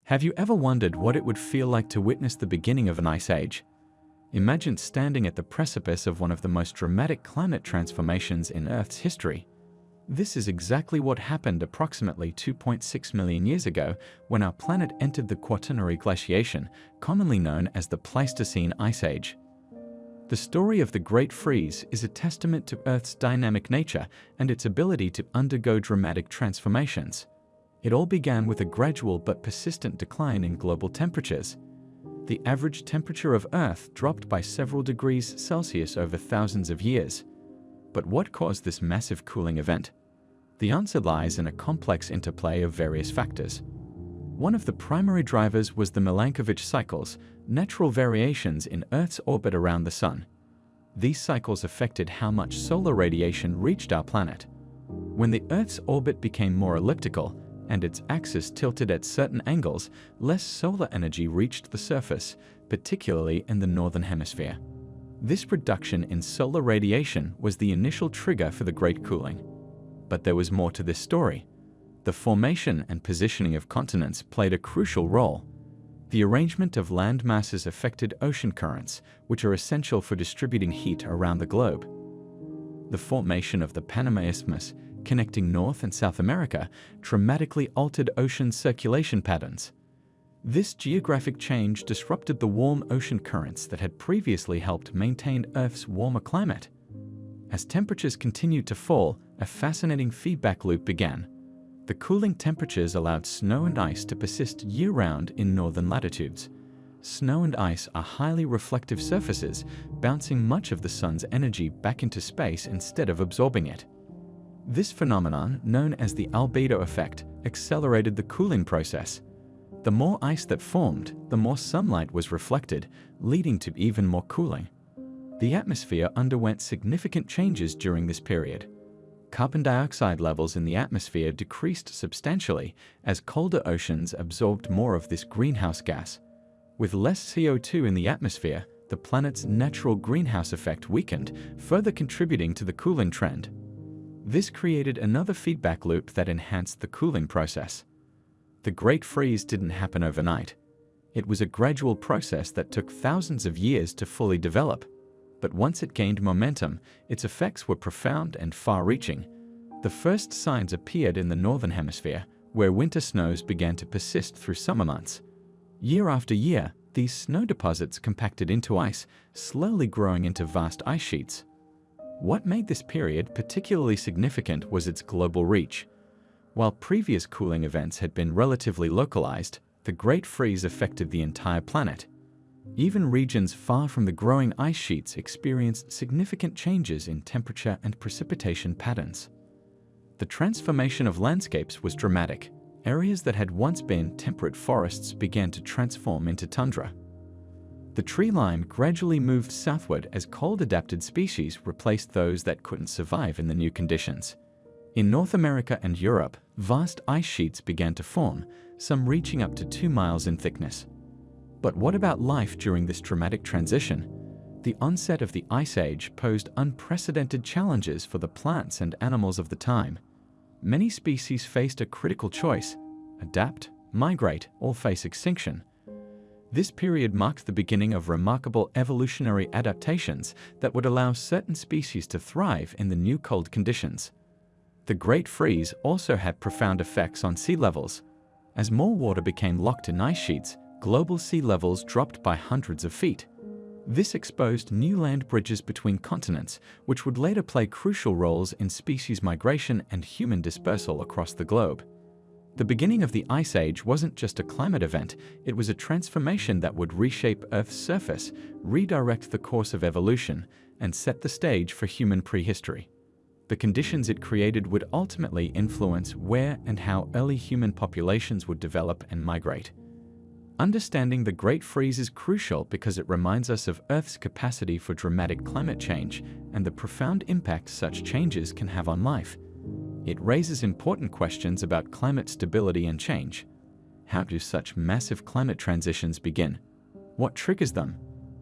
Have you ever wondered what it would feel like to witness the beginning of an ice age? Imagine standing at the precipice of one of the most dramatic climate transformations in Earth's history. This is exactly what happened approximately 2.6 million years ago when our planet entered the Quaternary glaciation, commonly known as the Pleistocene Ice Age. The story of the Great Freeze is a testament to Earth's dynamic nature and its ability to undergo dramatic transformations. It all began with a gradual but persistent decline in global temperatures. The average temperature of Earth dropped by several degrees Celsius over thousands of years. But what caused this massive cooling event? The answer lies in a complex interplay of various factors. One of the primary drivers was the Milankovitch cycles, natural variations in Earth's orbit around the Sun. These cycles affected how much solar radiation reached our planet. When the Earth's orbit became more elliptical, and its axis tilted at certain angles, less solar energy reached the surface, particularly in the northern hemisphere. This reduction in solar radiation was the initial trigger for the Great Cooling. But there was more to this story. The formation and positioning of continents played a crucial role. The arrangement of land masses affected ocean currents, which are essential for distributing heat around the globe. The formation of the Panama Isthmus, connecting North and South America, dramatically altered ocean circulation patterns. This geographic change disrupted the warm ocean currents that had previously helped maintain Earth's warmer climate. As temperatures continued to fall, a fascinating feedback loop began. The cooling temperatures allowed snow and ice to persist year-round in northern latitudes. Snow and ice are highly reflective surfaces, bouncing much of the sun's energy back into space instead of absorbing it. This phenomenon, known as the albedo effect, accelerated the cooling process. The more ice that formed, the more sunlight was reflected, leading to even more cooling. The atmosphere underwent significant changes during this period. Carbon dioxide levels in the atmosphere decreased substantially as colder oceans absorbed more of this greenhouse gas. With less CO2 in the atmosphere, the planet's natural greenhouse effect weakened, further contributing to the cooling trend. This created another feedback loop that enhanced the cooling process. The Great Freeze didn't happen overnight. It was a gradual process that took thousands of years to fully develop. But once it gained momentum, its effects were profound and far-reaching. The first signs appeared in the northern hemisphere, where winter snows began to persist through summer months. Year after year, these snow deposits compacted into ice, slowly growing into vast ice sheets. What made this period particularly significant was its global reach. While previous cooling events had been relatively localized, the Great Freeze affected the entire planet. Even regions far from the growing ice sheets experienced significant changes in temperature and precipitation patterns. The transformation of landscapes was dramatic. Areas that had once been temperate forests began to transform into tundra. The tree line gradually moved southward as cold-adapted species replaced those that couldn't survive in the new conditions. In North America and Europe, vast ice sheets began to form, some reaching up to 2 miles in thickness. But what about life during this dramatic transition? The onset of the Ice Age posed unprecedented challenges for the plants and animals of the time. Many species faced a critical choice: adapt, migrate, or face extinction. This period marked the beginning of remarkable evolutionary adaptations that would allow certain species to thrive in the new cold conditions. The Great Freeze also had profound effects on sea levels. As more water became locked in ice sheets, global sea levels dropped by hundreds of feet. This exposed new land bridges between continents, which would later play crucial roles in species migration and human dispersal across the globe. The beginning of the Ice Age wasn't just a climate event, it was a transformation that would reshape Earth's surface, redirect the course of evolution, and set the stage for human prehistory. The conditions it created would ultimately influence where and how early human populations would develop and migrate. Understanding the Great Freeze is crucial because it reminds us of Earth's capacity for dramatic climate change and the profound impact such changes can have on life. It raises important questions about climate stability and change. How do such massive climate transitions begin? What triggers them?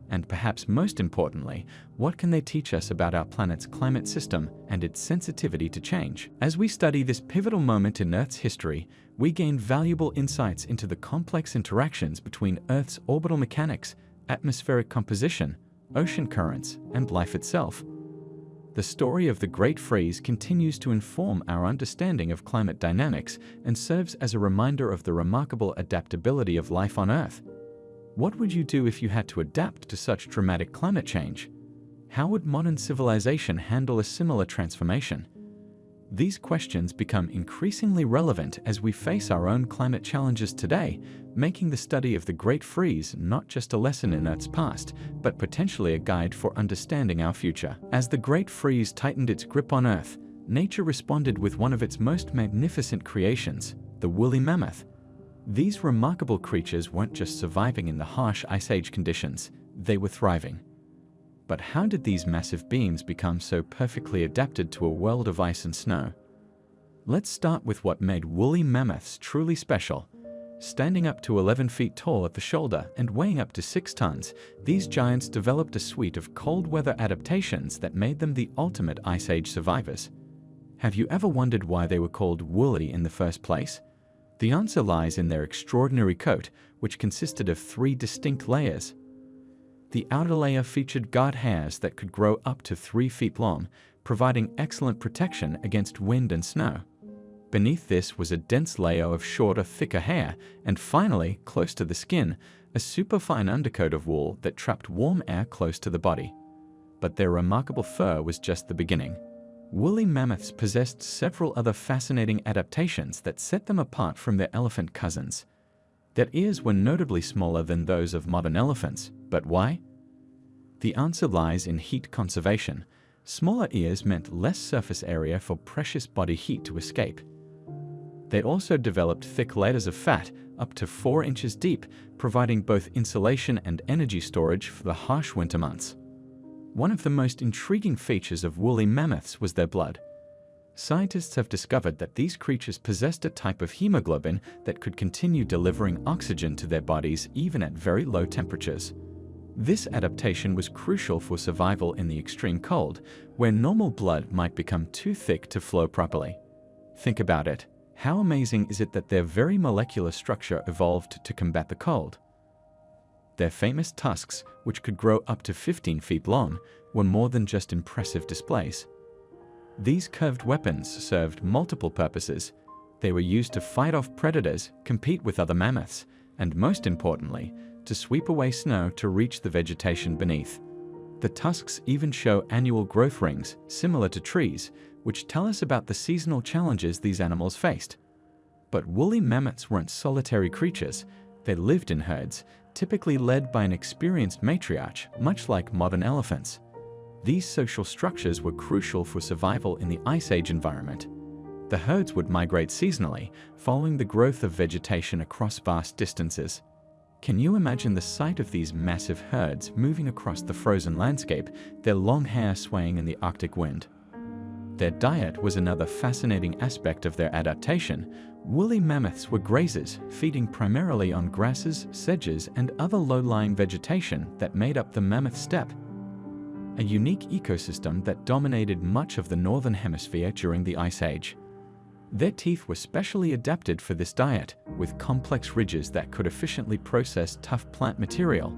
And perhaps most importantly, what can they teach us about our planet's climate system and its sensitivity to change? As we study this pivotal moment in Earth's history, we gain valuable insights into the complex interactions between Earth's orbital mechanics, atmospheric composition, ocean currents, and life itself. The story of the Great Freeze continues to inform our understanding of climate dynamics and serves as a reminder of the remarkable adaptability of life on Earth. What would you do if you had to adapt to such dramatic climate change? How would modern civilization handle a similar transformation? These questions become increasingly relevant as we face our own climate challenges today, making the study of the Great Freeze not just a lesson in Earth's past, but potentially a guide for understanding our future. As the Great Freeze tightened its grip on Earth, nature responded with one of its most magnificent creations, the woolly mammoth. These remarkable creatures weren't just surviving in the harsh Ice Age conditions, they were thriving. But how did these massive beings become so perfectly adapted to a world of ice and snow? Let's start with what made woolly mammoths truly special. Standing up to 11 feet tall at the shoulder and weighing up to 6 tons, these giants developed a suite of cold weather adaptations that made them the ultimate Ice Age survivors. Have you ever wondered why they were called woolly in the first place? The answer lies in their extraordinary coat, which consisted of 3 distinct layers. The outer layer featured guard hairs that could grow up to 3 feet long, providing excellent protection against wind and snow. Beneath this was a dense layer of shorter, thicker hair, and finally, close to the skin, a superfine undercoat of wool that trapped warm air close to the body. But their remarkable fur was just the beginning. Woolly mammoths possessed several other fascinating adaptations that set them apart from their elephant cousins. Their ears were notably smaller than those of modern elephants, but why? The answer lies in heat conservation. Smaller ears meant less surface area for precious body heat to escape. They also developed thick layers of fat, up to 4 inches deep, providing both insulation and energy storage for the harsh winter months. One of the most intriguing features of woolly mammoths was their blood. Scientists have discovered that these creatures possessed a type of hemoglobin that could continue delivering oxygen to their bodies even at very low temperatures. This adaptation was crucial for survival in the extreme cold, where normal blood might become too thick to flow properly. Think about it. How amazing is it that their very molecular structure evolved to combat the cold? Their famous tusks, which could grow up to 15 feet long, were more than just impressive displays. These curved weapons served multiple purposes. They were used to fight off predators, compete with other mammoths, and most importantly, to sweep away snow to reach the vegetation beneath. The tusks even show annual growth rings, similar to trees, which tell us about the seasonal challenges these animals faced. But woolly mammoths weren't solitary creatures. They lived in herds, typically led by an experienced matriarch, much like modern elephants. These social structures were crucial for survival in the Ice Age environment. The herds would migrate seasonally, following the growth of vegetation across vast distances. Can you imagine the sight of these massive herds moving across the frozen landscape, their long hair swaying in the Arctic wind? Their diet was another fascinating aspect of their adaptation. Woolly mammoths were grazers, feeding primarily on grasses, sedges, and other low-lying vegetation that made up the mammoth steppe, a unique ecosystem that dominated much of the northern hemisphere during the Ice Age. Their teeth were specially adapted for this diet, with complex ridges that could efficiently process tough plant material.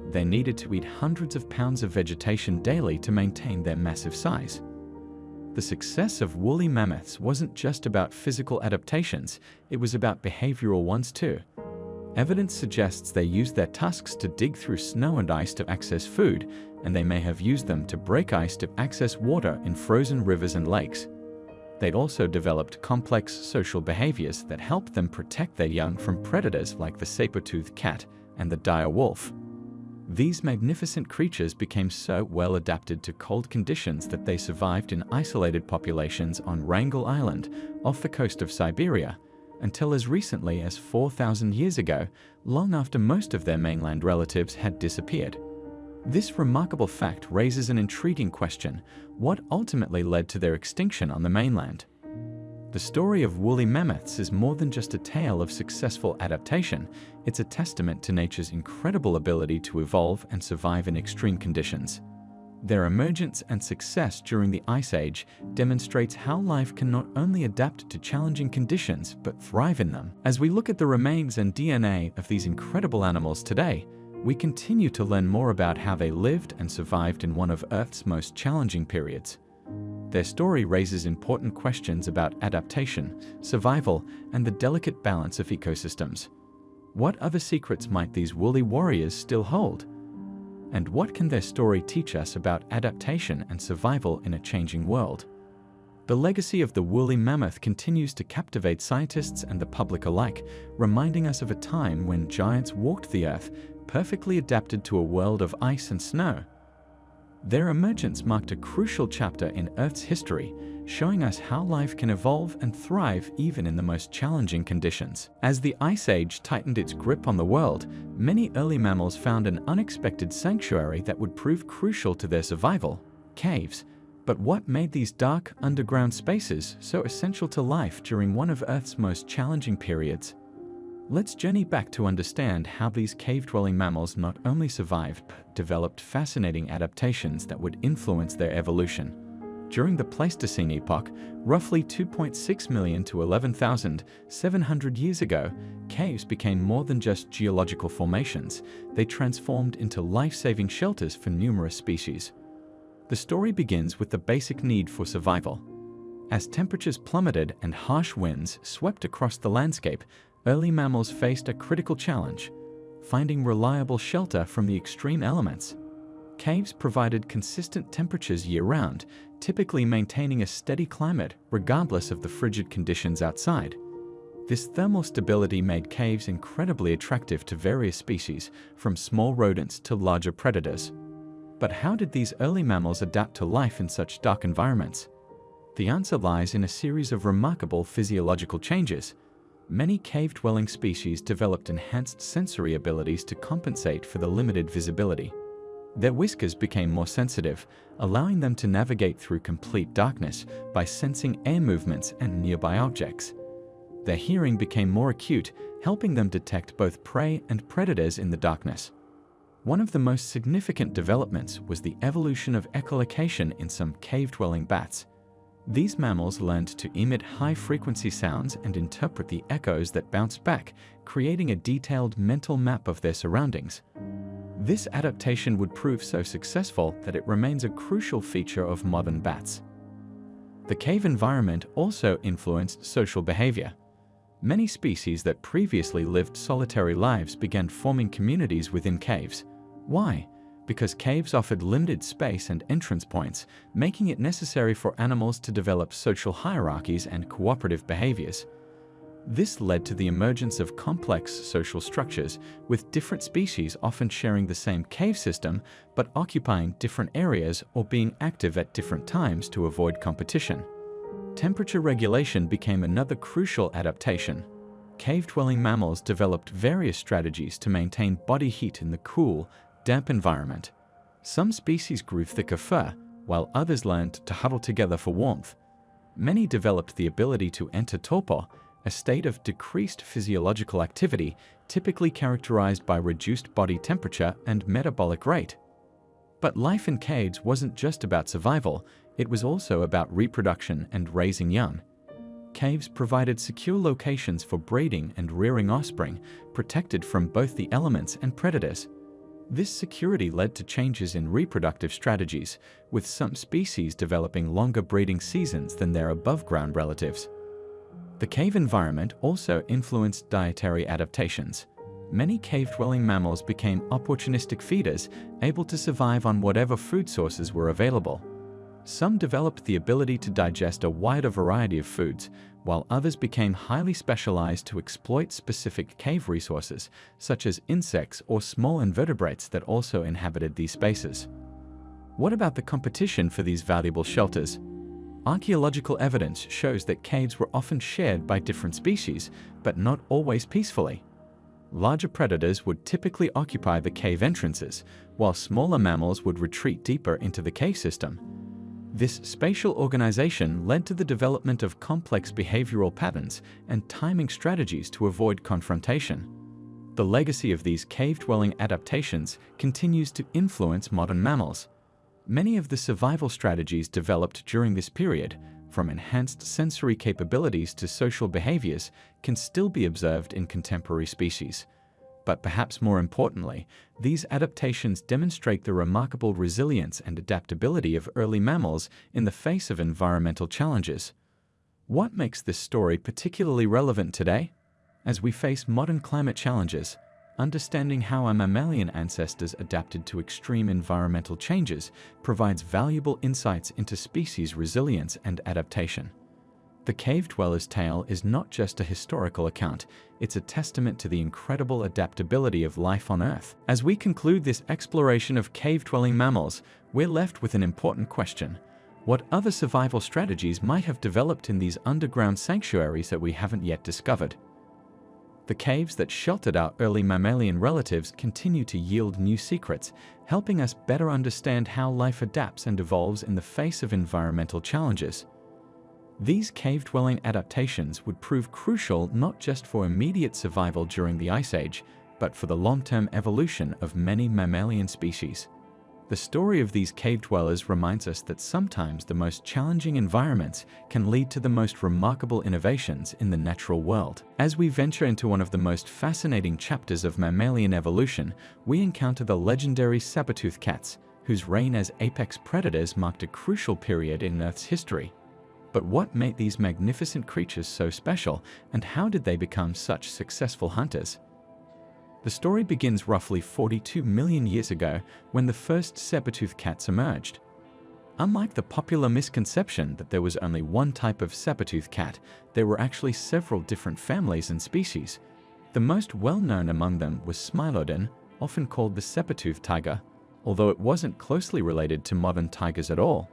They needed to eat hundreds of pounds of vegetation daily to maintain their massive size. The success of woolly mammoths wasn't just about physical adaptations, it was about behavioral ones too. Evidence suggests they used their tusks to dig through snow and ice to access food, and they may have used them to break ice to access water in frozen rivers and lakes. They'd also developed complex social behaviors that helped them protect their young from predators like the saber-toothed cat and the dire wolf. These magnificent creatures became so well adapted to cold conditions that they survived in isolated populations on Wrangel Island, off the coast of Siberia, until as recently as 4,000 years ago, long after most of their mainland relatives had disappeared. This remarkable fact raises an intriguing question: what ultimately led to their extinction on the mainland? The story of woolly mammoths is more than just a tale of successful adaptation. It's a testament to nature's incredible ability to evolve and survive in extreme conditions. Their emergence and success during the Ice Age demonstrates how life can not only adapt to challenging conditions, but thrive in them. As we look at the remains and DNA of these incredible animals today, we continue to learn more about how they lived and survived in one of Earth's most challenging periods. Their story raises important questions about adaptation, survival, and the delicate balance of ecosystems. What other secrets might these woolly warriors still hold? And what can their story teach us about adaptation and survival in a changing world? The legacy of the woolly mammoth continues to captivate scientists and the public alike, reminding us of a time when giants walked the Earth, perfectly adapted to a world of ice and snow. Their emergence marked a crucial chapter in Earth's history, showing us how life can evolve and thrive even in the most challenging conditions. As the Ice Age tightened its grip on the world, many early mammals found an unexpected sanctuary that would prove crucial to their survival: caves. But what made these dark, underground spaces so essential to life during one of Earth's most challenging periods? Let's journey back to understand how these cave-dwelling mammals not only survived, but developed fascinating adaptations that would influence their evolution. During the Pleistocene epoch, roughly 2.6 million to 11,700 years ago, caves became more than just geological formations. They transformed into life-saving shelters for numerous species. The story begins with the basic need for survival. As temperatures plummeted and harsh winds swept across the landscape, early mammals faced a critical challenge: finding reliable shelter from the extreme elements. Caves provided consistent temperatures year-round, typically maintaining a steady climate regardless of the frigid conditions outside. This thermal stability made caves incredibly attractive to various species, from small rodents to larger predators. But how did these early mammals adapt to life in such dark environments? The answer lies in a series of remarkable physiological changes. Many cave-dwelling species developed enhanced sensory abilities to compensate for the limited visibility. Their whiskers became more sensitive, allowing them to navigate through complete darkness by sensing air movements and nearby objects. Their hearing became more acute, helping them detect both prey and predators in the darkness. One of the most significant developments was the evolution of echolocation in some cave-dwelling bats. These mammals learned to emit high-frequency sounds and interpret the echoes that bounced back, creating a detailed mental map of their surroundings. This adaptation would prove so successful that it remains a crucial feature of modern bats. The cave environment also influenced social behavior. Many species that previously lived solitary lives began forming communities within caves. Why? Because caves offered limited space and entrance points, making it necessary for animals to develop social hierarchies and cooperative behaviors. This led to the emergence of complex social structures, with different species often sharing the same cave system but occupying different areas or being active at different times to avoid competition. Temperature regulation became another crucial adaptation. Cave-dwelling mammals developed various strategies to maintain body heat in the cool, damp environment. Some species grew thicker fur, while others learned to huddle together for warmth. Many developed the ability to enter torpor, a state of decreased physiological activity typically characterized by reduced body temperature and metabolic rate. But life in caves wasn't just about survival, it was also about reproduction and raising young. Caves provided secure locations for breeding and rearing offspring, protected from both the elements and predators. This security led to changes in reproductive strategies, with some species developing longer breeding seasons than their above-ground relatives. The cave environment also influenced dietary adaptations. Many cave-dwelling mammals became opportunistic feeders, able to survive on whatever food sources were available. Some developed the ability to digest a wider variety of foods, while others became highly specialized to exploit specific cave resources, such as insects or small invertebrates that also inhabited these spaces. What about the competition for these valuable shelters? Archaeological evidence shows that caves were often shared by different species, but not always peacefully. Larger predators would typically occupy the cave entrances, while smaller mammals would retreat deeper into the cave system. This spatial organization led to the development of complex behavioral patterns and timing strategies to avoid confrontation. The legacy of these cave-dwelling adaptations continues to influence modern mammals. Many of the survival strategies developed during this period, from enhanced sensory capabilities to social behaviors, can still be observed in contemporary species. But perhaps more importantly, these adaptations demonstrate the remarkable resilience and adaptability of early mammals in the face of environmental challenges. What makes this story particularly relevant today? As we face modern climate challenges, understanding how our mammalian ancestors adapted to extreme environmental changes provides valuable insights into species resilience and adaptation. The cave dweller's tale is not just a historical account, it's a testament to the incredible adaptability of life on Earth. As we conclude this exploration of cave-dwelling mammals, we're left with an important question. What other survival strategies might have developed in these underground sanctuaries that we haven't yet discovered? The caves that sheltered our early mammalian relatives continue to yield new secrets, helping us better understand how life adapts and evolves in the face of environmental challenges. These cave-dwelling adaptations would prove crucial not just for immediate survival during the Ice Age, but for the long-term evolution of many mammalian species. The story of these cave dwellers reminds us that sometimes the most challenging environments can lead to the most remarkable innovations in the natural world. As we venture into one of the most fascinating chapters of mammalian evolution, we encounter the legendary saber-toothed cats, whose reign as apex predators marked a crucial period in Earth's history. But what made these magnificent creatures so special, and how did they become such successful hunters? The story begins roughly 42 million years ago when the first saber-toothed cats emerged. Unlike the popular misconception that there was only one type of saber-toothed cat, there were actually several different families and species. The most well-known among them was Smilodon, often called the saber-toothed tiger, although it wasn't closely related to modern tigers at all.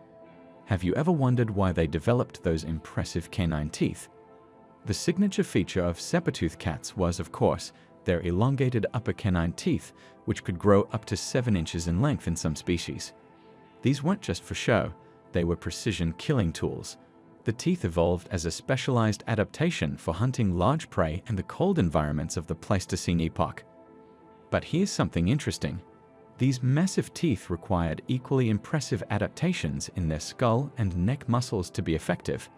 Have you ever wondered why they developed those impressive canine teeth? The signature feature of saber-toothed cats was, of course, their elongated upper canine teeth, which could grow up to 7 inches in length in some species. These weren't just for show, they were precision killing tools. The teeth evolved as a specialized adaptation for hunting large prey in the cold environments of the Pleistocene epoch. But here's something interesting. These massive teeth required equally impressive adaptations in their skull and neck muscles to be effective.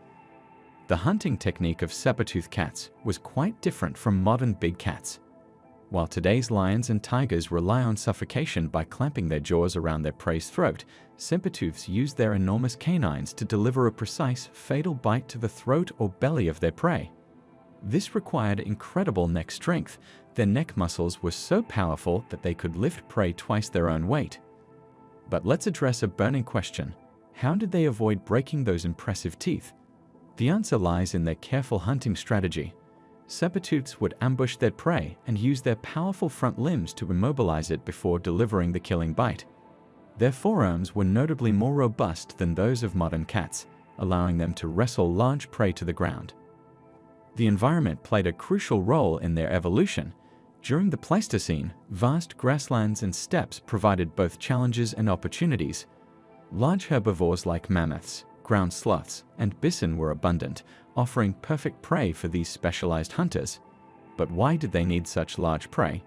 The hunting technique of saber-toothed cats was quite different from modern big cats. While today's lions and tigers rely on suffocation by clamping their jaws around their prey's throat, saber-tooths used their enormous canines to deliver a precise, fatal bite to the throat or belly of their prey. This required incredible neck strength. Their neck muscles were so powerful that they could lift prey twice their own weight. But let's address a burning question. How did they avoid breaking those impressive teeth? The answer lies in their careful hunting strategy. Saber-tooths would ambush their prey and use their powerful front limbs to immobilize it before delivering the killing bite. Their forearms were notably more robust than those of modern cats, allowing them to wrestle large prey to the ground. The environment played a crucial role in their evolution. During the Pleistocene, vast grasslands and steppes provided both challenges and opportunities. Large herbivores like mammoths, ground sloths, and bison were abundant, offering perfect prey for these specialized hunters. But why did they need such large prey?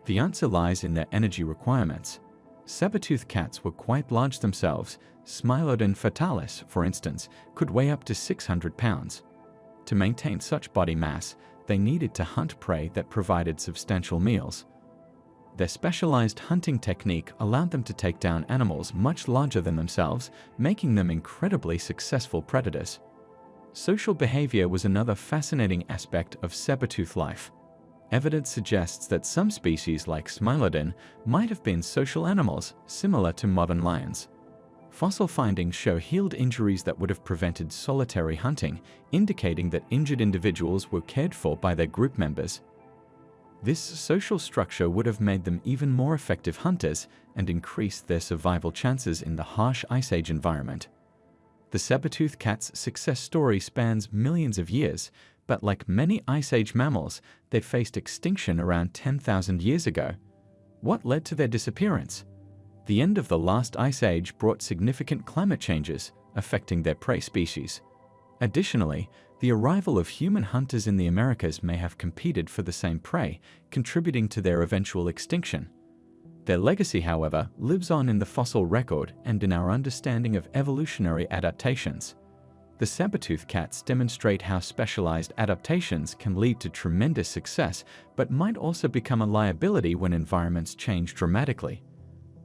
The answer lies in their energy requirements. Saber-toothed cats were quite large themselves. Smilodon fatalis, for instance, could weigh up to 600 pounds. To maintain such body mass, they needed to hunt prey that provided substantial meals. Their specialized hunting technique allowed them to take down animals much larger than themselves, making them incredibly successful predators. Social behavior was another fascinating aspect of saber-tooth life. Evidence suggests that some species like Smilodon might have been social animals, similar to modern lions. Fossil findings show healed injuries that would have prevented solitary hunting, indicating that injured individuals were cared for by their group members. This social structure would have made them even more effective hunters and increased their survival chances in the harsh Ice Age environment. The saber-toothed cat's success story spans millions of years, but like many Ice Age mammals, they faced extinction around 10,000 years ago. What led to their disappearance? The end of the last ice age brought significant climate changes, affecting their prey species. Additionally, the arrival of human hunters in the Americas may have competed for the same prey, contributing to their eventual extinction. Their legacy, however, lives on in the fossil record and in our understanding of evolutionary adaptations. The saber-toothed cats demonstrate how specialized adaptations can lead to tremendous success, but might also become a liability when environments change dramatically.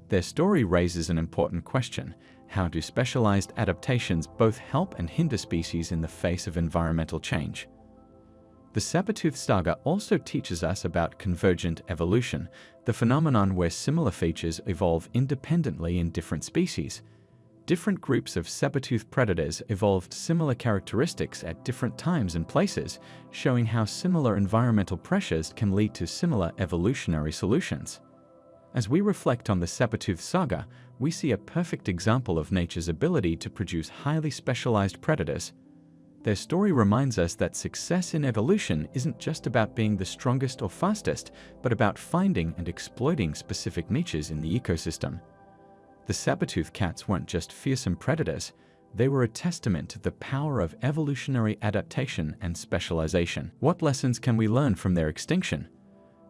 Their story raises an important question: how do specialized adaptations both help and hinder species in the face of environmental change? The saber-tooth saga also teaches us about convergent evolution, the phenomenon where similar features evolve independently in different species. Different groups of saber-tooth predators evolved similar characteristics at different times and places, showing how similar environmental pressures can lead to similar evolutionary solutions. As we reflect on the saber-tooth saga, we see a perfect example of nature's ability to produce highly specialized predators. Their story reminds us that success in evolution isn't just about being the strongest or fastest, but about finding and exploiting specific niches in the ecosystem. The saber-tooth cats weren't just fearsome predators, they were a testament to the power of evolutionary adaptation and specialization. What lessons can we learn from their extinction?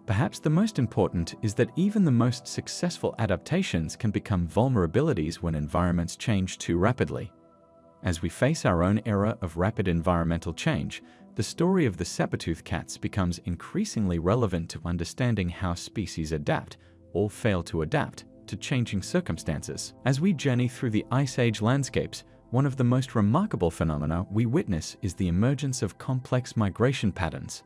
Perhaps the most important is that even the most successful adaptations can become vulnerabilities when environments change too rapidly. As we face our own era of rapid environmental change, the story of the saber-tooth cats becomes increasingly relevant to understanding how species adapt, or fail to adapt, to changing circumstances. As we journey through the Ice Age landscapes, one of the most remarkable phenomena we witness is the emergence of complex migration patterns.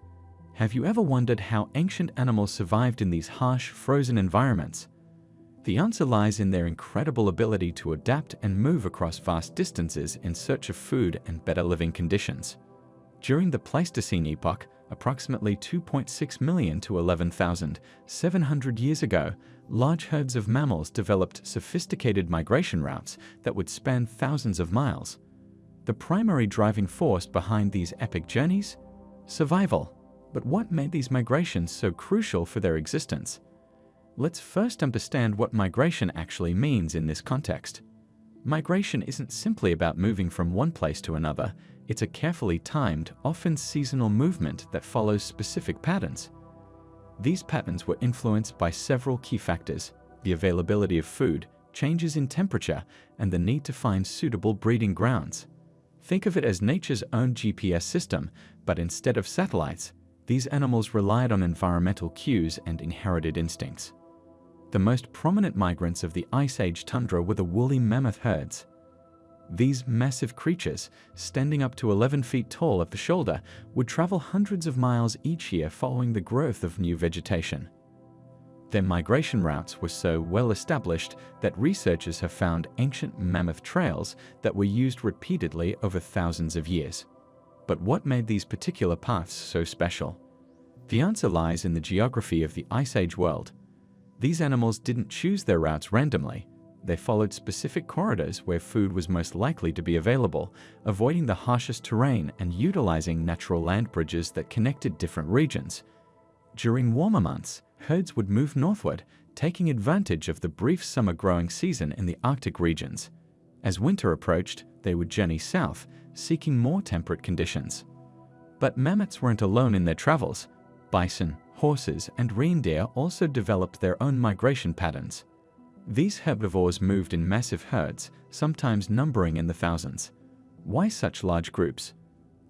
Have you ever wondered how ancient animals survived in these harsh, frozen environments? The answer lies in their incredible ability to adapt and move across vast distances in search of food and better living conditions. During the Pleistocene epoch, approximately 2.6 million to 11,700 years ago, large herds of mammals developed sophisticated migration routes that would span thousands of miles. The primary driving force behind these epic journeys? Survival. But what made these migrations so crucial for their existence? Let's first understand what migration actually means in this context. Migration isn't simply about moving from one place to another. It's a carefully timed, often seasonal movement that follows specific patterns. These patterns were influenced by several key factors: the availability of food, changes in temperature, and the need to find suitable breeding grounds. Think of it as nature's own GPS system, but instead of satellites, these animals relied on environmental cues and inherited instincts. The most prominent migrants of the Ice Age tundra were the woolly mammoth herds. These massive creatures, standing up to 11 feet tall at the shoulder, would travel hundreds of miles each year following the growth of new vegetation. Their migration routes were so well established that researchers have found ancient mammoth trails that were used repeatedly over thousands of years. But what made these particular paths so special? The answer lies in the geography of the Ice Age world. These animals didn't choose their routes randomly. They followed specific corridors where food was most likely to be available, avoiding the harshest terrain and utilizing natural land bridges that connected different regions. During warmer months, herds would move northward, taking advantage of the brief summer growing season in the Arctic regions. As winter approached, they would journey south, seeking more temperate conditions. But mammoths weren't alone in their travels. Bison, horses, and reindeer also developed their own migration patterns. These herbivores moved in massive herds, sometimes numbering in the thousands. Why such large groups?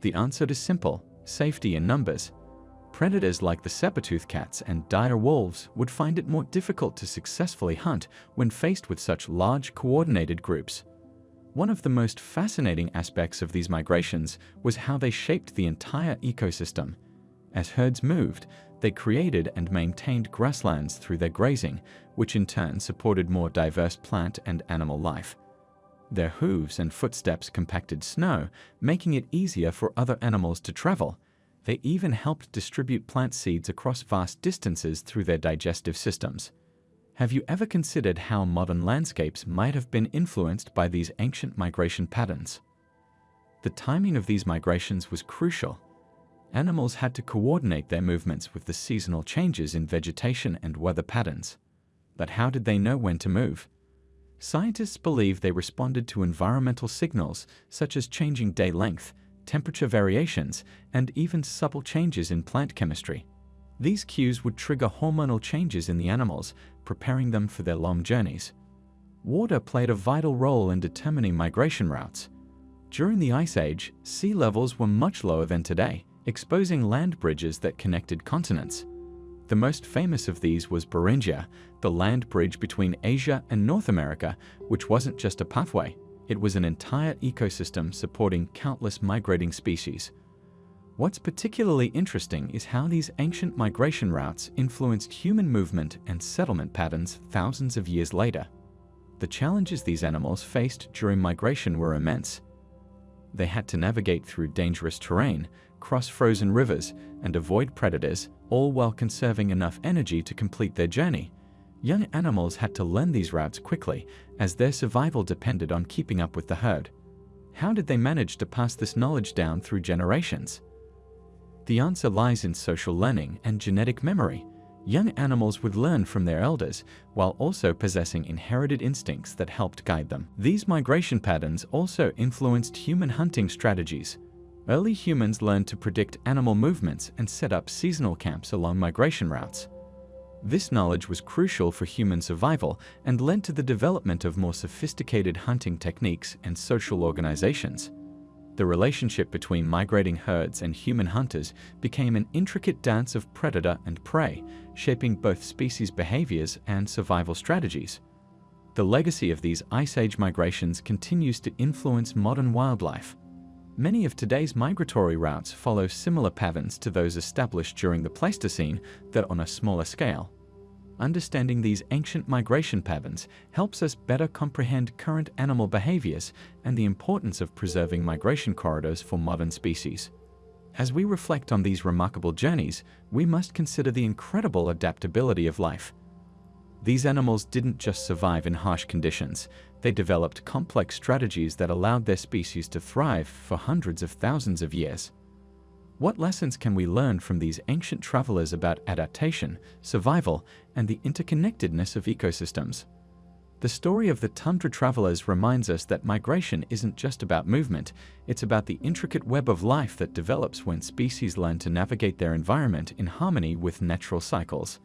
The answer is simple: safety in numbers. Predators like the saber-tooth cats and dire wolves would find it more difficult to successfully hunt when faced with such large, coordinated groups. One of the most fascinating aspects of these migrations was how they shaped the entire ecosystem. As herds moved, they created and maintained grasslands through their grazing, which in turn supported more diverse plant and animal life. Their hooves and footsteps compacted snow, making it easier for other animals to travel. They even helped distribute plant seeds across vast distances through their digestive systems. Have you ever considered how modern landscapes might have been influenced by these ancient migration patterns? The timing of these migrations was crucial. Animals had to coordinate their movements with the seasonal changes in vegetation and weather patterns. But how did they know when to move? Scientists believe they responded to environmental signals such as changing day length, temperature variations, and even subtle changes in plant chemistry. These cues would trigger hormonal changes in the animals, preparing them for their long journeys. Water played a vital role in determining migration routes. During the Ice Age, sea levels were much lower than today, exposing land bridges that connected continents. The most famous of these was Beringia, the land bridge between Asia and North America, which wasn't just a pathway, it was an entire ecosystem supporting countless migrating species. What's particularly interesting is how these ancient migration routes influenced human movement and settlement patterns thousands of years later. The challenges these animals faced during migration were immense. They had to navigate through dangerous terrain, cross frozen rivers, and avoid predators, all while conserving enough energy to complete their journey. Young animals had to learn these routes quickly, as their survival depended on keeping up with the herd. How did they manage to pass this knowledge down through generations? The answer lies in social learning and genetic memory. Young animals would learn from their elders, while also possessing inherited instincts that helped guide them. These migration patterns also influenced human hunting strategies. Early humans learned to predict animal movements and set up seasonal camps along migration routes. This knowledge was crucial for human survival and led to the development of more sophisticated hunting techniques and social organizations. The relationship between migrating herds and human hunters became an intricate dance of predator and prey, shaping both species' behaviors and survival strategies. The legacy of these Ice Age migrations continues to influence modern wildlife. Many of today's migratory routes follow similar patterns to those established during the Pleistocene, that on a smaller scale. Understanding these ancient migration patterns helps us better comprehend current animal behaviors and the importance of preserving migration corridors for modern species. As we reflect on these remarkable journeys, we must consider the incredible adaptability of life. These animals didn't just survive in harsh conditions, they developed complex strategies that allowed their species to thrive for hundreds of thousands of years. What lessons can we learn from these ancient travelers about adaptation, survival, and the interconnectedness of ecosystems? The story of the tundra travelers reminds us that migration isn't just about movement, it's about the intricate web of life that develops when species learn to navigate their environment in harmony with natural cycles.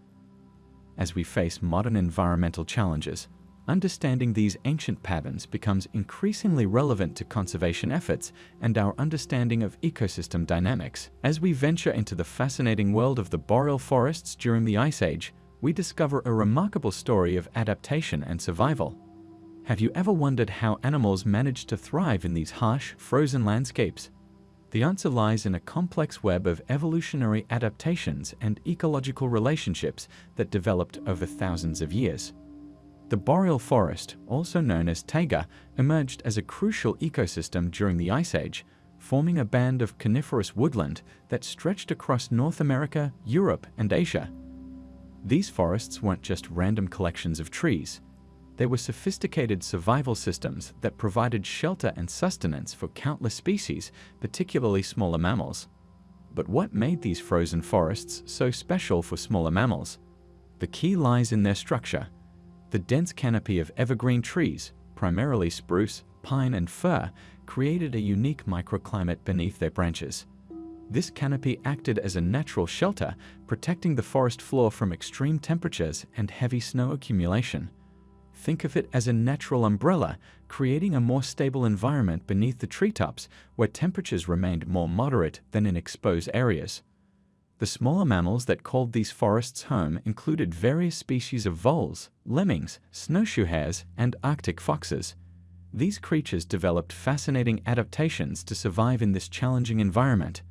As we face modern environmental challenges, understanding these ancient patterns becomes increasingly relevant to conservation efforts and our understanding of ecosystem dynamics. As we venture into the fascinating world of the boreal forests during the Ice Age, we discover a remarkable story of adaptation and survival. Have you ever wondered how animals managed to thrive in these harsh, frozen landscapes? The answer lies in a complex web of evolutionary adaptations and ecological relationships that developed over thousands of years. The boreal forest, also known as taiga, emerged as a crucial ecosystem during the Ice Age, forming a band of coniferous woodland that stretched across North America, Europe, and Asia. These forests weren't just random collections of trees. They were sophisticated survival systems that provided shelter and sustenance for countless species, particularly smaller mammals. But what made these frozen forests so special for smaller mammals? The key lies in their structure. The dense canopy of evergreen trees, primarily spruce, pine, and fir, created a unique microclimate beneath their branches. This canopy acted as a natural shelter, protecting the forest floor from extreme temperatures and heavy snow accumulation. Think of it as a natural umbrella, creating a more stable environment beneath the treetops, where temperatures remained more moderate than in exposed areas. The smaller mammals that called these forests home included various species of voles, lemmings, snowshoe hares, and Arctic foxes. These creatures developed fascinating adaptations to survive in this challenging environment.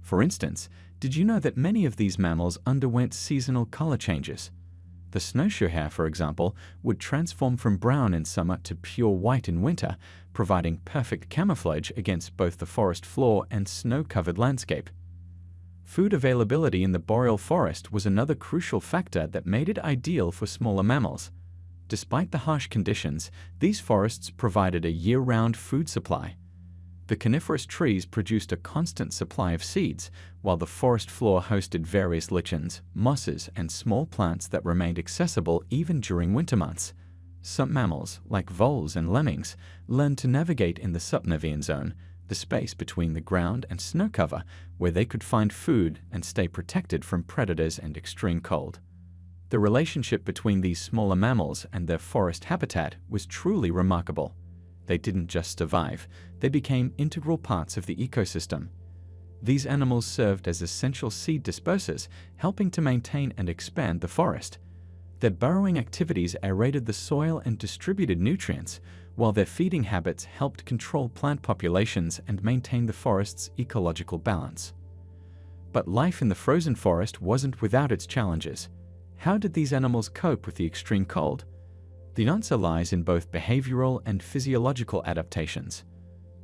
For instance, did you know that many of these mammals underwent seasonal color changes? The snowshoe hare, for example, would transform from brown in summer to pure white in winter, providing perfect camouflage against both the forest floor and snow-covered landscape. Food availability in the boreal forest was another crucial factor that made it ideal for smaller mammals. Despite the harsh conditions, these forests provided a year-round food supply. The coniferous trees produced a constant supply of seeds, while the forest floor hosted various lichens, mosses, and small plants that remained accessible even during winter months. Some mammals, like voles and lemmings, learned to navigate in the subnivean zone, the space between the ground and snow cover, where they could find food and stay protected from predators and extreme cold. The relationship between these smaller mammals and their forest habitat was truly remarkable. They didn't just survive, they became integral parts of the ecosystem. These animals served as essential seed dispersers, helping to maintain and expand the forest. Their burrowing activities aerated the soil and distributed nutrients, while their feeding habits helped control plant populations and maintain the forest's ecological balance. But life in the frozen forest wasn't without its challenges. How did these animals cope with the extreme cold? The answer lies in both behavioral and physiological adaptations.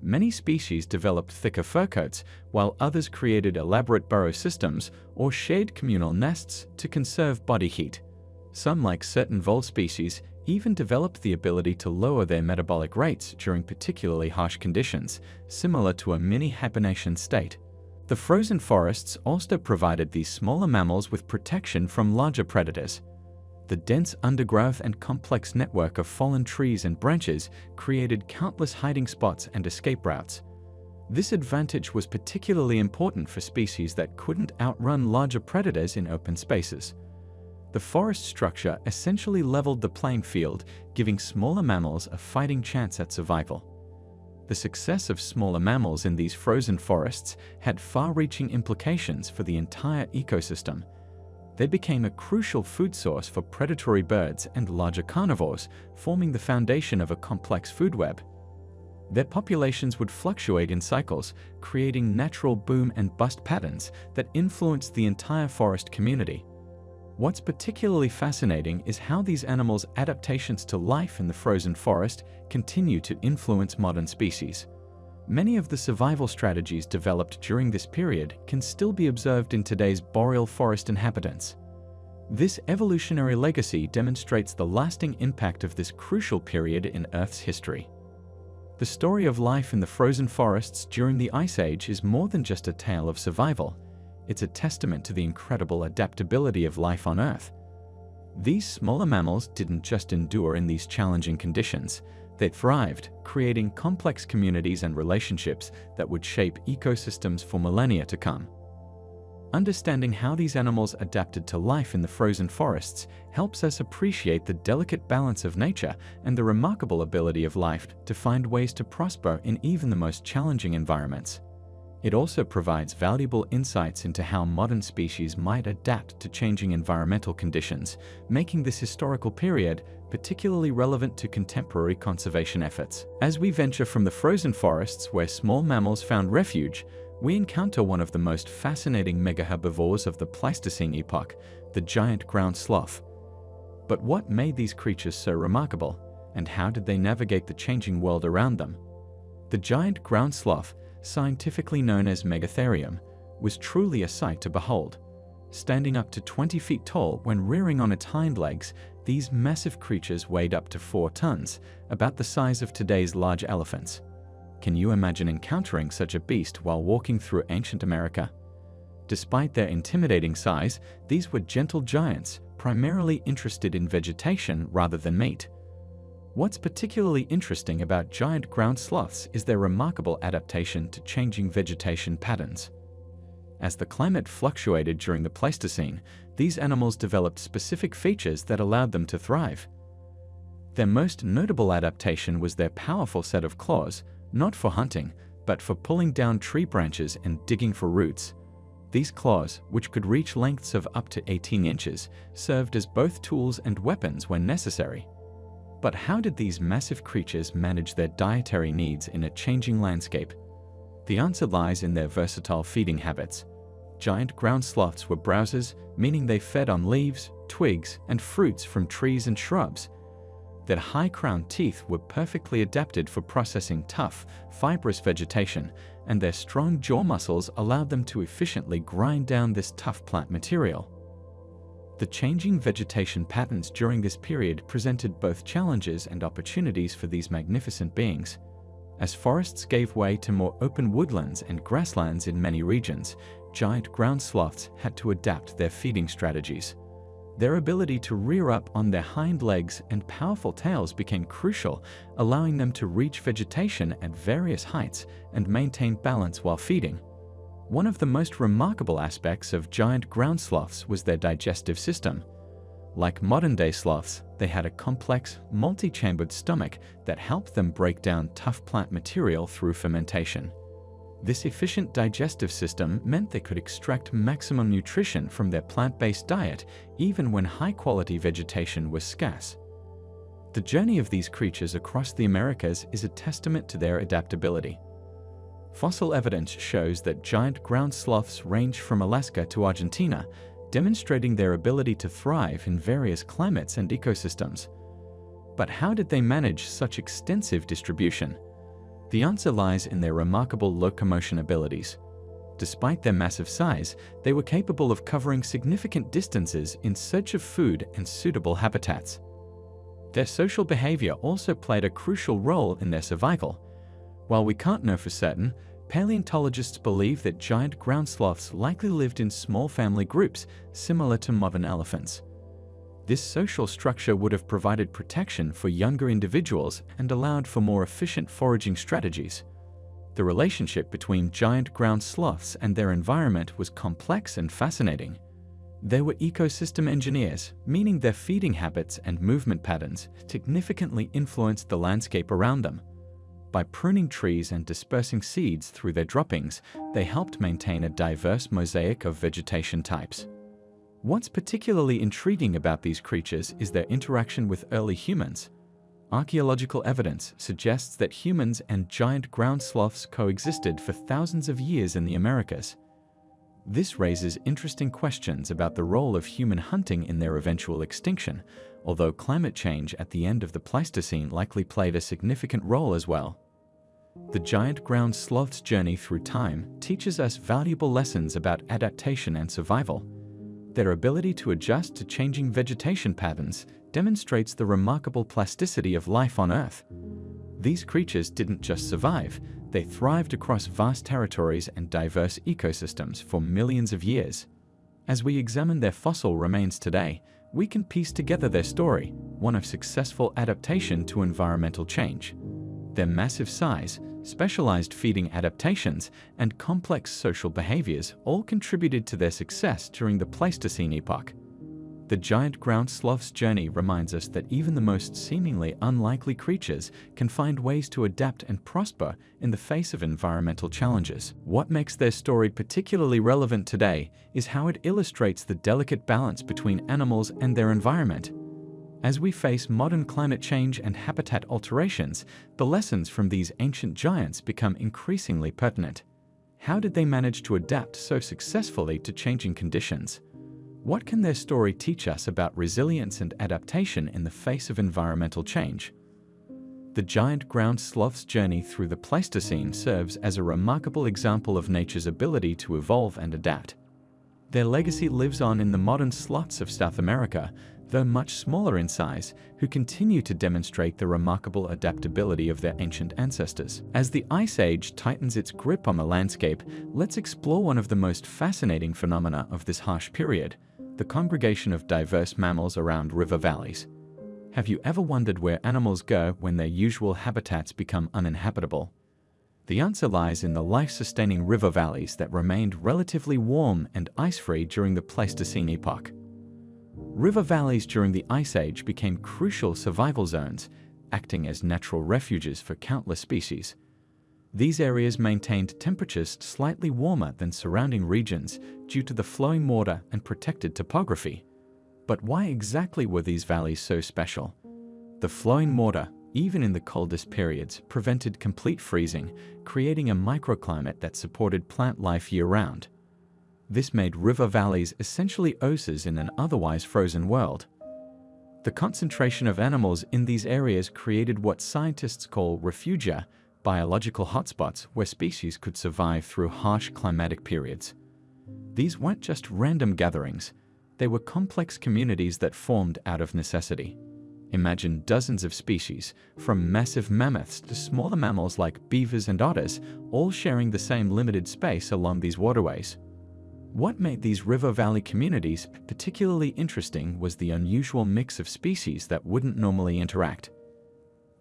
Many species developed thicker fur coats, while others created elaborate burrow systems or shared communal nests to conserve body heat. Some, like certain vole species, even developed the ability to lower their metabolic rates during particularly harsh conditions, similar to a mini-hibernation state. The frozen forests also provided these smaller mammals with protection from larger predators. The dense undergrowth and complex network of fallen trees and branches created countless hiding spots and escape routes. This advantage was particularly important for species that couldn't outrun larger predators in open spaces. The forest structure essentially leveled the playing field, giving smaller mammals a fighting chance at survival. The success of smaller mammals in these frozen forests had far-reaching implications for the entire ecosystem. They became a crucial food source for predatory birds and larger carnivores, forming the foundation of a complex food web. Their populations would fluctuate in cycles, creating natural boom and bust patterns that influenced the entire forest community. What's particularly fascinating is how these animals' adaptations to life in the frozen forest continue to influence modern species. Many of the survival strategies developed during this period can still be observed in today's boreal forest inhabitants. This evolutionary legacy demonstrates the lasting impact of this crucial period in Earth's history. The story of life in the frozen forests during the Ice Age is more than just a tale of survival. It's a testament to the incredible adaptability of life on Earth. These smaller mammals didn't just endure in these challenging conditions. They thrived, creating complex communities and relationships that would shape ecosystems for millennia to come. Understanding how these animals adapted to life in the frozen forests helps us appreciate the delicate balance of nature and the remarkable ability of life to find ways to prosper in even the most challenging environments. It also provides valuable insights into how modern species might adapt to changing environmental conditions, making this historical period particularly relevant to contemporary conservation efforts. As we venture from the frozen forests where small mammals found refuge, we encounter one of the most fascinating megaherbivores of the Pleistocene epoch, the giant ground sloth. But what made these creatures so remarkable, and how did they navigate the changing world around them? The giant ground sloth, scientifically known as Megatherium, was truly a sight to behold. Standing up to 20 feet tall when rearing on its hind legs, these massive creatures weighed up to 4 tons, about the size of today's large elephants. Can you imagine encountering such a beast while walking through ancient America? Despite their intimidating size, these were gentle giants, primarily interested in vegetation rather than meat. What's particularly interesting about giant ground sloths is their remarkable adaptation to changing vegetation patterns. As the climate fluctuated during the Pleistocene, these animals developed specific features that allowed them to thrive. Their most notable adaptation was their powerful set of claws, not for hunting, but for pulling down tree branches and digging for roots. These claws, which could reach lengths of up to 18 inches, served as both tools and weapons when necessary. But how did these massive creatures manage their dietary needs in a changing landscape? The answer lies in their versatile feeding habits. Giant ground sloths were browsers, meaning they fed on leaves, twigs, and fruits from trees and shrubs. Their high-crowned teeth were perfectly adapted for processing tough, fibrous vegetation, and their strong jaw muscles allowed them to efficiently grind down this tough plant material. The changing vegetation patterns during this period presented both challenges and opportunities for these magnificent beings. As forests gave way to more open woodlands and grasslands in many regions, giant ground sloths had to adapt their feeding strategies. Their ability to rear up on their hind legs and powerful tails became crucial, allowing them to reach vegetation at various heights and maintain balance while feeding. One of the most remarkable aspects of giant ground sloths was their digestive system. Like modern-day sloths, they had a complex, multi-chambered stomach that helped them break down tough plant material through fermentation. This efficient digestive system meant they could extract maximum nutrition from their plant-based diet even when high-quality vegetation was scarce. The journey of these creatures across the Americas is a testament to their adaptability. Fossil evidence shows that giant ground sloths range from Alaska to Argentina, demonstrating their ability to thrive in various climates and ecosystems. But how did they manage such extensive distribution? The answer lies in their remarkable locomotion abilities. Despite their massive size, they were capable of covering significant distances in search of food and suitable habitats. Their social behavior also played a crucial role in their survival. While we can't know for certain, paleontologists believe that giant ground sloths likely lived in small family groups similar to modern elephants. This social structure would have provided protection for younger individuals and allowed for more efficient foraging strategies. The relationship between giant ground sloths and their environment was complex and fascinating. They were ecosystem engineers, meaning their feeding habits and movement patterns significantly influenced the landscape around them. By pruning trees and dispersing seeds through their droppings, they helped maintain a diverse mosaic of vegetation types. What's particularly intriguing about these creatures is their interaction with early humans. Archaeological evidence suggests that humans and giant ground sloths coexisted for thousands of years in the Americas. This raises interesting questions about the role of human hunting in their eventual extinction, although climate change at the end of the Pleistocene likely played a significant role as well. The giant ground sloth's journey through time teaches us valuable lessons about adaptation and survival. Their ability to adjust to changing vegetation patterns demonstrates the remarkable plasticity of life on Earth. These creatures didn't just survive, they thrived across vast territories and diverse ecosystems for millions of years. As we examine their fossil remains today, we can piece together their story, one of successful adaptation to environmental change. Their massive size, specialized feeding adaptations, and complex social behaviors all contributed to their success during the Pleistocene epoch. The giant ground sloth's journey reminds us that even the most seemingly unlikely creatures can find ways to adapt and prosper in the face of environmental challenges. What makes their story particularly relevant today is how it illustrates the delicate balance between animals and their environment. As we face modern climate change and habitat alterations, the lessons from these ancient giants become increasingly pertinent. How did they manage to adapt so successfully to changing conditions? What can their story teach us about resilience and adaptation in the face of environmental change? The giant ground sloth's journey through the Pleistocene serves as a remarkable example of nature's ability to evolve and adapt. Their legacy lives on in the modern sloths of South America, though much smaller in size, who continue to demonstrate the remarkable adaptability of their ancient ancestors. As the Ice Age tightens its grip on the landscape, let's explore one of the most fascinating phenomena of this harsh period: the congregation of diverse mammals around river valleys. Have you ever wondered where animals go when their usual habitats become uninhabitable? The answer lies in the life-sustaining river valleys that remained relatively warm and ice-free during the Pleistocene epoch. River valleys during the Ice Age became crucial survival zones, acting as natural refuges for countless species. These areas maintained temperatures slightly warmer than surrounding regions due to the flowing water and protected topography. But why exactly were these valleys so special? The flowing water, even in the coldest periods, prevented complete freezing, creating a microclimate that supported plant life year-round. This made river valleys essentially oases in an otherwise frozen world. The concentration of animals in these areas created what scientists call refugia, biological hotspots where species could survive through harsh climatic periods. These weren't just random gatherings, they were complex communities that formed out of necessity. Imagine dozens of species, from massive mammoths to smaller mammals like beavers and otters, all sharing the same limited space along these waterways. What made these river valley communities particularly interesting was the unusual mix of species that wouldn't normally interact.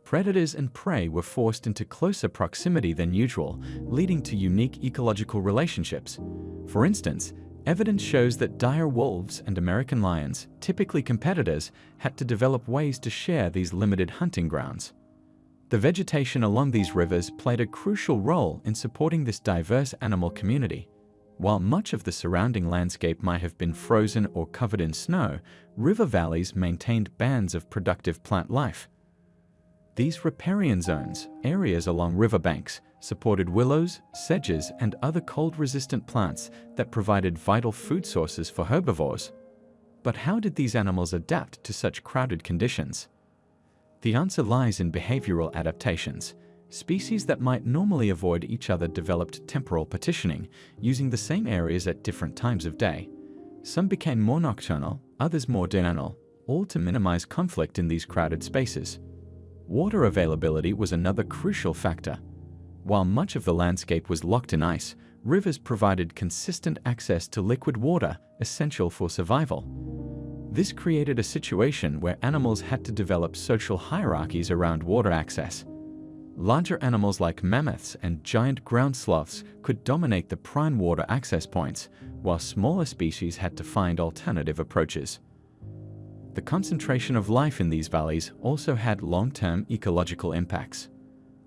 Predators and prey were forced into closer proximity than usual, leading to unique ecological relationships. For instance, evidence shows that dire wolves and American lions, typically competitors, had to develop ways to share these limited hunting grounds. The vegetation along these rivers played a crucial role in supporting this diverse animal community. While much of the surrounding landscape might have been frozen or covered in snow, river valleys maintained bands of productive plant life. These riparian zones, areas along riverbanks, supported willows, sedges, and other cold-resistant plants that provided vital food sources for herbivores. But how did these animals adapt to such crowded conditions? The answer lies in behavioral adaptations. Species that might normally avoid each other developed temporal partitioning, using the same areas at different times of day. Some became more nocturnal, others more diurnal, all to minimize conflict in these crowded spaces. Water availability was another crucial factor. While much of the landscape was locked in ice, rivers provided consistent access to liquid water, essential for survival. This created a situation where animals had to develop social hierarchies around water access. Larger animals like mammoths and giant ground sloths could dominate the prime water access points, while smaller species had to find alternative approaches. The concentration of life in these valleys also had long-term ecological impacts.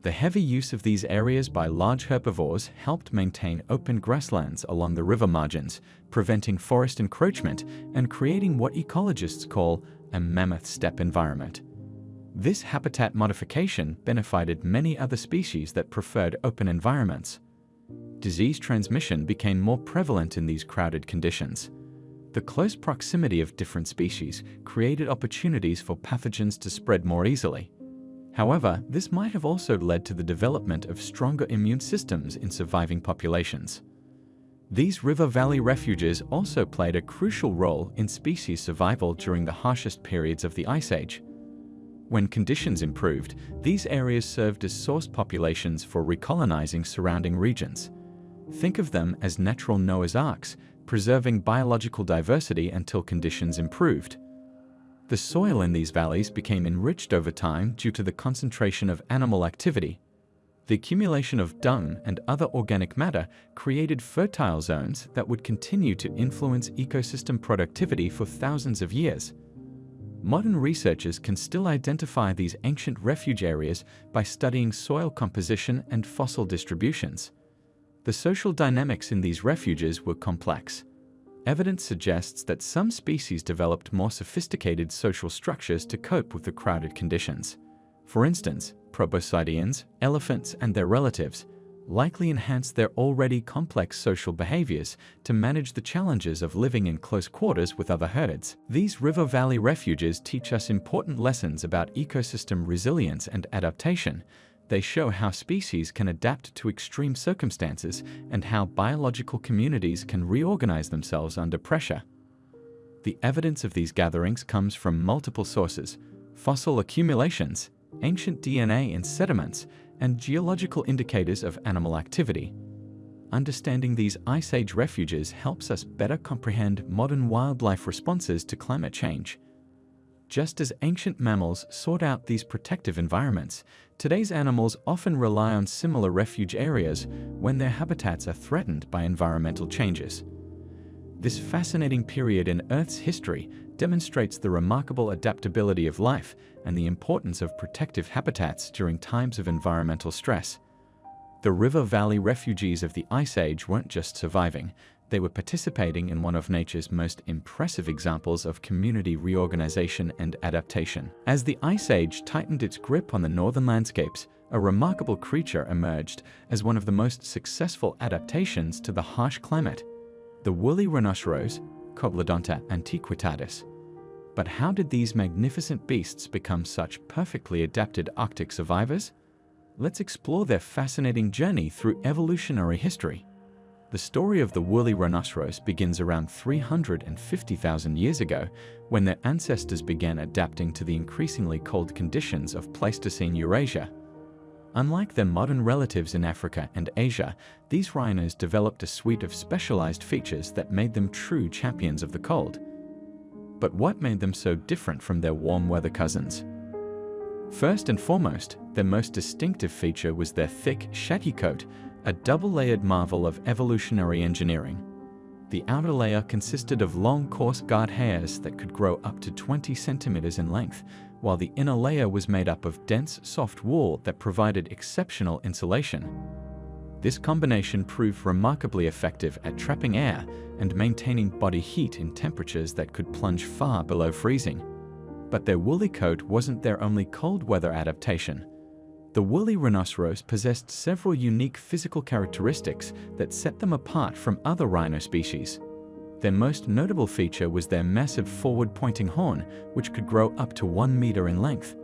The heavy use of these areas by large herbivores helped maintain open grasslands along the river margins, preventing forest encroachment and creating what ecologists call a mammoth steppe environment. This habitat modification benefited many other species that preferred open environments. Disease transmission became more prevalent in these crowded conditions. The close proximity of different species created opportunities for pathogens to spread more easily. However, this might have also led to the development of stronger immune systems in surviving populations. These river valley refuges also played a crucial role in species survival during the harshest periods of the Ice Age. When conditions improved, these areas served as source populations for recolonizing surrounding regions. Think of them as natural Noah's Arks, preserving biological diversity until conditions improved. The soil in these valleys became enriched over time due to the concentration of animal activity. The accumulation of dung and other organic matter created fertile zones that would continue to influence ecosystem productivity for thousands of years. Modern researchers can still identify these ancient refuge areas by studying soil composition and fossil distributions. The social dynamics in these refuges were complex. Evidence suggests that some species developed more sophisticated social structures to cope with the crowded conditions. For instance, proboscideans, elephants, and their relatives likely enhanced their already complex social behaviors to manage the challenges of living in close quarters with other herds. These river valley refuges teach us important lessons about ecosystem resilience and adaptation. They show how species can adapt to extreme circumstances and how biological communities can reorganize themselves under pressure. The evidence of these gatherings comes from multiple sources: fossil accumulations, ancient DNA in sediments, and geological indicators of animal activity. Understanding these Ice Age refuges helps us better comprehend modern wildlife responses to climate change. Just as ancient mammals sought out these protective environments, today's animals often rely on similar refuge areas when their habitats are threatened by environmental changes. This fascinating period in Earth's history demonstrates the remarkable adaptability of life and the importance of protective habitats during times of environmental stress. The river valley refugees of the Ice Age weren't just surviving, they were participating in one of nature's most impressive examples of community reorganization and adaptation. As the Ice Age tightened its grip on the northern landscapes, a remarkable creature emerged as one of the most successful adaptations to the harsh climate: the woolly rhinoceros, Coblodonta antiquitatis. But how did these magnificent beasts become such perfectly adapted Arctic survivors? Let's explore their fascinating journey through evolutionary history. The story of the woolly rhinoceros begins around 350,000 years ago, when their ancestors began adapting to the increasingly cold conditions of Pleistocene Eurasia. Unlike their modern relatives in Africa and Asia, these rhinos developed a suite of specialized features that made them true champions of the cold. But what made them so different from their warm-weather cousins? First and foremost, their most distinctive feature was their thick, shaggy coat, a double-layered marvel of evolutionary engineering. The outer layer consisted of long, coarse guard hairs that could grow up to 20 centimeters in length, while the inner layer was made up of dense, soft wool that provided exceptional insulation. This combination proved remarkably effective at trapping air and maintaining body heat in temperatures that could plunge far below freezing. But their woolly coat wasn't their only cold weather adaptation. The woolly rhinoceros possessed several unique physical characteristics that set them apart from other rhino species. Their most notable feature was their massive forward-pointing horn, which could grow up to 1 meter in length.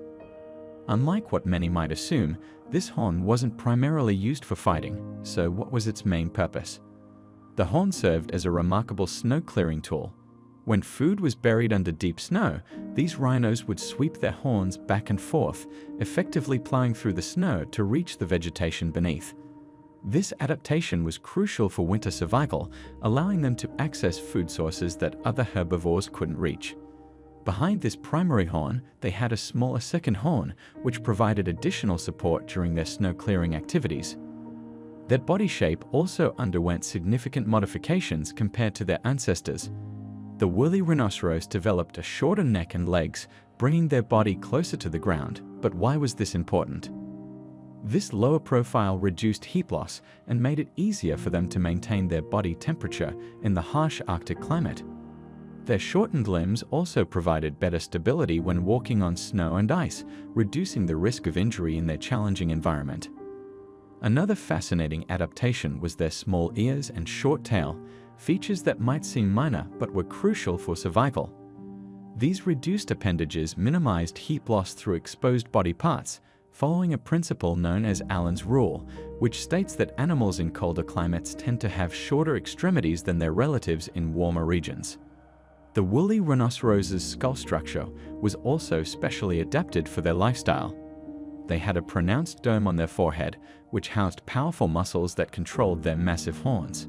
Unlike what many might assume, this horn wasn't primarily used for fighting, so what was its main purpose? The horn served as a remarkable snow-clearing tool. When food was buried under deep snow, these rhinos would sweep their horns back and forth, effectively plowing through the snow to reach the vegetation beneath. This adaptation was crucial for winter survival, allowing them to access food sources that other herbivores couldn't reach. Behind this primary horn, they had a smaller second horn, which provided additional support during their snow-clearing activities. Their body shape also underwent significant modifications compared to their ancestors. The woolly rhinoceros developed a shorter neck and legs, bringing their body closer to the ground. But why was this important? This lower profile reduced heat loss and made it easier for them to maintain their body temperature in the harsh Arctic climate. Their shortened limbs also provided better stability when walking on snow and ice, reducing the risk of injury in their challenging environment. Another fascinating adaptation was their small ears and short tail, features that might seem minor but were crucial for survival. These reduced appendages minimized heat loss through exposed body parts, following a principle known as Allen's rule, which states that animals in colder climates tend to have shorter extremities than their relatives in warmer regions. The woolly rhinoceros's skull structure was also specially adapted for their lifestyle. They had a pronounced dome on their forehead, which housed powerful muscles that controlled their massive horns.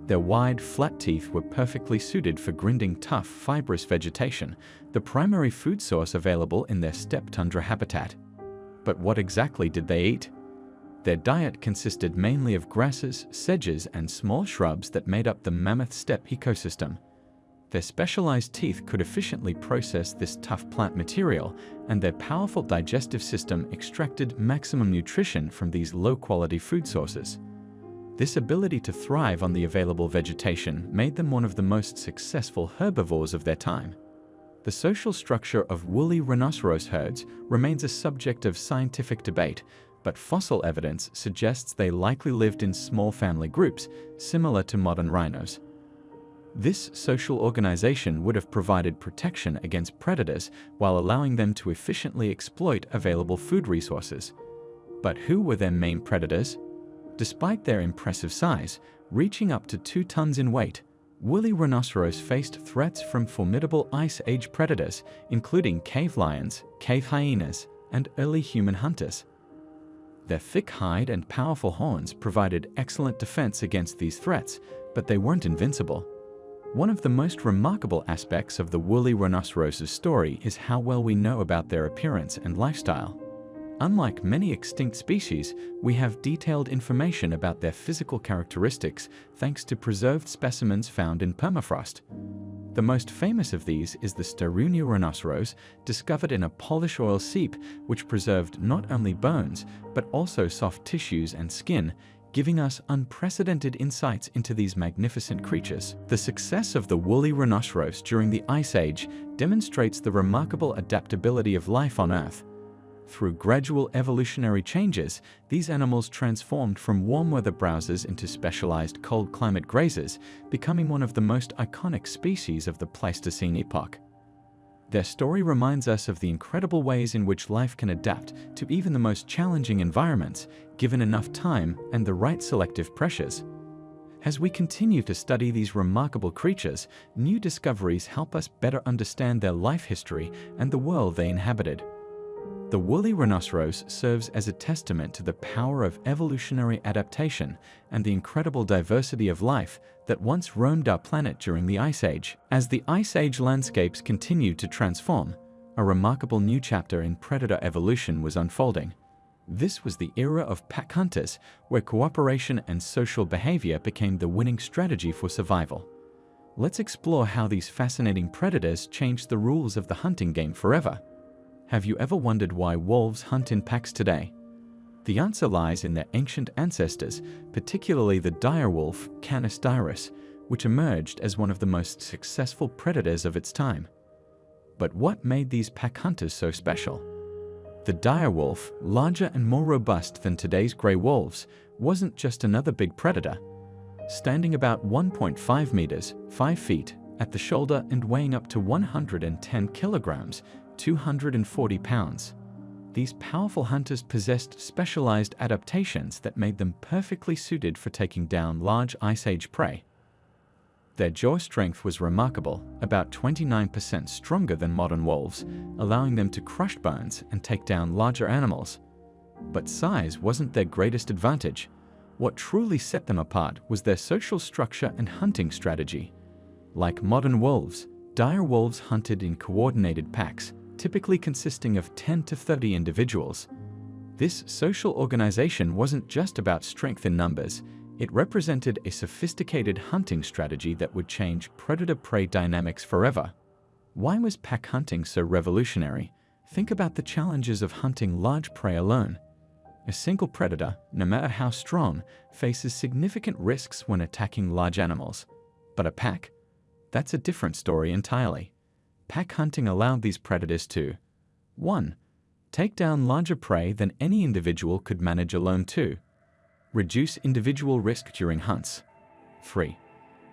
Their wide, flat teeth were perfectly suited for grinding tough, fibrous vegetation, the primary food source available in their steppe tundra habitat. But what exactly did they eat? Their diet consisted mainly of grasses, sedges, and small shrubs that made up the mammoth steppe ecosystem. Their specialized teeth could efficiently process this tough plant material, and their powerful digestive system extracted maximum nutrition from these low-quality food sources. This ability to thrive on the available vegetation made them one of the most successful herbivores of their time. The social structure of woolly rhinoceros herds remains a subject of scientific debate, but fossil evidence suggests they likely lived in small family groups, similar to modern rhinos. This social organization would have provided protection against predators while allowing them to efficiently exploit available food resources. But who were their main predators? Despite their impressive size, reaching up to 2 tons in weight, woolly rhinoceros faced threats from formidable Ice Age predators, including cave lions, cave hyenas, and early human hunters. Their thick hide and powerful horns provided excellent defense against these threats, but they weren't invincible. One of the most remarkable aspects of the woolly rhinoceros's story is how well we know about their appearance and lifestyle. Unlike many extinct species, we have detailed information about their physical characteristics thanks to preserved specimens found in permafrost. The most famous of these is the Sterunia rhinoceros, discovered in a Polish oil seep, which preserved not only bones, but also soft tissues and skin, giving us unprecedented insights into these magnificent creatures. The success of the woolly rhinoceros during the Ice Age demonstrates the remarkable adaptability of life on Earth. Through gradual evolutionary changes, these animals transformed from warm-weather browsers into specialized cold-climate grazers, becoming one of the most iconic species of the Pleistocene epoch. Their story reminds us of the incredible ways in which life can adapt to even the most challenging environments, given enough time and the right selective pressures. As we continue to study these remarkable creatures, new discoveries help us better understand their life history and the world they inhabited. The woolly rhinoceros serves as a testament to the power of evolutionary adaptation and the incredible diversity of life that once roamed our planet during the Ice Age. As the Ice Age landscapes continued to transform, a remarkable new chapter in predator evolution was unfolding. This was the era of pack hunters, where cooperation and social behavior became the winning strategy for survival. Let's explore how these fascinating predators changed the rules of the hunting game forever. Have you ever wondered why wolves hunt in packs today? The answer lies in their ancient ancestors, particularly the direwolf, Canis dirus, which emerged as one of the most successful predators of its time. But what made these pack hunters so special? The direwolf, larger and more robust than today's gray wolves, wasn't just another big predator. Standing about 1.5 meters, 5 feet, at the shoulder and weighing up to 110 kilograms, 240 pounds. These powerful hunters possessed specialized adaptations that made them perfectly suited for taking down large Ice Age prey. Their jaw strength was remarkable, about 29% stronger than modern wolves, allowing them to crush bones and take down larger animals. But size wasn't their greatest advantage. What truly set them apart was their social structure and hunting strategy. Like modern wolves, dire wolves hunted in coordinated packs, typically consisting of 10 to 30 individuals. This social organization wasn't just about strength in numbers, it represented a sophisticated hunting strategy that would change predator-prey dynamics forever. Why was pack hunting so revolutionary? Think about the challenges of hunting large prey alone. A single predator, no matter how strong, faces significant risks when attacking large animals. But a pack? That's a different story entirely. Pack hunting allowed these predators to 1. Take down larger prey than any individual could manage alone. 2. Reduce individual risk during hunts. 3.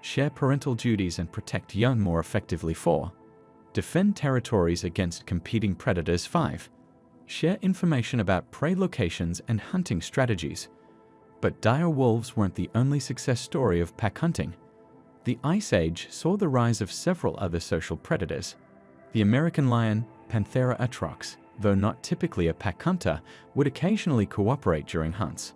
Share parental duties and protect young more effectively. 4. Defend territories against competing predators. 5. Share information about prey locations and hunting strategies. But dire wolves weren't the only success story of pack hunting. The Ice Age saw the rise of several other social predators. The American lion, Panthera atrox, though not typically a pack hunter, would occasionally cooperate during hunts.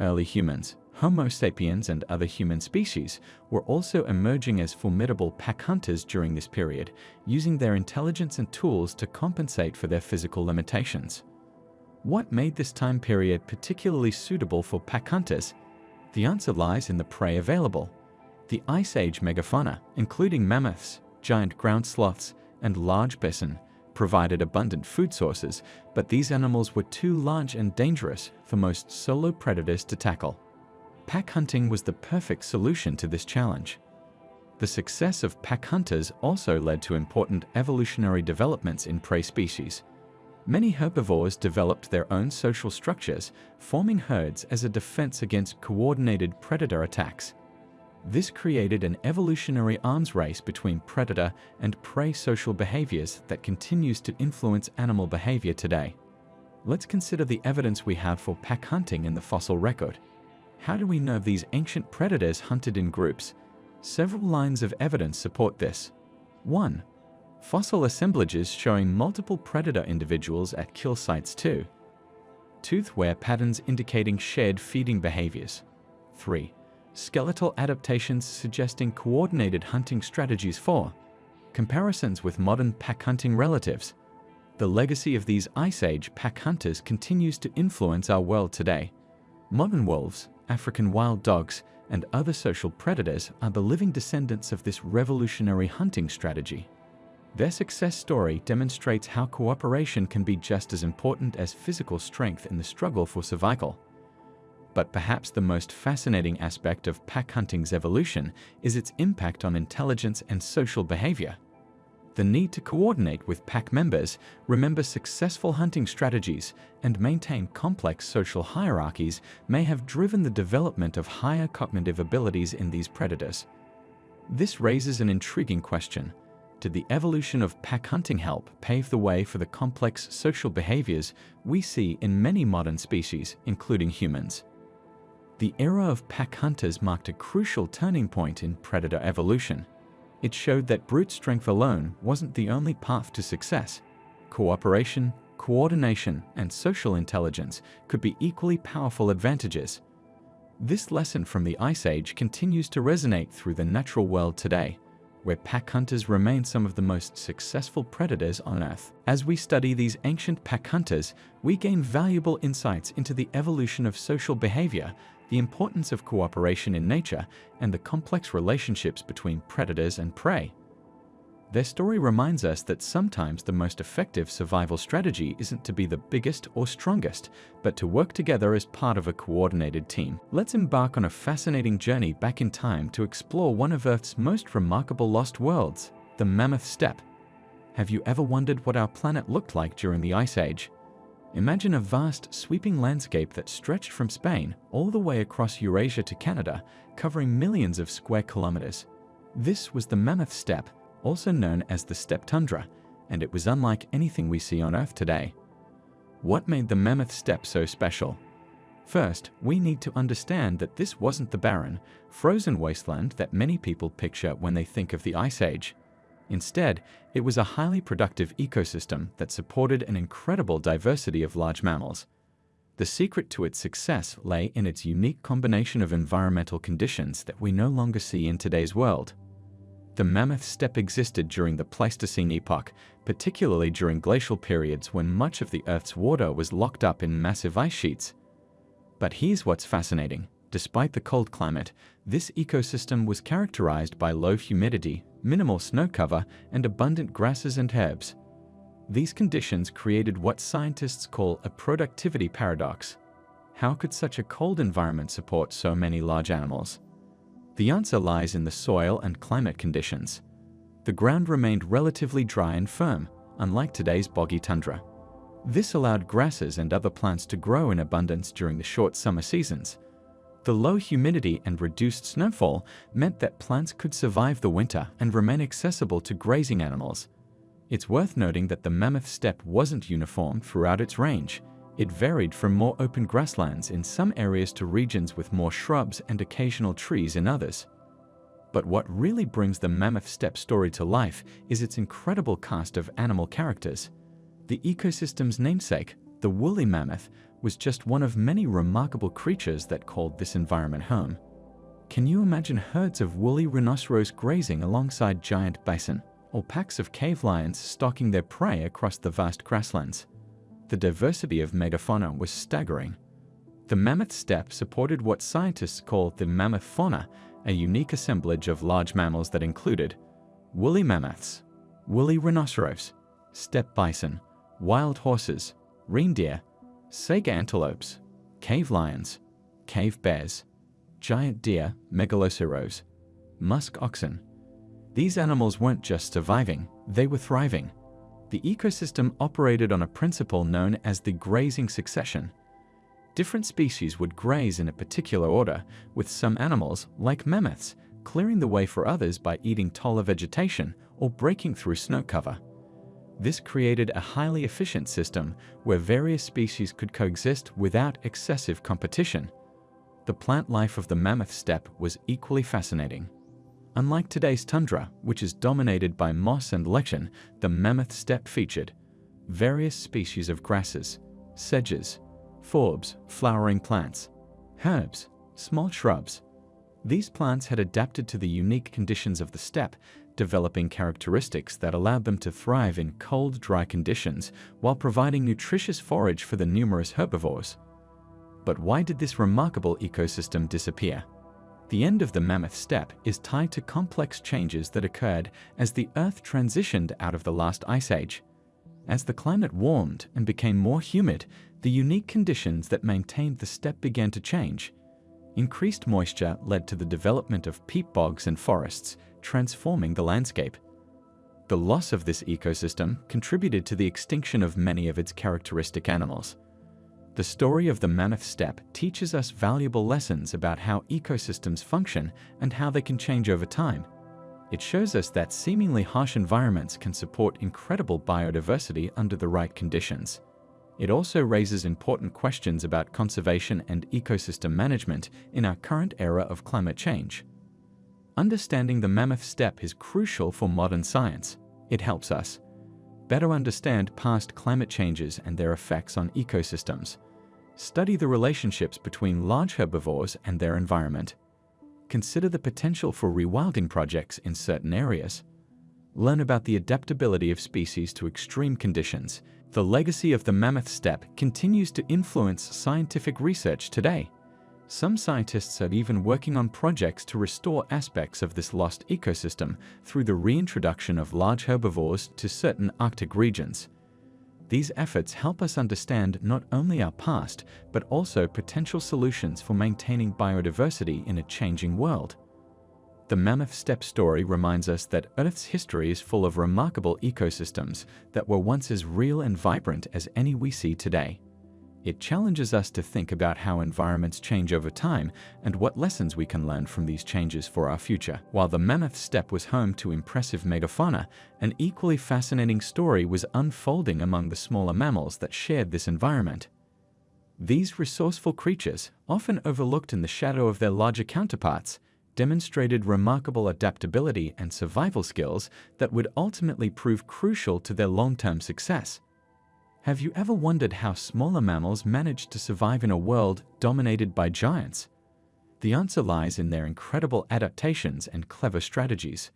Early humans, Homo sapiens and other human species, were also emerging as formidable pack hunters during this period, using their intelligence and tools to compensate for their physical limitations. What made this time period particularly suitable for pack hunters? The answer lies in the prey available. The Ice Age megafauna, including mammoths, giant ground sloths, and large bison, provided abundant food sources, but these animals were too large and dangerous for most solo predators to tackle. Pack hunting was the perfect solution to this challenge. The success of pack hunters also led to important evolutionary developments in prey species. Many herbivores developed their own social structures, forming herds as a defense against coordinated predator attacks. This created an evolutionary arms race between predator and prey social behaviors that continues to influence animal behavior today. Let's consider the evidence we have for pack hunting in the fossil record. How do we know these ancient predators hunted in groups? Several lines of evidence support this. 1. Fossil assemblages showing multiple predator individuals at kill sites. 2. Tooth wear patterns indicating shared feeding behaviors. 3. Skeletal adaptations suggesting coordinated hunting strategies. 4. Comparisons with modern pack hunting relatives. The legacy of these Ice Age pack hunters continues to influence our world today. Modern wolves, African wild dogs, and other social predators are the living descendants of this revolutionary hunting strategy. Their success story demonstrates how cooperation can be just as important as physical strength in the struggle for survival. But perhaps the most fascinating aspect of pack hunting's evolution is its impact on intelligence and social behavior. The need to coordinate with pack members, remember successful hunting strategies, and maintain complex social hierarchies may have driven the development of higher cognitive abilities in these predators. This raises an intriguing question. Did the evolution of pack hunting help pave the way for the complex social behaviors we see in many modern species, including humans? The era of pack hunters marked a crucial turning point in predator evolution. It showed that brute strength alone wasn't the only path to success. Cooperation, coordination, and social intelligence could be equally powerful advantages. This lesson from the Ice Age continues to resonate through the natural world today, where pack hunters remain some of the most successful predators on Earth. As we study these ancient pack hunters, we gain valuable insights into the evolution of social behavior, the importance of cooperation in nature, and the complex relationships between predators and prey. Their story reminds us that sometimes the most effective survival strategy isn't to be the biggest or strongest, but to work together as part of a coordinated team. Let's embark on a fascinating journey back in time to explore one of Earth's most remarkable lost worlds, the Mammoth Steppe. Have you ever wondered what our planet looked like during the Ice Age? Imagine a vast, sweeping landscape that stretched from Spain all the way across Eurasia to Canada, covering millions of square kilometers. This was the Mammoth Steppe, also known as the steppe tundra, and it was unlike anything we see on Earth today. What made the Mammoth Steppe so special? First, we need to understand that this wasn't the barren, frozen wasteland that many people picture when they think of the Ice Age. Instead, it was a highly productive ecosystem that supported an incredible diversity of large mammals. The secret to its success lay in its unique combination of environmental conditions that we no longer see in today's world. The Mammoth Steppe existed during the Pleistocene epoch, particularly during glacial periods when much of the Earth's water was locked up in massive ice sheets. But here's what's fascinating. Despite the cold climate, this ecosystem was characterized by low humidity, minimal snow cover, and abundant grasses and herbs. These conditions created what scientists call a productivity paradox. How could such a cold environment support so many large animals? The answer lies in the soil and climate conditions. The ground remained relatively dry and firm, unlike today's boggy tundra. This allowed grasses and other plants to grow in abundance during the short summer seasons. The low humidity and reduced snowfall meant that plants could survive the winter and remain accessible to grazing animals. It's worth noting that the Mammoth Steppe wasn't uniform throughout its range. It varied from more open grasslands in some areas to regions with more shrubs and occasional trees in others. But what really brings the Mammoth Steppe story to life is its incredible cast of animal characters. The ecosystem's namesake, the woolly mammoth, was just one of many remarkable creatures that called this environment home. Can you imagine herds of woolly rhinoceros grazing alongside giant bison, or packs of cave lions stalking their prey across the vast grasslands? The diversity of megafauna was staggering. The Mammoth Steppe supported what scientists call the mammoth fauna, a unique assemblage of large mammals that included woolly mammoths, woolly rhinoceros, steppe bison, wild horses, reindeer, sega antelopes, cave lions, cave bears, giant deer, megaloceros, musk oxen. These animals weren't just surviving, they were thriving. The ecosystem operated on a principle known as the grazing succession. Different species would graze in a particular order, with some animals, like mammoths, clearing the way for others by eating taller vegetation or breaking through snow cover. This created a highly efficient system where various species could coexist without excessive competition. The plant life of the Mammoth Steppe was equally fascinating. Unlike today's tundra, which is dominated by moss and lichen, the Mammoth Steppe featured various species of grasses, sedges, forbs, flowering plants, herbs, small shrubs. These plants had adapted to the unique conditions of the steppe, developing characteristics that allowed them to thrive in cold, dry conditions while providing nutritious forage for the numerous herbivores. But why did this remarkable ecosystem disappear? The end of the Mammoth Steppe is tied to complex changes that occurred as the Earth transitioned out of the last ice age. As the climate warmed and became more humid, the unique conditions that maintained the steppe began to change. Increased moisture led to the development of peat bogs and forests, transforming the landscape. The loss of this ecosystem contributed to the extinction of many of its characteristic animals. The story of the Mammoth Steppe teaches us valuable lessons about how ecosystems function and how they can change over time. It shows us that seemingly harsh environments can support incredible biodiversity under the right conditions. It also raises important questions about conservation and ecosystem management in our current era of climate change. Understanding the Mammoth Steppe is crucial for modern science. It helps us Better understand past climate changes and their effects on ecosystems. Study the relationships between large herbivores and their environment. Consider the potential for rewilding projects in certain areas. Learn about the adaptability of species to extreme conditions. The legacy of the mammoth steppe continues to influence scientific research today. Some scientists are even working on projects to restore aspects of this lost ecosystem through the reintroduction of large herbivores to certain Arctic regions. These efforts help us understand not only our past, but also potential solutions for maintaining biodiversity in a changing world. The mammoth steppe story reminds us that Earth's history is full of remarkable ecosystems that were once as real and vibrant as any we see today. It challenges us to think about how environments change over time and what lessons we can learn from these changes for our future. While the mammoth steppe was home to impressive megafauna, an equally fascinating story was unfolding among the smaller mammals that shared this environment. These resourceful creatures, often overlooked in the shadow of their larger counterparts, demonstrated remarkable adaptability and survival skills that would ultimately prove crucial to their long-term success. Have you ever wondered how smaller mammals managed to survive in a world dominated by giants? The answer lies in their incredible adaptations and clever strategies.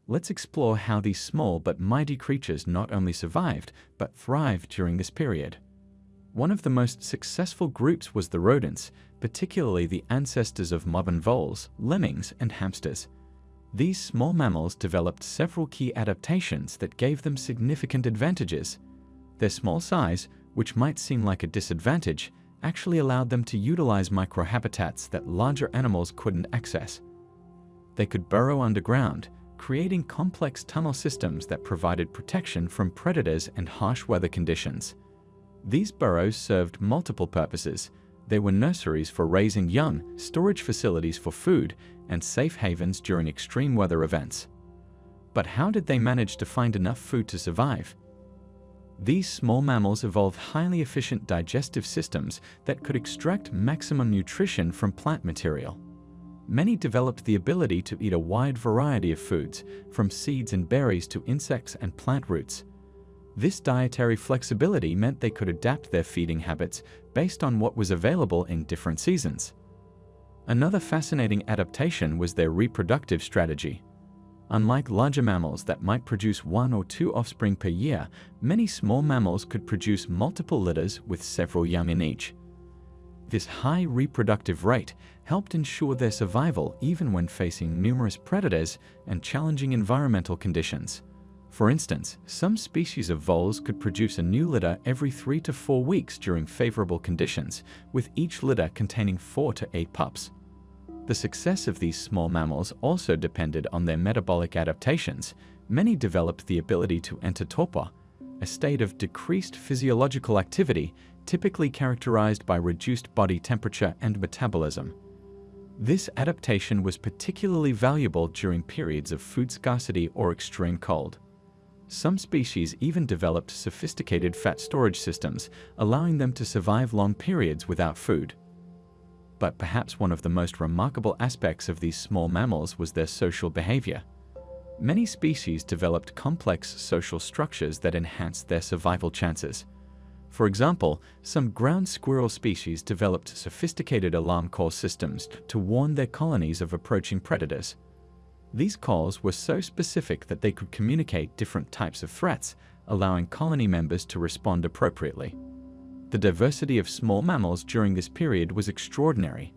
Let's explore how these small but mighty creatures not only survived, but thrived during this period. One of the most successful groups was the rodents, particularly the ancestors of modern voles, lemmings, and hamsters. These small mammals developed several key adaptations that gave them significant advantages. Their small size, which might seem like a disadvantage, actually allowed them to utilize microhabitats that larger animals couldn't access. They could burrow underground, creating complex tunnel systems that provided protection from predators and harsh weather conditions. These burrows served multiple purposes. They were nurseries for raising young, storage facilities for food, and safe havens during extreme weather events. But how did they manage to find enough food to survive? These small mammals evolved highly efficient digestive systems that could extract maximum nutrition from plant material. Many developed the ability to eat a wide variety of foods, from seeds and berries to insects and plant roots. This dietary flexibility meant they could adapt their feeding habits based on what was available in different seasons. Another fascinating adaptation was their reproductive strategy. Unlike larger mammals that might produce 1 or 2 offspring per year, many small mammals could produce multiple litters with several young in each. This high reproductive rate helped ensure their survival even when facing numerous predators and challenging environmental conditions. For instance, some species of voles could produce a new litter every 3 to 4 weeks during favorable conditions, with each litter containing 4 to 8 pups. The success of these small mammals also depended on their metabolic adaptations. Many developed the ability to enter torpor, a state of decreased physiological activity typically characterized by reduced body temperature and metabolism. This adaptation was particularly valuable during periods of food scarcity or extreme cold. Some species even developed sophisticated fat storage systems, allowing them to survive long periods without food. But perhaps one of the most remarkable aspects of these small mammals was their social behavior. Many species developed complex social structures that enhanced their survival chances. For example, some ground squirrel species developed sophisticated alarm call systems to warn their colonies of approaching predators. These calls were so specific that they could communicate different types of threats, allowing colony members to respond appropriately. The diversity of small mammals during this period was extraordinary.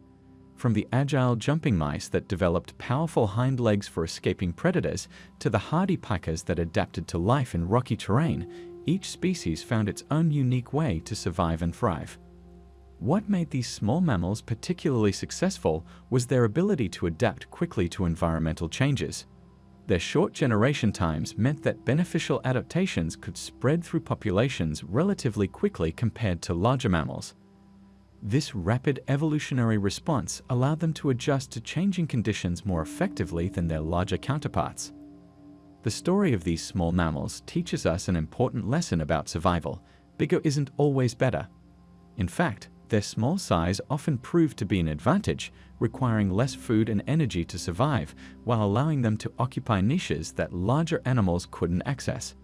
From the agile jumping mice that developed powerful hind legs for escaping predators to the hardy pikers that adapted to life in rocky terrain, each species found its own unique way to survive and thrive. What made these small mammals particularly successful was their ability to adapt quickly to environmental changes. Their short generation times meant that beneficial adaptations could spread through populations relatively quickly compared to larger mammals. This rapid evolutionary response allowed them to adjust to changing conditions more effectively than their larger counterparts. The story of these small mammals teaches us an important lesson about survival. Bigger isn't always better. In fact, their small size often proved to be an advantage, requiring less food and energy to survive, while allowing them to occupy niches that larger animals couldn't access.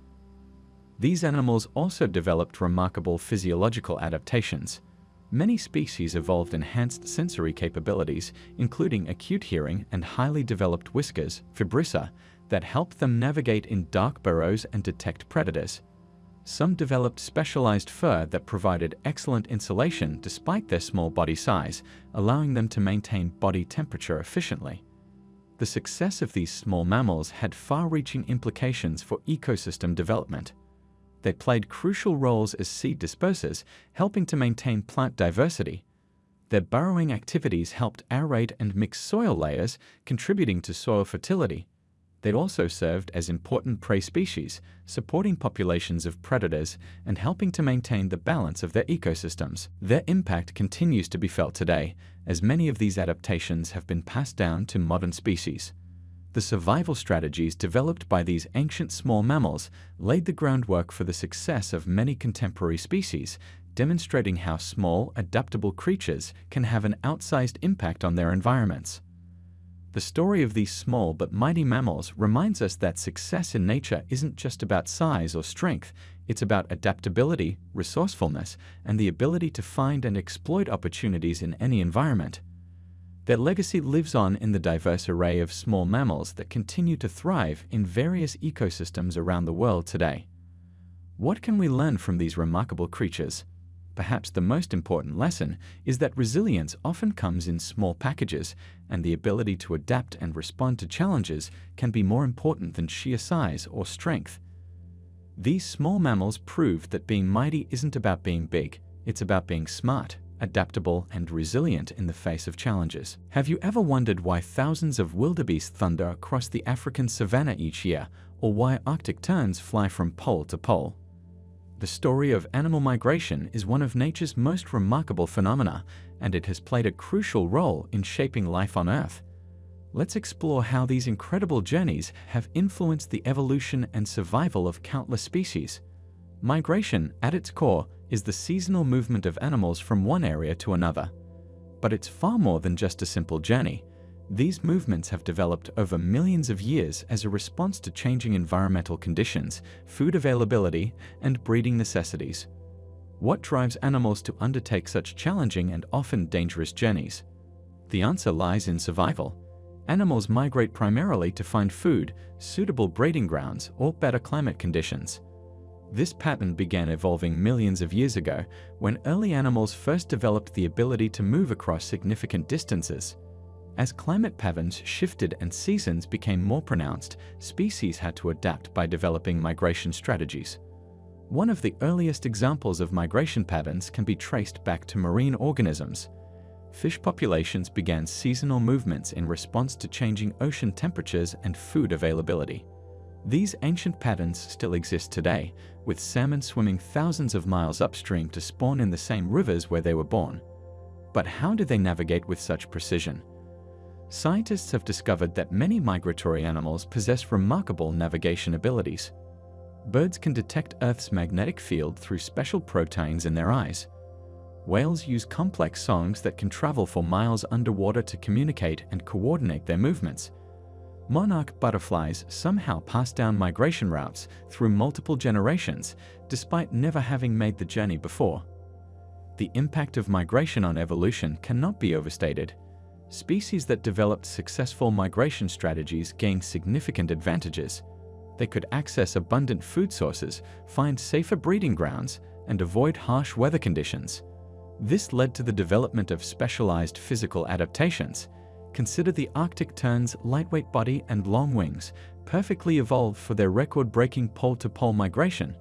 These animals also developed remarkable physiological adaptations. Many species evolved enhanced sensory capabilities, including acute hearing and highly developed whiskers, vibrissa, that helped them navigate in dark burrows and detect predators. Some developed specialized fur that provided excellent insulation despite their small body size, allowing them to maintain body temperature efficiently. The success of these small mammals had far-reaching implications for ecosystem development. They played crucial roles as seed dispersers, helping to maintain plant diversity. Their burrowing activities helped aerate and mix soil layers, contributing to soil fertility. They also served as important prey species, supporting populations of predators and helping to maintain the balance of their ecosystems. Their impact continues to be felt today, as many of these adaptations have been passed down to modern species. The survival strategies developed by these ancient small mammals laid the groundwork for the success of many contemporary species, demonstrating how small, adaptable creatures can have an outsized impact on their environments. The story of these small but mighty mammals reminds us that success in nature isn't just about size or strength, it's about adaptability, resourcefulness, and the ability to find and exploit opportunities in any environment. Their legacy lives on in the diverse array of small mammals that continue to thrive in various ecosystems around the world today. What can we learn from these remarkable creatures? Perhaps the most important lesson is that resilience often comes in small packages, and the ability to adapt and respond to challenges can be more important than sheer size or strength. These small mammals proved that being mighty isn't about being big, it's about being smart, adaptable, and resilient in the face of challenges. Have you ever wondered why thousands of wildebeest thunder across the African savanna each year, or why Arctic terns fly from pole to pole? The story of animal migration is one of nature's most remarkable phenomena, and it has played a crucial role in shaping life on Earth. Let's explore how these incredible journeys have influenced the evolution and survival of countless species. Migration, at its core, is the seasonal movement of animals from one area to another. But it's far more than just a simple journey. These movements have developed over millions of years as a response to changing environmental conditions, food availability, and breeding necessities. What drives animals to undertake such challenging and often dangerous journeys? The answer lies in survival. Animals migrate primarily to find food, suitable breeding grounds, or better climate conditions. This pattern began evolving millions of years ago, when early animals first developed the ability to move across significant distances. As climate patterns shifted and seasons became more pronounced, species had to adapt by developing migration strategies. One of the earliest examples of migration patterns can be traced back to marine organisms. Fish populations began seasonal movements in response to changing ocean temperatures and food availability. These ancient patterns still exist today, with salmon swimming thousands of miles upstream to spawn in the same rivers where they were born. But how do they navigate with such precision? Scientists have discovered that many migratory animals possess remarkable navigation abilities. Birds can detect Earth's magnetic field through special proteins in their eyes. Whales use complex songs that can travel for miles underwater to communicate and coordinate their movements. Monarch butterflies somehow pass down migration routes through multiple generations, despite never having made the journey before. The impact of migration on evolution cannot be overstated. Species that developed successful migration strategies gained significant advantages. They could access abundant food sources, find safer breeding grounds, and avoid harsh weather conditions. This led to the development of specialized physical adaptations. Consider the Arctic tern's lightweight body and long wings, perfectly evolved for their record-breaking pole-to-pole migration.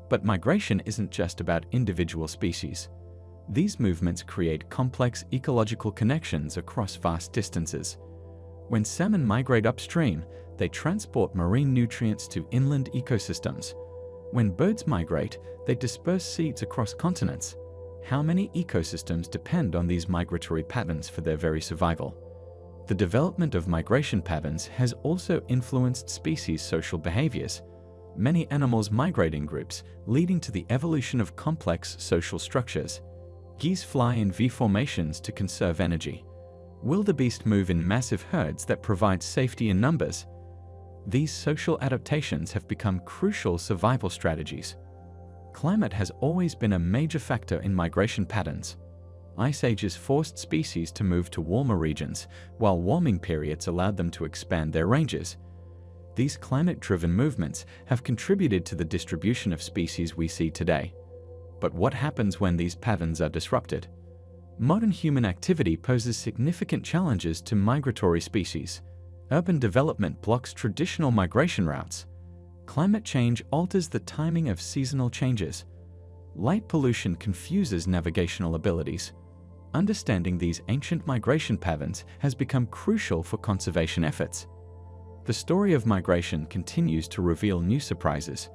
But migration isn't just about individual species. These movements create complex ecological connections across vast distances. When salmon migrate upstream, they transport marine nutrients to inland ecosystems. When birds migrate, they disperse seeds across continents. How many ecosystems depend on these migratory patterns for their very survival? The development of migration patterns has also influenced species' social behaviors. Many animals migrate in groups, leading to the evolution of complex social structures. Geese fly in V formations to conserve energy. Wildebeest move in massive herds that provide safety in numbers. These social adaptations have become crucial survival strategies. Climate has always been a major factor in migration patterns. Ice ages forced species to move to warmer regions, while warming periods allowed them to expand their ranges. These climate-driven movements have contributed to the distribution of species we see today. But what happens when these patterns are disrupted? Modern human activity poses significant challenges to migratory species. Urban development blocks traditional migration routes. Climate change alters the timing of seasonal changes. Light pollution confuses navigational abilities. Understanding these ancient migration patterns has become crucial for conservation efforts. The story of migration continues to reveal new surprises.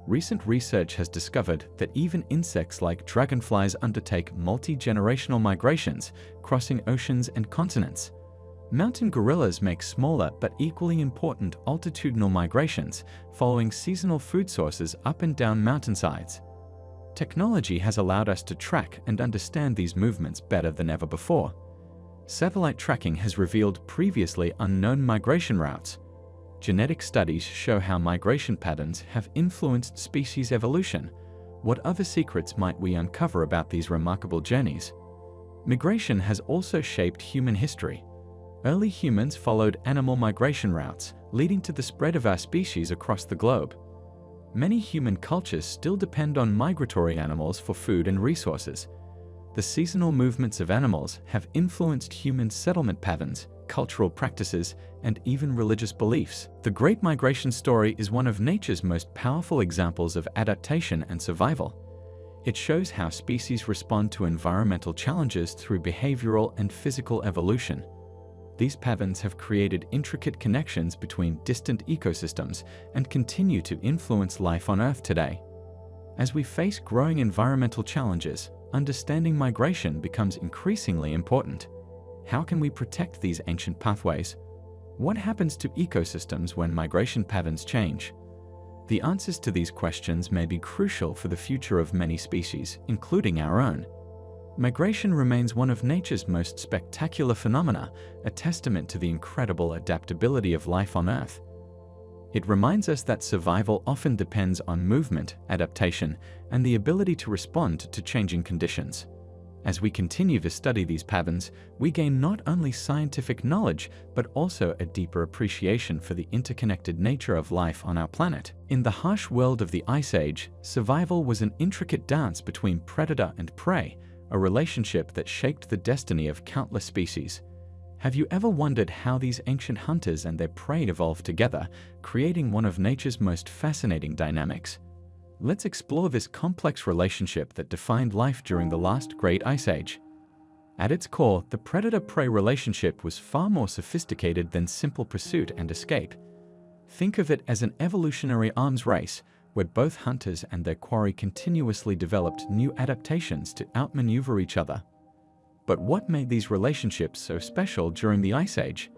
Recent research has discovered that even insects like dragonflies undertake multi-generational migrations, crossing oceans and continents. Mountain gorillas make smaller but equally important altitudinal migrations, following seasonal food sources up and down mountainsides. Technology has allowed us to track and understand these movements better than ever before. Satellite tracking has revealed previously unknown migration routes. Genetic studies show how migration patterns have influenced species evolution. What other secrets might we uncover about these remarkable journeys? Migration has also shaped human history. Early humans followed animal migration routes, leading to the spread of our species across the globe. Many human cultures still depend on migratory animals for food and resources. The seasonal movements of animals have influenced human settlement patterns, cultural practices, and even religious beliefs. The Great Migration story is one of nature's most powerful examples of adaptation and survival. It shows how species respond to environmental challenges through behavioral and physical evolution. These patterns have created intricate connections between distant ecosystems and continue to influence life on Earth today. As we face growing environmental challenges, understanding migration becomes increasingly important. How can we protect these ancient pathways? What happens to ecosystems when migration patterns change? The answers to these questions may be crucial for the future of many species, including our own. Migration remains one of nature's most spectacular phenomena, a testament to the incredible adaptability of life on Earth. It reminds us that survival often depends on movement, adaptation, and the ability to respond to changing conditions. As we continue to study these patterns, we gain not only scientific knowledge, but also a deeper appreciation for the interconnected nature of life on our planet. In the harsh world of the Ice Age, survival was an intricate dance between predator and prey, a relationship that shaped the destiny of countless species. Have you ever wondered how these ancient hunters and their prey evolved together, creating one of nature's most fascinating dynamics? Let's explore this complex relationship that defined life during the last Great Ice Age. At its core, the predator-prey relationship was far more sophisticated than simple pursuit and escape. Think of it as an evolutionary arms race, where both hunters and their quarry continuously developed new adaptations to outmaneuver each other. But what made these relationships so special during the Ice Age?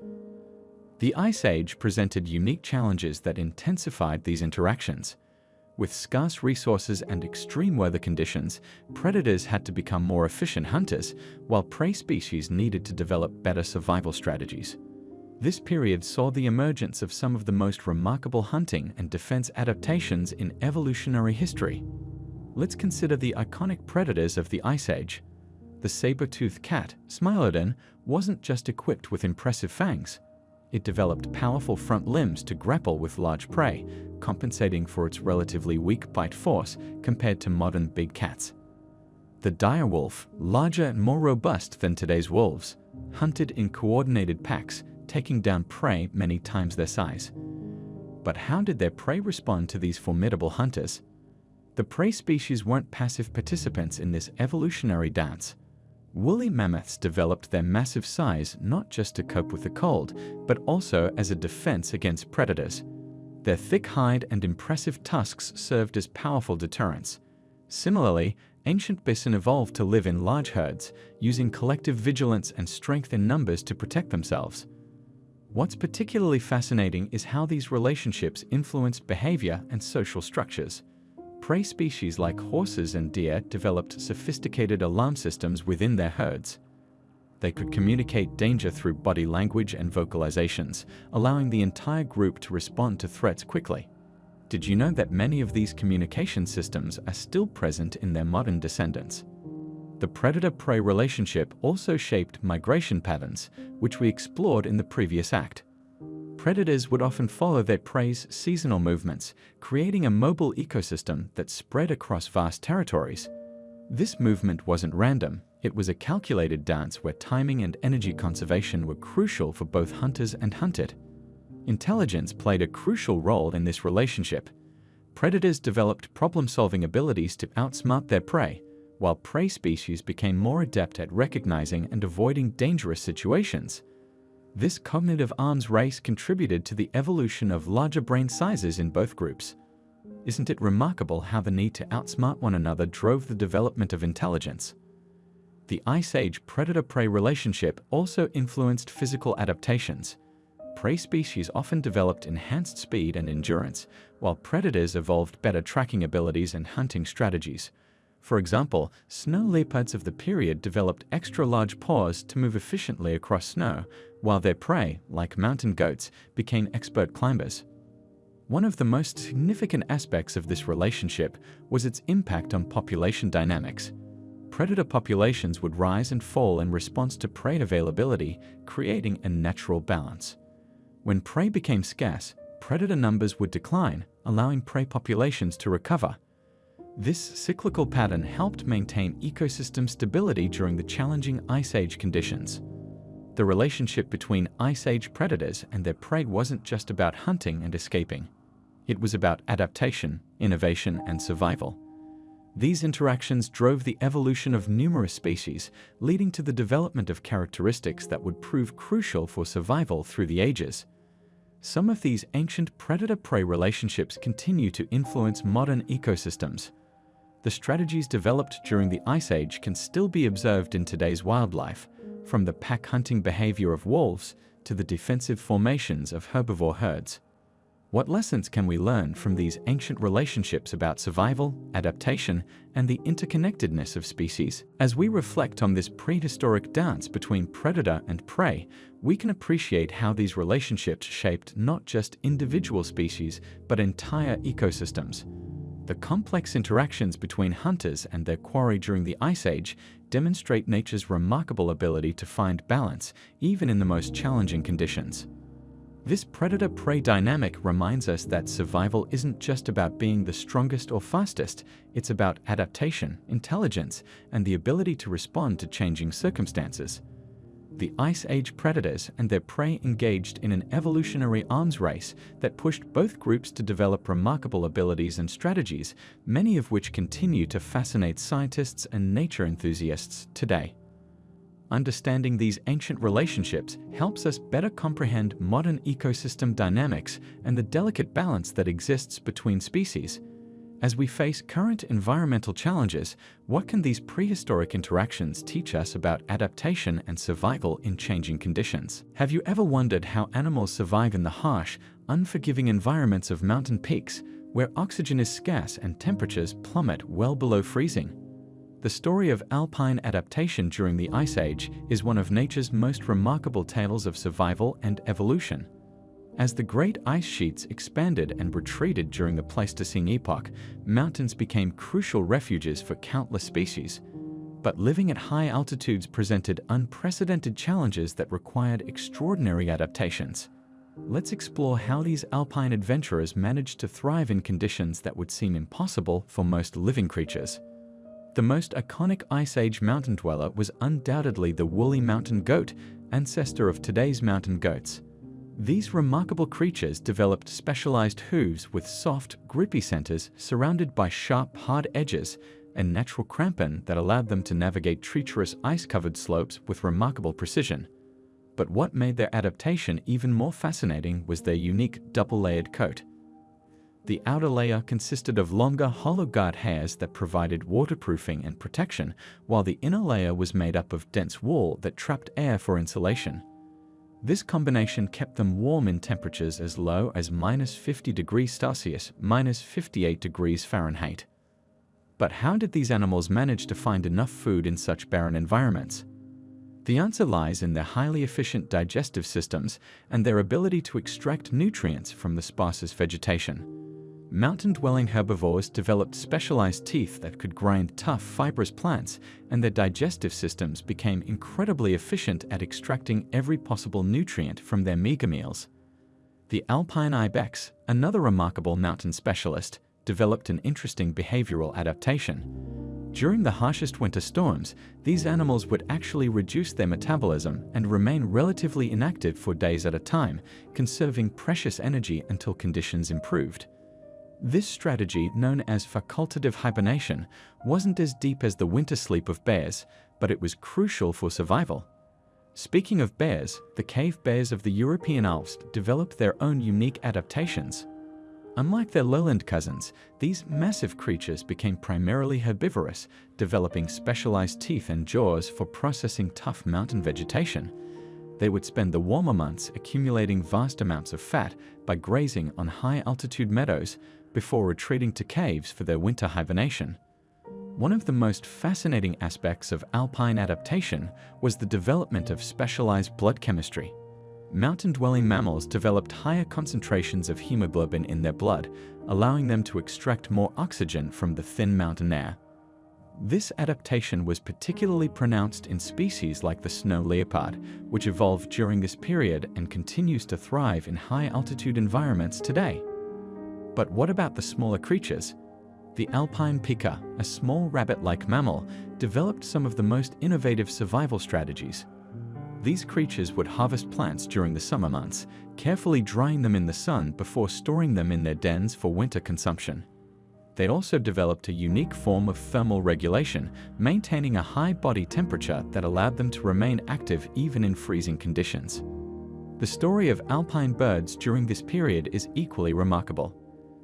The Ice Age presented unique challenges that intensified these interactions. With scarce resources and extreme weather conditions, predators had to become more efficient hunters, while prey species needed to develop better survival strategies. This period saw the emergence of some of the most remarkable hunting and defense adaptations in evolutionary history. Let's consider the iconic predators of the Ice Age. The saber-toothed cat, Smilodon, wasn't just equipped with impressive fangs. It developed powerful front limbs to grapple with large prey, compensating for its relatively weak bite force compared to modern big cats. The direwolf, larger and more robust than today's wolves, hunted in coordinated packs, taking down prey many times their size. But how did their prey respond to these formidable hunters? The prey species weren't passive participants in this evolutionary dance. Woolly mammoths developed their massive size not just to cope with the cold, but also as a defense against predators. Their thick hide and impressive tusks served as powerful deterrents. Similarly, ancient bison evolved to live in large herds, using collective vigilance and strength in numbers to protect themselves. What's particularly fascinating is how these relationships influenced behavior and social structures. Prey species like horses and deer developed sophisticated alarm systems within their herds. They could communicate danger through body language and vocalizations, allowing the entire group to respond to threats quickly. Did you know that many of these communication systems are still present in their modern descendants? The predator-prey relationship also shaped migration patterns, which we explored in the previous act. Predators would often follow their prey's seasonal movements, creating a mobile ecosystem that spread across vast territories. This movement wasn't random. It was a calculated dance where timing and energy conservation were crucial for both hunters and hunted. Intelligence played a crucial role in this relationship. Predators developed problem-solving abilities to outsmart their prey, while prey species became more adept at recognizing and avoiding dangerous situations. This cognitive arms race contributed to the evolution of larger brain sizes in both groups. Isn't it remarkable how the need to outsmart one another drove the development of intelligence? The Ice Age predator-prey relationship also influenced physical adaptations. Prey species often developed enhanced speed and endurance, while predators evolved better tracking abilities and hunting strategies. For example, snow leopards of the period developed extra-large paws to move efficiently across snow, while their prey, like mountain goats, became expert climbers. One of the most significant aspects of this relationship was its impact on population dynamics. Predator populations would rise and fall in response to prey availability, creating a natural balance. When prey became scarce, predator numbers would decline, allowing prey populations to recover. This cyclical pattern helped maintain ecosystem stability during the challenging Ice Age conditions. The relationship between Ice Age predators and their prey wasn't just about hunting and escaping. It was about adaptation, innovation, and survival. These interactions drove the evolution of numerous species, leading to the development of characteristics that would prove crucial for survival through the ages. Some of these ancient predator-prey relationships continue to influence modern ecosystems. The strategies developed during the Ice Age can still be observed in today's wildlife, from the pack-hunting behavior of wolves to the defensive formations of herbivore herds. What lessons can we learn from these ancient relationships about survival, adaptation, and the interconnectedness of species? As we reflect on this prehistoric dance between predator and prey, we can appreciate how these relationships shaped not just individual species, but entire ecosystems. The complex interactions between hunters and their quarry during the Ice Age demonstrate nature's remarkable ability to find balance, even in the most challenging conditions. This predator-prey dynamic reminds us that survival isn't just about being the strongest or fastest, it's about adaptation, intelligence, and the ability to respond to changing circumstances. The Ice Age predators and their prey engaged in an evolutionary arms race that pushed both groups to develop remarkable abilities and strategies, many of which continue to fascinate scientists and nature enthusiasts today. Understanding these ancient relationships helps us better comprehend modern ecosystem dynamics and the delicate balance that exists between species. As we face current environmental challenges, what can these prehistoric interactions teach us about adaptation and survival in changing conditions? Have you ever wondered how animals survive in the harsh, unforgiving environments of mountain peaks, where oxygen is scarce and temperatures plummet well below freezing? The story of alpine adaptation during the Ice Age is one of nature's most remarkable tales of survival and evolution. As the great ice sheets expanded and retreated during the Pleistocene epoch, mountains became crucial refuges for countless species. But living at high altitudes presented unprecedented challenges that required extraordinary adaptations. Let's explore how these alpine adventurers managed to thrive in conditions that would seem impossible for most living creatures. The most iconic Ice Age mountain dweller was undoubtedly the woolly mountain goat, ancestor of today's mountain goats. These remarkable creatures developed specialized hooves with soft, grippy centers surrounded by sharp, hard edges, a natural crampon that allowed them to navigate treacherous ice-covered slopes with remarkable precision. But what made their adaptation even more fascinating was their unique double-layered coat. The outer layer consisted of longer, hollow guard hairs that provided waterproofing and protection, while the inner layer was made up of dense wool that trapped air for insulation. This combination kept them warm in temperatures as low as -50 degrees Celsius, -58 degrees Fahrenheit. But how did these animals manage to find enough food in such barren environments? The answer lies in their highly efficient digestive systems and their ability to extract nutrients from the sparsest vegetation. Mountain-dwelling herbivores developed specialized teeth that could grind tough, fibrous plants, and their digestive systems became incredibly efficient at extracting every possible nutrient from their meager meals. The alpine ibex, another remarkable mountain specialist, developed an interesting behavioral adaptation. During the harshest winter storms, these animals would actually reduce their metabolism and remain relatively inactive for days at a time, conserving precious energy until conditions improved. This strategy, known as facultative hibernation, wasn't as deep as the winter sleep of bears, but it was crucial for survival. Speaking of bears, the cave bears of the European Alps developed their own unique adaptations. Unlike their lowland cousins, these massive creatures became primarily herbivorous, developing specialized teeth and jaws for processing tough mountain vegetation. They would spend the warmer months accumulating vast amounts of fat by grazing on high-altitude meadows before retreating to caves for their winter hibernation. One of the most fascinating aspects of alpine adaptation was the development of specialized blood chemistry. Mountain-dwelling mammals developed higher concentrations of hemoglobin in their blood, allowing them to extract more oxygen from the thin mountain air. This adaptation was particularly pronounced in species like the snow leopard, which evolved during this period and continues to thrive in high-altitude environments today. But what about the smaller creatures? The alpine pika, a small rabbit-like mammal, developed some of the most innovative survival strategies. These creatures would harvest plants during the summer months, carefully drying them in the sun before storing them in their dens for winter consumption. They also developed a unique form of thermal regulation, maintaining a high body temperature that allowed them to remain active even in freezing conditions. The story of alpine birds during this period is equally remarkable.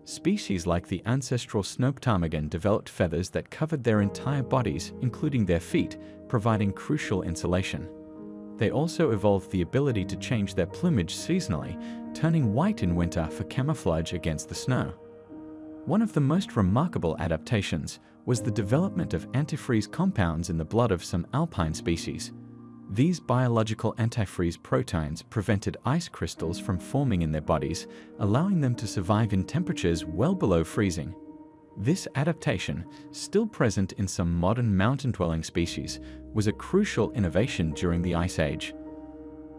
Species like the ancestral snow ptarmigan developed feathers that covered their entire bodies, including their feet, providing crucial insulation. They also evolved the ability to change their plumage seasonally, turning white in winter for camouflage against the snow. One of the most remarkable adaptations was the development of antifreeze compounds in the blood of some alpine species. These biological antifreeze proteins prevented ice crystals from forming in their bodies, allowing them to survive in temperatures well below freezing. This adaptation, still present in some modern mountain-dwelling species, was a crucial innovation during the Ice Age.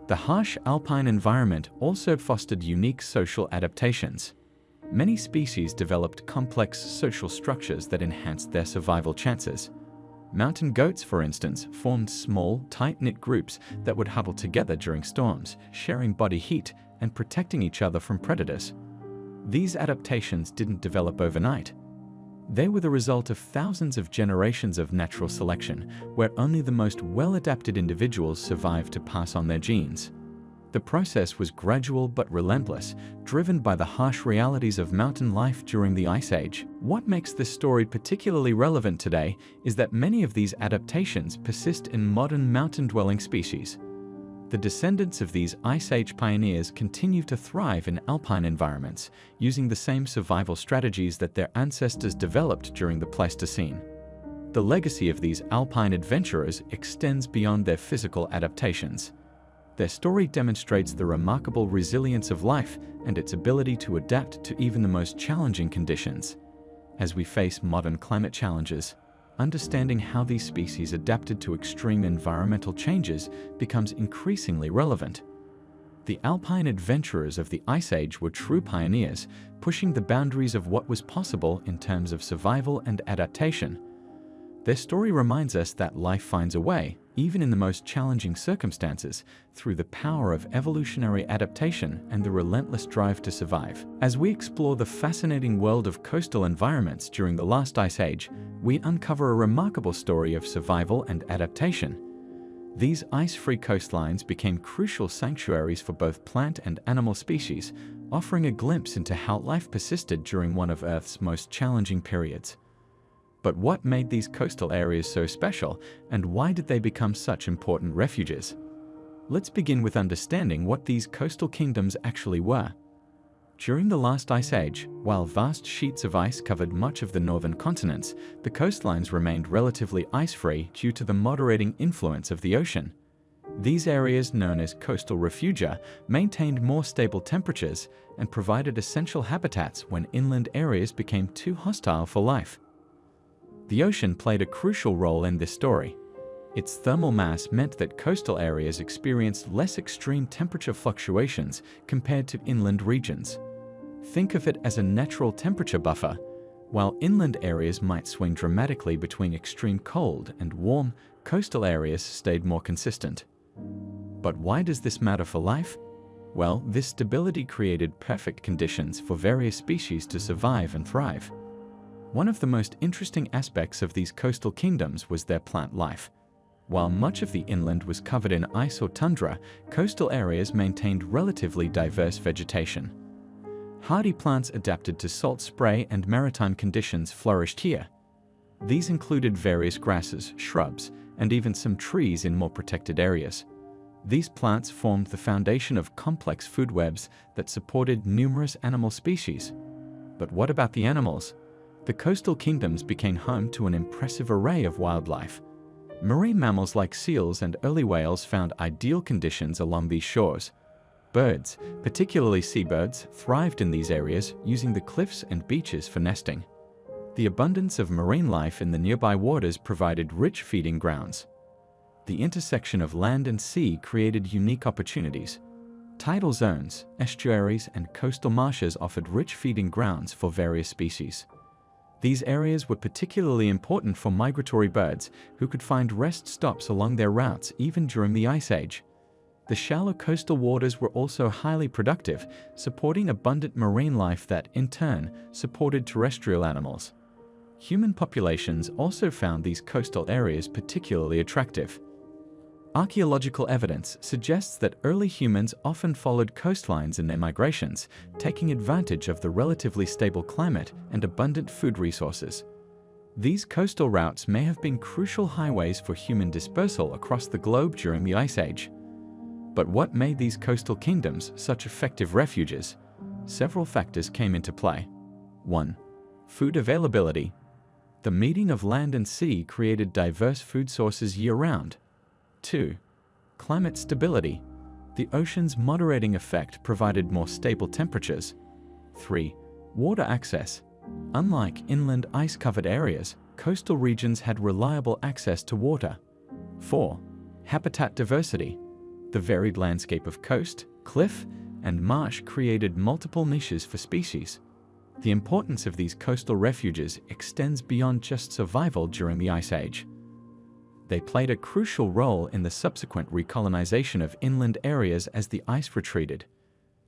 The harsh alpine environment also fostered unique social adaptations. Many species developed complex social structures that enhanced their survival chances. Mountain goats, for instance, formed small, tight-knit groups that would huddle together during storms, sharing body heat and protecting each other from predators. These adaptations didn't develop overnight. They were the result of thousands of generations of natural selection, where only the most well-adapted individuals survived to pass on their genes. The process was gradual but relentless, driven by the harsh realities of mountain life during the Ice Age. What makes this story particularly relevant today is that many of these adaptations persist in modern mountain-dwelling species. The descendants of these Ice Age pioneers continue to thrive in alpine environments, using the same survival strategies that their ancestors developed during the Pleistocene. The legacy of these alpine adventurers extends beyond their physical adaptations. Their story demonstrates the remarkable resilience of life and its ability to adapt to even the most challenging conditions. As we face modern climate challenges, understanding how these species adapted to extreme environmental changes becomes increasingly relevant. The alpine adventurers of the Ice Age were true pioneers, pushing the boundaries of what was possible in terms of survival and adaptation. Their story reminds us that life finds a way, even in the most challenging circumstances, through the power of evolutionary adaptation and the relentless drive to survive. As we explore the fascinating world of coastal environments during the last Ice Age, we uncover a remarkable story of survival and adaptation. These ice-free coastlines became crucial sanctuaries for both plant and animal species, offering a glimpse into how life persisted during one of Earth's most challenging periods. But what made these coastal areas so special, and why did they become such important refuges? Let's begin with understanding what these coastal kingdoms actually were. During the last Ice Age, while vast sheets of ice covered much of the northern continents, the coastlines remained relatively ice-free due to the moderating influence of the ocean. These areas, known as coastal refugia, maintained more stable temperatures and provided essential habitats when inland areas became too hostile for life. The ocean played a crucial role in this story. Its thermal mass meant that coastal areas experienced less extreme temperature fluctuations compared to inland regions. Think of it as a natural temperature buffer. While inland areas might swing dramatically between extreme cold and warm, coastal areas stayed more consistent. But why does this matter for life? Well, this stability created perfect conditions for various species to survive and thrive. One of the most interesting aspects of these coastal kingdoms was their plant life. While much of the inland was covered in ice or tundra, coastal areas maintained relatively diverse vegetation. Hardy plants adapted to salt spray and maritime conditions flourished here. These included various grasses, shrubs, and even some trees in more protected areas. These plants formed the foundation of complex food webs that supported numerous animal species. But what about the animals? The coastal kingdoms became home to an impressive array of wildlife. Marine mammals like seals and early whales found ideal conditions along these shores. Birds, particularly seabirds, thrived in these areas, using the cliffs and beaches for nesting. The abundance of marine life in the nearby waters provided rich feeding grounds. The intersection of land and sea created unique opportunities. Tidal zones, estuaries, and coastal marshes offered rich feeding grounds for various species. These areas were particularly important for migratory birds, who could find rest stops along their routes even during the Ice Age. The shallow coastal waters were also highly productive, supporting abundant marine life that, in turn, supported terrestrial animals. Human populations also found these coastal areas particularly attractive. Archaeological evidence suggests that early humans often followed coastlines in their migrations, taking advantage of the relatively stable climate and abundant food resources. These coastal routes may have been crucial highways for human dispersal across the globe during the Ice Age. But what made these coastal kingdoms such effective refuges? Several factors came into play. 1. Food availability. The meeting of land and sea created diverse food sources year-round. 2. Climate stability. The ocean's moderating effect provided more stable temperatures. 3. Water access. Unlike inland ice-covered areas, coastal regions had reliable access to water. 4. Habitat diversity. The varied landscape of coast, cliff, and marsh created multiple niches for species. The importance of these coastal refuges extends beyond just survival during the Ice Age. They played a crucial role in the subsequent recolonization of inland areas as the ice retreated.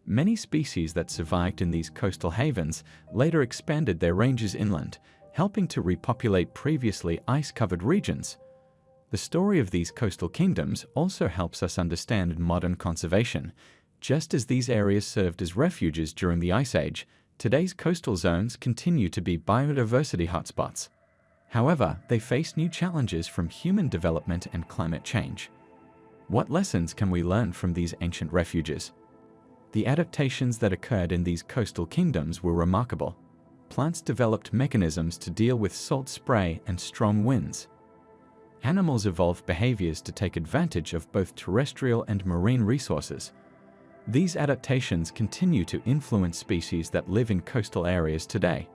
Many species that survived in these coastal havens later expanded their ranges inland, helping to repopulate previously ice-covered regions. The story of these coastal kingdoms also helps us understand modern conservation. Just as these areas served as refuges during the Ice Age, today's coastal zones continue to be biodiversity hotspots. However, they face new challenges from human development and climate change. What lessons can we learn from these ancient refuges? The adaptations that occurred in these coastal kingdoms were remarkable. Plants developed mechanisms to deal with salt spray and strong winds. Animals evolved behaviors to take advantage of both terrestrial and marine resources. These adaptations continue to influence species that live in coastal areas today.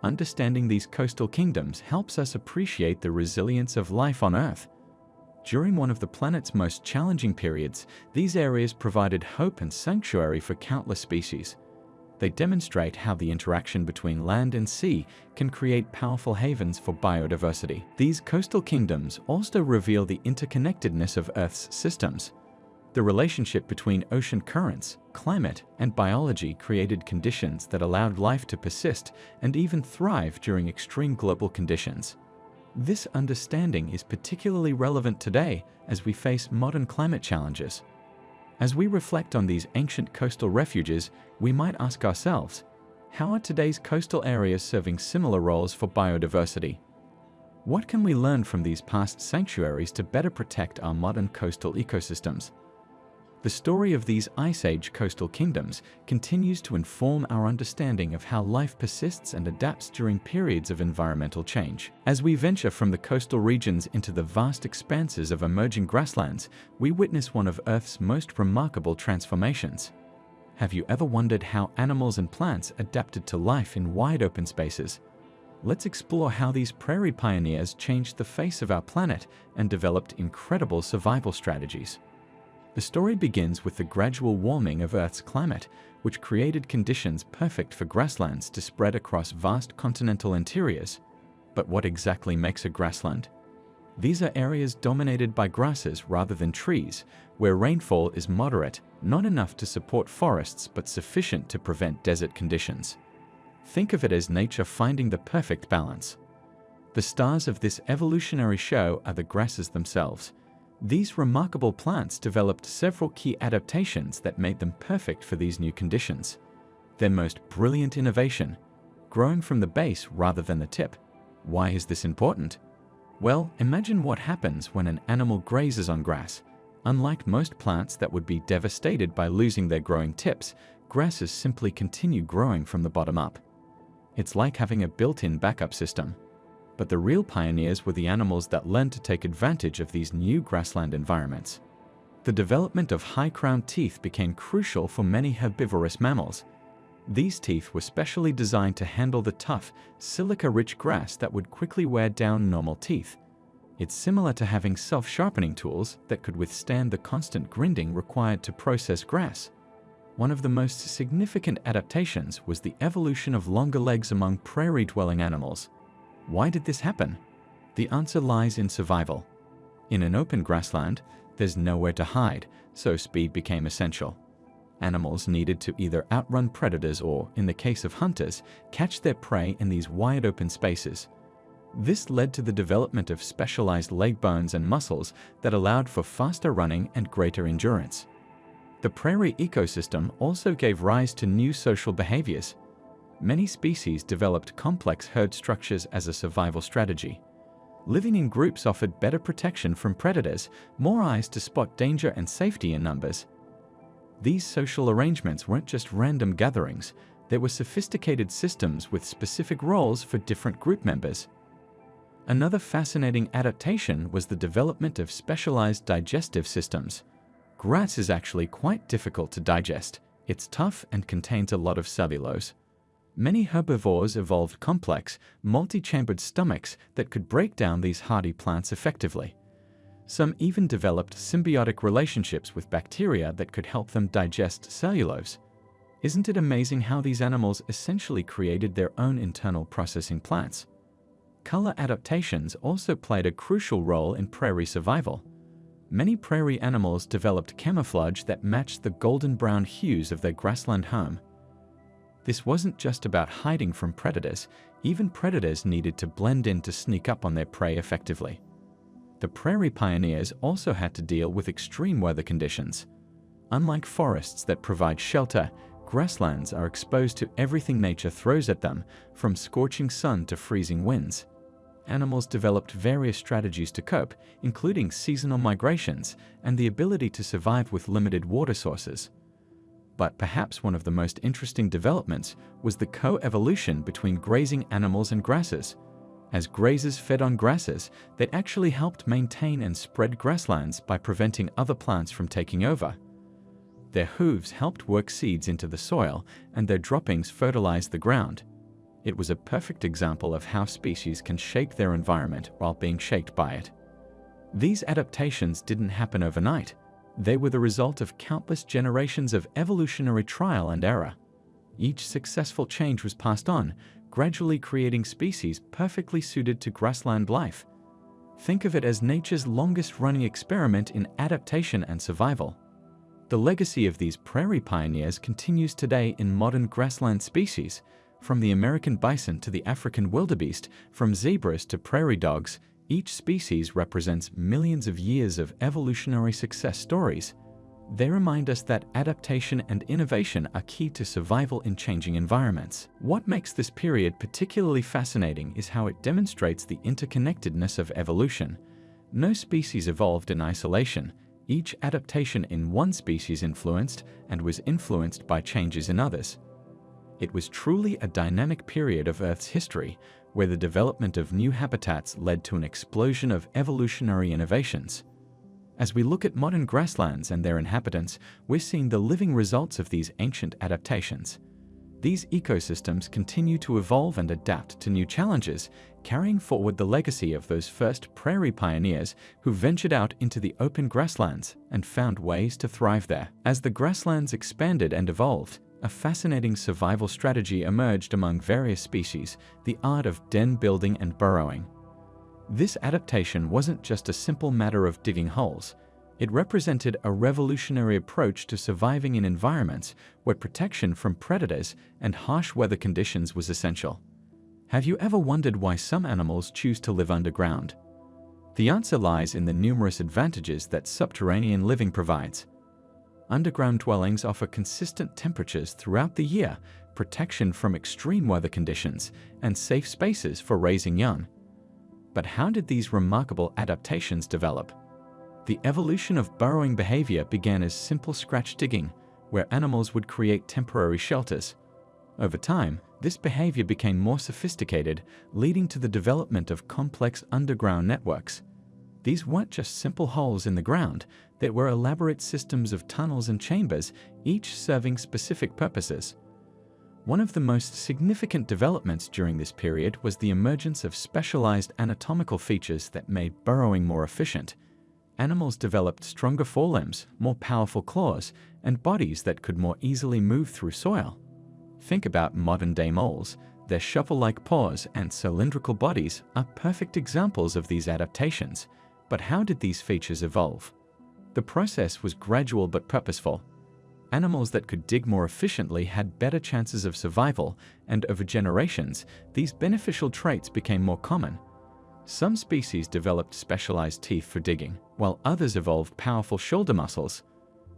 Understanding these coastal kingdoms helps us appreciate the resilience of life on Earth. During one of the planet's most challenging periods, these areas provided hope and sanctuary for countless species. They demonstrate how the interaction between land and sea can create powerful havens for biodiversity. These coastal kingdoms also reveal the interconnectedness of Earth's systems. The relationship between ocean currents, climate, and biology created conditions that allowed life to persist and even thrive during extreme global conditions. This understanding is particularly relevant today as we face modern climate challenges. As we reflect on these ancient coastal refuges, we might ask ourselves, how are today's coastal areas serving similar roles for biodiversity? What can we learn from these past sanctuaries to better protect our modern coastal ecosystems? The story of these Ice Age coastal kingdoms continues to inform our understanding of how life persists and adapts during periods of environmental change. As we venture from the coastal regions into the vast expanses of emerging grasslands, we witness one of Earth's most remarkable transformations. Have you ever wondered how animals and plants adapted to life in wide open spaces? Let's explore how these prairie pioneers changed the face of our planet and developed incredible survival strategies. The story begins with the gradual warming of Earth's climate, which created conditions perfect for grasslands to spread across vast continental interiors. But what exactly makes a grassland? These are areas dominated by grasses rather than trees, where rainfall is moderate, not enough to support forests but sufficient to prevent desert conditions. Think of it as nature finding the perfect balance. The stars of this evolutionary show are the grasses themselves. These remarkable plants developed several key adaptations that made them perfect for these new conditions. Their most brilliant innovation: growing from the base rather than the tip. Why is this important? Well, imagine what happens when an animal grazes on grass. Unlike most plants that would be devastated by losing their growing tips, grasses simply continue growing from the bottom up. It's like having a built-in backup system. But the real pioneers were the animals that learned to take advantage of these new grassland environments. The development of high-crowned teeth became crucial for many herbivorous mammals. These teeth were specially designed to handle the tough, silica-rich grass that would quickly wear down normal teeth. It's similar to having self-sharpening tools that could withstand the constant grinding required to process grass. One of the most significant adaptations was the evolution of longer legs among prairie-dwelling animals. Why did this happen? The answer lies in survival. In an open grassland, there's nowhere to hide, so speed became essential. Animals needed to either outrun predators or, in the case of hunters, catch their prey in these wide open spaces. This led to the development of specialized leg bones and muscles that allowed for faster running and greater endurance. The prairie ecosystem also gave rise to new social behaviors. Many species developed complex herd structures as a survival strategy. Living in groups offered better protection from predators, more eyes to spot danger, and safety in numbers. These social arrangements weren't just random gatherings, they were sophisticated systems with specific roles for different group members. Another fascinating adaptation was the development of specialized digestive systems. Grass is actually quite difficult to digest. It's tough and contains a lot of cellulose. Many herbivores evolved complex, multi-chambered stomachs that could break down these hardy plants effectively. Some even developed symbiotic relationships with bacteria that could help them digest cellulose. Isn't it amazing how these animals essentially created their own internal processing plants? Color adaptations also played a crucial role in prairie survival. Many prairie animals developed camouflage that matched the golden-brown hues of their grassland home. This wasn't just about hiding from predators, even predators needed to blend in to sneak up on their prey effectively. The prairie pioneers also had to deal with extreme weather conditions. Unlike forests that provide shelter, grasslands are exposed to everything nature throws at them, from scorching sun to freezing winds. Animals developed various strategies to cope, including seasonal migrations and the ability to survive with limited water sources. But perhaps one of the most interesting developments was the co-evolution between grazing animals and grasses. As grazers fed on grasses, they actually helped maintain and spread grasslands by preventing other plants from taking over. Their hooves helped work seeds into the soil, and their droppings fertilized the ground. It was a perfect example of how species can shape their environment while being shaped by it. These adaptations didn't happen overnight. They were the result of countless generations of evolutionary trial and error. Each successful change was passed on, gradually creating species perfectly suited to grassland life. Think of it as nature's longest-running experiment in adaptation and survival. The legacy of these prairie pioneers continues today in modern grassland species. From the American bison to the African wildebeest, from zebras to prairie dogs, each species represents millions of years of evolutionary success stories. They remind us that adaptation and innovation are key to survival in changing environments. What makes this period particularly fascinating is how it demonstrates the interconnectedness of evolution. No species evolved in isolation. each adaptation in one species influenced and was influenced by changes in others. It was truly a dynamic period of Earth's history where the development of new habitats led to an explosion of evolutionary innovations. As we look at modern grasslands and their inhabitants, we're seeing the living results of these ancient adaptations. These ecosystems continue to evolve and adapt to new challenges, carrying forward the legacy of those first prairie pioneers who ventured out into the open grasslands and found ways to thrive there. As the grasslands expanded and evolved, a fascinating survival strategy emerged among various species: the art of den building and burrowing. This adaptation wasn't just a simple matter of digging holes. It represented a revolutionary approach to surviving in environments where protection from predators and harsh weather conditions was essential. Have you ever wondered why some animals choose to live underground? The answer lies in the numerous advantages that subterranean living provides. Underground dwellings offer consistent temperatures throughout the year, protection from extreme weather conditions, and safe spaces for raising young. But how did these remarkable adaptations develop? The evolution of burrowing behavior began as simple scratch digging, where animals would create temporary shelters. Over time, this behavior became more sophisticated, leading to the development of complex underground networks. These weren't just simple holes in the ground, they were elaborate systems of tunnels and chambers, each serving specific purposes. One of the most significant developments during this period was the emergence of specialized anatomical features that made burrowing more efficient. Animals developed stronger forelimbs, more powerful claws, and bodies that could more easily move through soil. Think about modern-day moles. Their shovel-like paws and cylindrical bodies are perfect examples of these adaptations. But how did these features evolve? The process was gradual but purposeful. Animals that could dig more efficiently had better chances of survival, and over generations, these beneficial traits became more common. Some species developed specialized teeth for digging, while others evolved powerful shoulder muscles.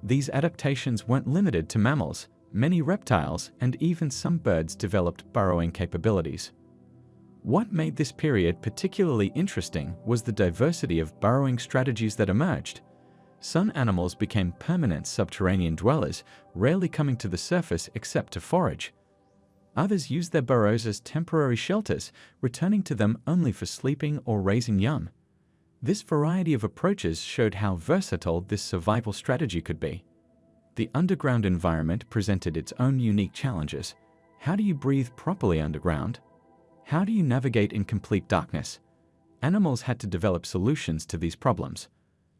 These adaptations weren't limited to mammals. Many reptiles and even some birds developed burrowing capabilities. What made this period particularly interesting was the diversity of burrowing strategies that emerged. Some animals became permanent subterranean dwellers, rarely coming to the surface except to forage. Others used their burrows as temporary shelters, returning to them only for sleeping or raising young. This variety of approaches showed how versatile this survival strategy could be. The underground environment presented its own unique challenges. How do you breathe properly underground? How do you navigate in complete darkness? Animals had to develop solutions to these problems.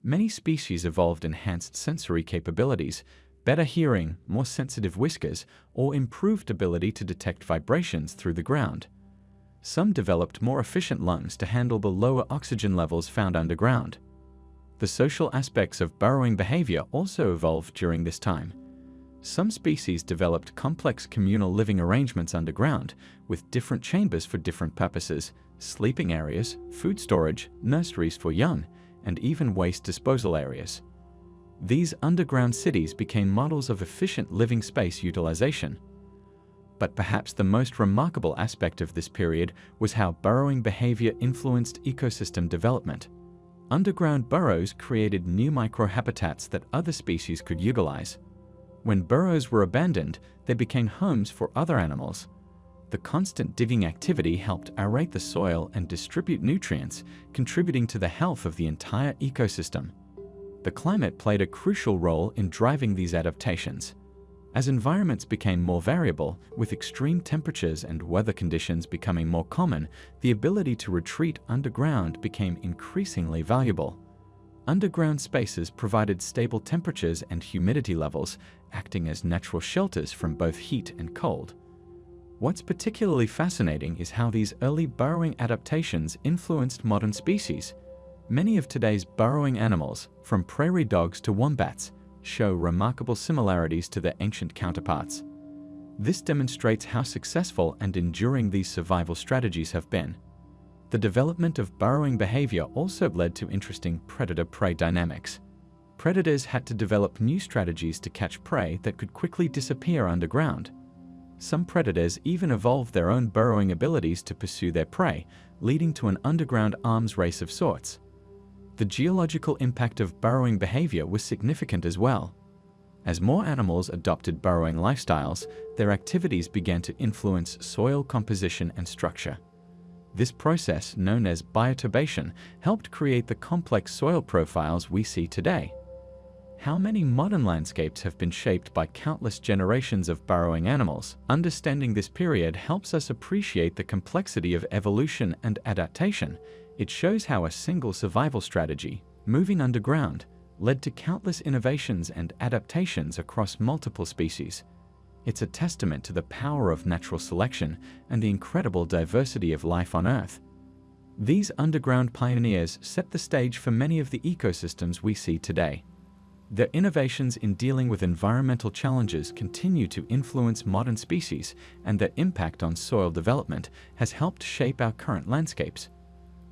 Many species evolved enhanced sensory capabilities, better hearing, more sensitive whiskers, or improved ability to detect vibrations through the ground. Some developed more efficient lungs to handle the lower oxygen levels found underground. The social aspects of burrowing behavior also evolved during this time. Some species developed complex communal living arrangements underground, with different chambers for different purposes: sleeping areas, food storage, nurseries for young, and even waste disposal areas. These underground cities became models of efficient living space utilization. But perhaps the most remarkable aspect of this period was how burrowing behavior influenced ecosystem development. Underground burrows created new microhabitats that other species could utilize. When burrows were abandoned, they became homes for other animals. The constant digging activity helped aerate the soil and distribute nutrients, contributing to the health of the entire ecosystem. The climate played a crucial role in driving these adaptations. As environments became more variable, with extreme temperatures and weather conditions becoming more common, the ability to retreat underground became increasingly valuable. Underground spaces provided stable temperatures and humidity levels, acting as natural shelters from both heat and cold. What's particularly fascinating is how these early burrowing adaptations influenced modern species. Many of today's burrowing animals, from prairie dogs to wombats, show remarkable similarities to their ancient counterparts. This demonstrates how successful and enduring these survival strategies have been. The development of burrowing behavior also led to interesting predator-prey dynamics. Predators had to develop new strategies to catch prey that could quickly disappear underground. Some predators even evolved their own burrowing abilities to pursue their prey, leading to an underground arms race of sorts. The geological impact of burrowing behavior was significant as well. As more animals adopted burrowing lifestyles, their activities began to influence soil composition and structure. This process, known as bioturbation, helped create the complex soil profiles we see today. How many modern landscapes have been shaped by countless generations of burrowing animals? Understanding this period helps us appreciate the complexity of evolution and adaptation. It shows how a single survival strategy, moving underground, led to countless innovations and adaptations across multiple species. It's a testament to the power of natural selection and the incredible diversity of life on Earth. These underground pioneers set the stage for many of the ecosystems we see today. Their innovations in dealing with environmental challenges continue to influence modern species, and their impact on soil development has helped shape our current landscapes.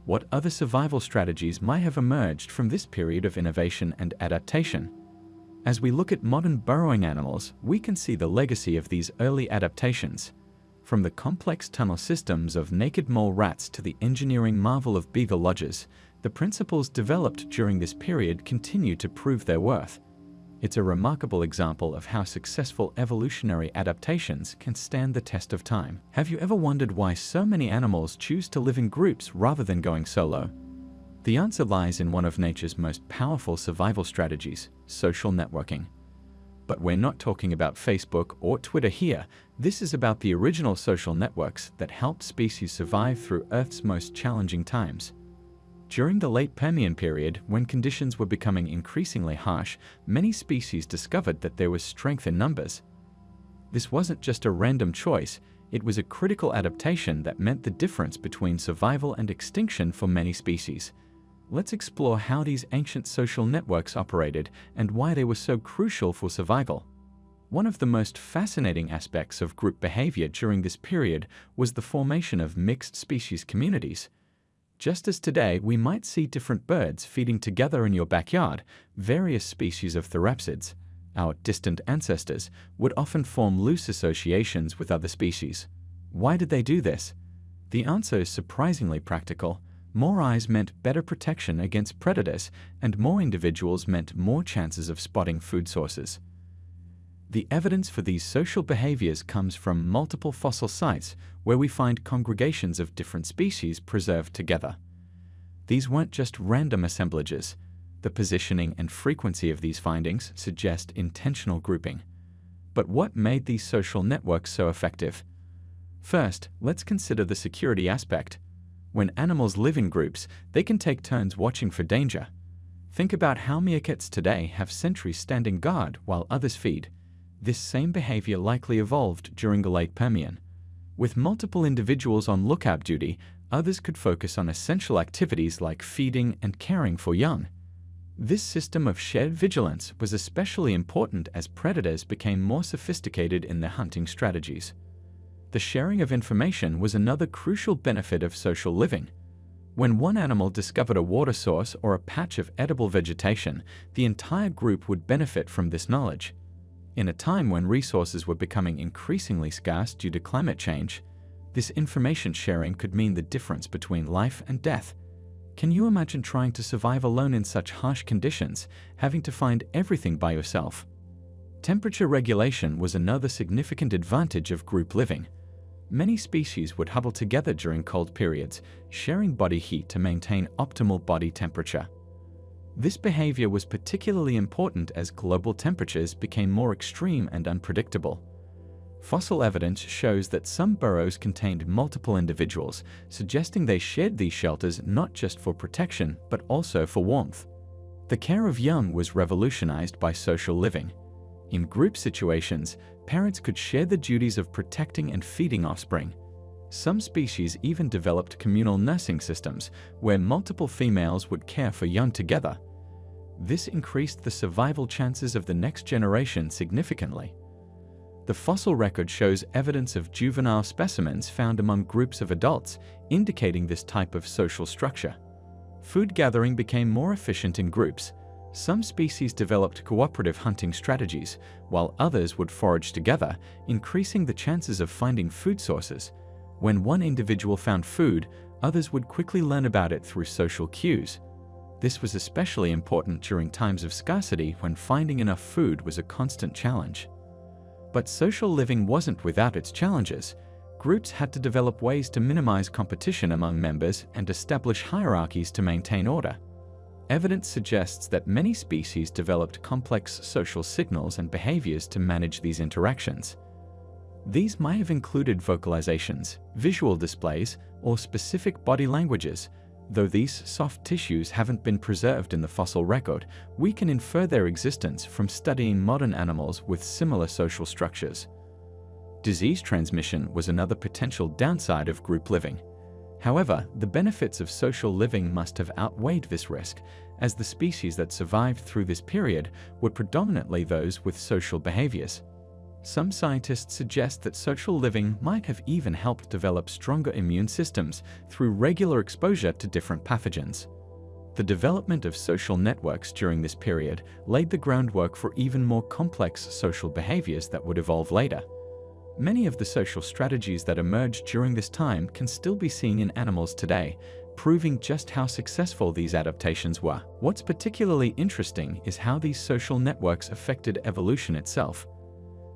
What other survival strategies might have emerged from this period of innovation and adaptation? As we look at modern burrowing animals, we can see the legacy of these early adaptations. From the complex tunnel systems of naked mole rats to the engineering marvel of beaver lodges, the principles developed during this period continue to prove their worth. It's a remarkable example of how successful evolutionary adaptations can stand the test of time. Have you ever wondered why so many animals choose to live in groups rather than going solo? The answer lies in one of nature's most powerful survival strategies, social networking. But we're not talking about Facebook or Twitter here. This is about the original social networks that helped species survive through Earth's most challenging times. During the late Permian period, when conditions were becoming increasingly harsh, many species discovered that there was strength in numbers. This wasn't just a random choice, it was a critical adaptation that meant the difference between survival and extinction for many species. Let's explore how these ancient social networks operated and why they were so crucial for survival. One of the most fascinating aspects of group behavior during this period was the formation of mixed species communities. Just as today we might see different birds feeding together in your backyard, various species of therapsids, our distant ancestors, would often form loose associations with other species. Why did they do this? The answer is surprisingly practical. More eyes meant better protection against predators, and more individuals meant more chances of spotting food sources. The evidence for these social behaviors comes from multiple fossil sites where we find congregations of different species preserved together. These weren't just random assemblages. The positioning and frequency of these findings suggest intentional grouping. But what made these social networks so effective? First, let's consider the security aspect. When animals live in groups, they can take turns watching for danger. Think about how meerkats today have sentries standing guard while others feed. This same behavior likely evolved during the late Permian. With multiple individuals on lookout duty, others could focus on essential activities like feeding and caring for young. This system of shared vigilance was especially important as predators became more sophisticated in their hunting strategies. The sharing of information was another crucial benefit of social living. When one animal discovered a water source or a patch of edible vegetation, the entire group would benefit from this knowledge. In a time when resources were becoming increasingly scarce due to climate change, this information sharing could mean the difference between life and death. Can you imagine trying to survive alone in such harsh conditions, having to find everything by yourself? Temperature regulation was another significant advantage of group living. Many species would huddle together during cold periods, sharing body heat to maintain optimal body temperature. This behavior was particularly important as global temperatures became more extreme and unpredictable. Fossil evidence shows that some burrows contained multiple individuals, suggesting they shared these shelters not just for protection but also for warmth. The care of young was revolutionized by social living. In group situations, parents could share the duties of protecting and feeding offspring. Some species even developed communal nursing systems where multiple females would care for young together. This increased the survival chances of the next generation significantly. The fossil record shows evidence of juvenile specimens found among groups of adults, indicating this type of social structure. Food gathering became more efficient in groups. Some species developed cooperative hunting strategies, while others would forage together, increasing the chances of finding food sources. When one individual found food, others would quickly learn about it through social cues. This was especially important during times of scarcity when finding enough food was a constant challenge. But social living wasn't without its challenges. Groups had to develop ways to minimize competition among members and establish hierarchies to maintain order. Evidence suggests that many species developed complex social signals and behaviors to manage these interactions. These might have included vocalizations, visual displays, or specific body languages. Though these soft tissues haven't been preserved in the fossil record, we can infer their existence from studying modern animals with similar social structures. Disease transmission was another potential downside of group living. However, the benefits of social living must have outweighed this risk, as the species that survived through this period were predominantly those with social behaviors. Some scientists suggest that social living might have even helped develop stronger immune systems through regular exposure to different pathogens. The development of social networks during this period laid the groundwork for even more complex social behaviors that would evolve later. Many of the social strategies that emerged during this time can still be seen in animals today, proving just how successful these adaptations were. What's particularly interesting is how these social networks affected evolution itself.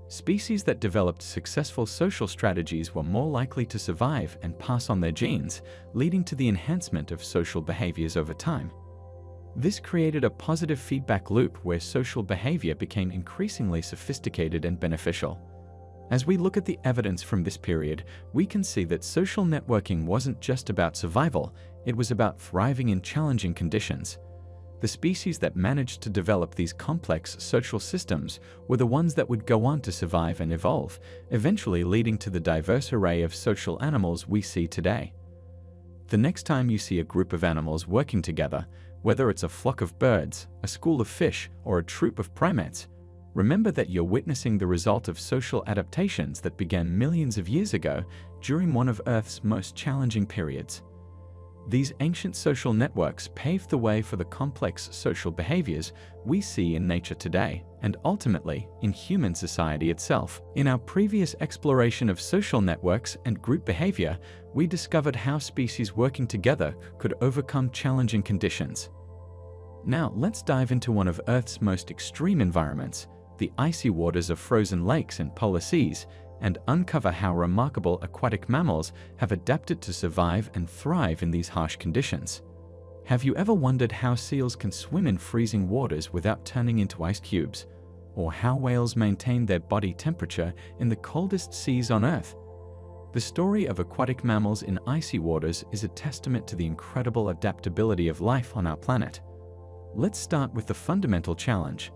Species that developed successful social strategies were more likely to survive and pass on their genes, leading to the enhancement of social behaviors over time. This created a positive feedback loop where social behavior became increasingly sophisticated and beneficial. As we look at the evidence from this period, we can see that social networking wasn't just about survival, it was about thriving in challenging conditions. The species that managed to develop these complex social systems were the ones that would go on to survive and evolve, eventually leading to the diverse array of social animals we see today. The next time you see a group of animals working together, whether it's a flock of birds, a school of fish, or a troop of primates, remember that you're witnessing the result of social adaptations that began millions of years ago during one of Earth's most challenging periods. These ancient social networks paved the way for the complex social behaviors we see in nature today, and ultimately in human society itself. In our previous exploration of social networks and group behavior, we discovered how species working together could overcome challenging conditions. Now let's dive into one of Earth's most extreme environments, the icy waters of frozen lakes and polar seas, and uncover how remarkable aquatic mammals have adapted to survive and thrive in these harsh conditions. Have you ever wondered how seals can swim in freezing waters without turning into ice cubes? Or how whales maintain their body temperature in the coldest seas on Earth? The story of aquatic mammals in icy waters is a testament to the incredible adaptability of life on our planet. Let's start with the fundamental challenge.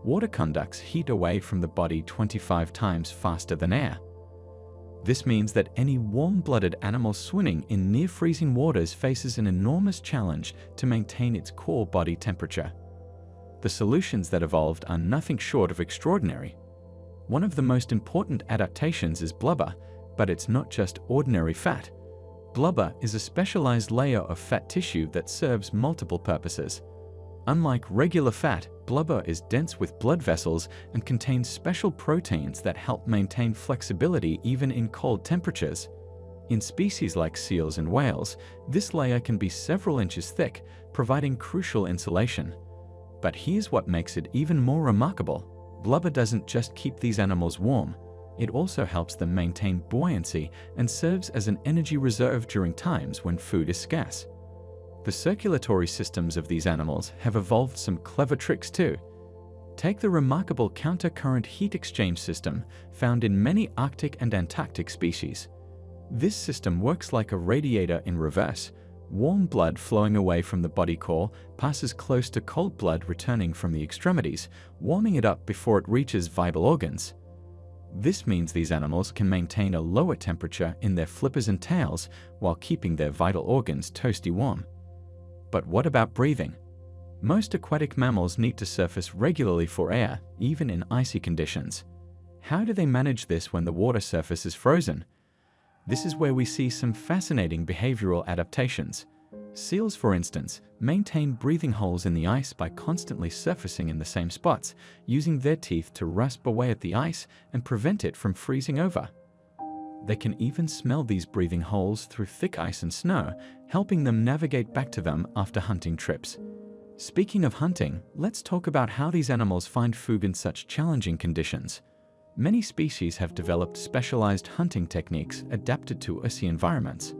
Water conducts heat away from the body 25 times faster than air. This means that any warm-blooded animal swimming in near-freezing waters faces an enormous challenge to maintain its core body temperature. The solutions that evolved are nothing short of extraordinary. One of the most important adaptations is blubber, but it's not just ordinary fat. Blubber is a specialized layer of fat tissue that serves multiple purposes. Unlike regular fat, blubber is dense with blood vessels and contains special proteins that help maintain flexibility even in cold temperatures. In species like seals and whales, this layer can be several inches thick, providing crucial insulation. But here's what makes it even more remarkable. Blubber doesn't just keep these animals warm, it also helps them maintain buoyancy and serves as an energy reserve during times when food is scarce. The circulatory systems of these animals have evolved some clever tricks too. Take the remarkable counter-current heat exchange system found in many Arctic and Antarctic species. This system works like a radiator in reverse. Warm blood flowing away from the body core passes close to cold blood returning from the extremities, warming it up before it reaches vital organs. This means these animals can maintain a lower temperature in their flippers and tails while keeping their vital organs toasty warm. But what about breathing? Most aquatic mammals need to surface regularly for air, even in icy conditions. How do they manage this when the water surface is frozen? This is where we see some fascinating behavioral adaptations. Seals, for instance, maintain breathing holes in the ice by constantly surfacing in the same spots, using their teeth to rasp away at the ice and prevent it from freezing over. They can even smell these breathing holes through thick ice and snow, helping them navigate back to them after hunting trips. Speaking of hunting, let's talk about how these animals find food in such challenging conditions. Many species have developed specialized hunting techniques adapted to icy environments.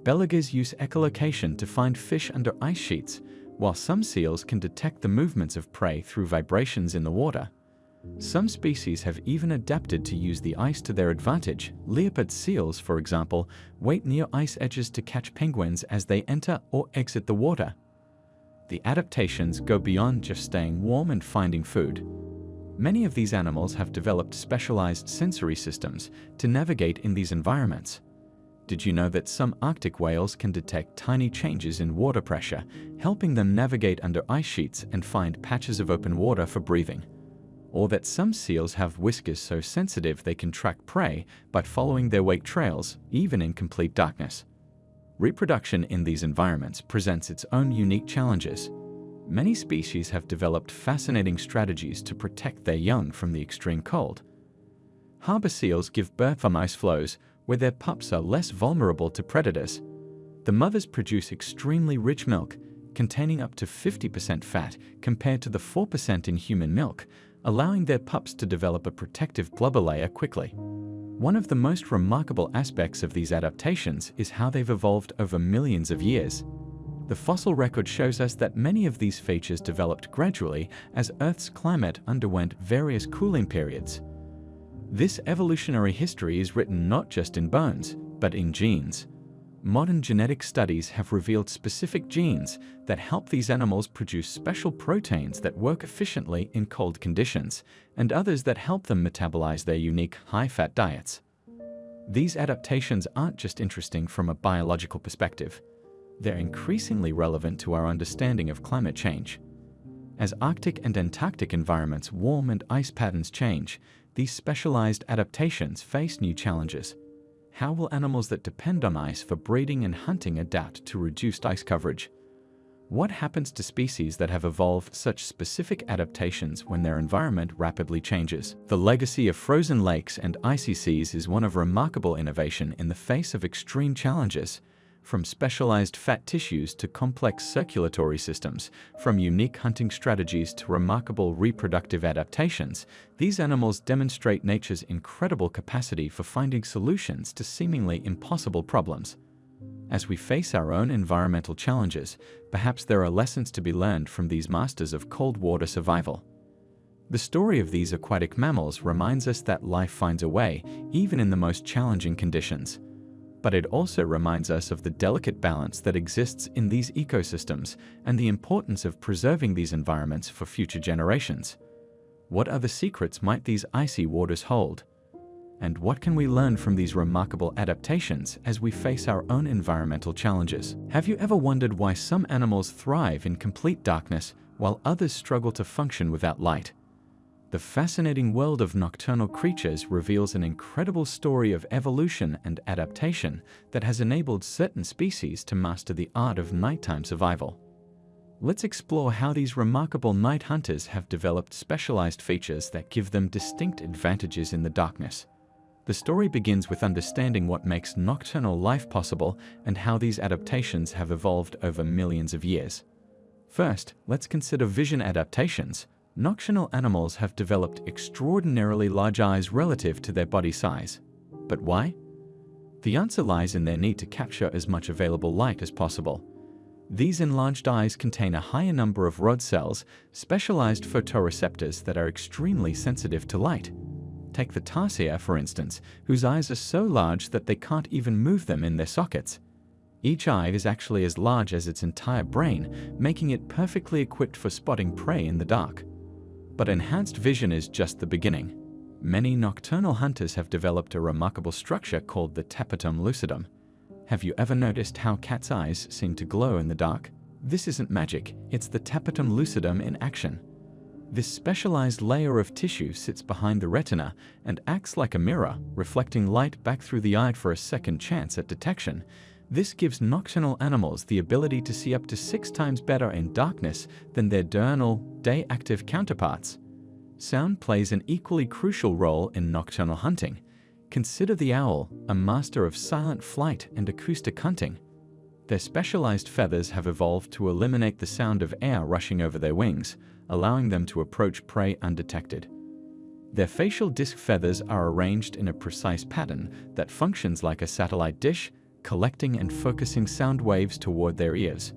Belugas use echolocation to find fish under ice sheets, while some seals can detect the movements of prey through vibrations in the water. Some species have even adapted to use the ice to their advantage. Leopard seals, for example, wait near ice edges to catch penguins as they enter or exit the water. The adaptations go beyond just staying warm and finding food. Many of these animals have developed specialized sensory systems to navigate in these environments. Did you know that some Arctic whales can detect tiny changes in water pressure, helping them navigate under ice sheets and find patches of open water for breathing? Or that some seals have whiskers so sensitive they can track prey by following their wake trails, even in complete darkness. Reproduction in these environments presents its own unique challenges. Many species have developed fascinating strategies to protect their young from the extreme cold. Harbor seals give birth from ice floes where their pups are less vulnerable to predators. The mothers produce extremely rich milk, containing up to 50% fat compared to the 4% in human milk, allowing their pups to develop a protective blubber layer quickly. One of the most remarkable aspects of these adaptations is how they've evolved over millions of years. The fossil record shows us that many of these features developed gradually as Earth's climate underwent various cooling periods. This evolutionary history is written not just in bones, but in genes. Modern genetic studies have revealed specific genes that help these animals produce special proteins that work efficiently in cold conditions, and others that help them metabolize their unique high-fat diets. These adaptations aren't just interesting from a biological perspective. They're increasingly relevant to our understanding of climate change. As Arctic and Antarctic environments warm and ice patterns change, these specialized adaptations face new challenges. How will animals that depend on ice for breeding and hunting adapt to reduced ice coverage? What happens to species that have evolved such specific adaptations when their environment rapidly changes? The legacy of frozen lakes and icy seas is one of remarkable innovation in the face of extreme challenges. From specialized fat tissues to complex circulatory systems, from unique hunting strategies to remarkable reproductive adaptations, these animals demonstrate nature's incredible capacity for finding solutions to seemingly impossible problems. As we face our own environmental challenges, perhaps there are lessons to be learned from these masters of cold water survival. The story of these aquatic mammals reminds us that life finds a way, even in the most challenging conditions. But it also reminds us of the delicate balance that exists in these ecosystems and the importance of preserving these environments for future generations. What other secrets might these icy waters hold? And what can we learn from these remarkable adaptations as we face our own environmental challenges? Have you ever wondered why some animals thrive in complete darkness while others struggle to function without light? The fascinating world of nocturnal creatures reveals an incredible story of evolution and adaptation that has enabled certain species to master the art of nighttime survival. Let's explore how these remarkable night hunters have developed specialized features that give them distinct advantages in the darkness. The story begins with understanding what makes nocturnal life possible and how these adaptations have evolved over millions of years. First, let's consider vision adaptations. Nocturnal animals have developed extraordinarily large eyes relative to their body size. But why? The answer lies in their need to capture as much available light as possible. These enlarged eyes contain a higher number of rod cells, specialized photoreceptors that are extremely sensitive to light. Take the tarsier, for instance, whose eyes are so large that they can't even move them in their sockets. Each eye is actually as large as its entire brain, making it perfectly equipped for spotting prey in the dark. But enhanced vision is just the beginning. Many nocturnal hunters have developed a remarkable structure called the tapetum lucidum. Have you ever noticed how cats' eyes seem to glow in the dark? This isn't magic, it's the tapetum lucidum in action. This specialized layer of tissue sits behind the retina and acts like a mirror, reflecting light back through the eye for a second chance at detection. This gives nocturnal animals the ability to see up to 6 times better in darkness than their diurnal, day-active counterparts. Sound plays an equally crucial role in nocturnal hunting. Consider the owl, a master of silent flight and acoustic hunting. Their specialized feathers have evolved to eliminate the sound of air rushing over their wings, allowing them to approach prey undetected. Their facial disc feathers are arranged in a precise pattern that functions like a satellite dish, collecting and focusing sound waves toward their ears.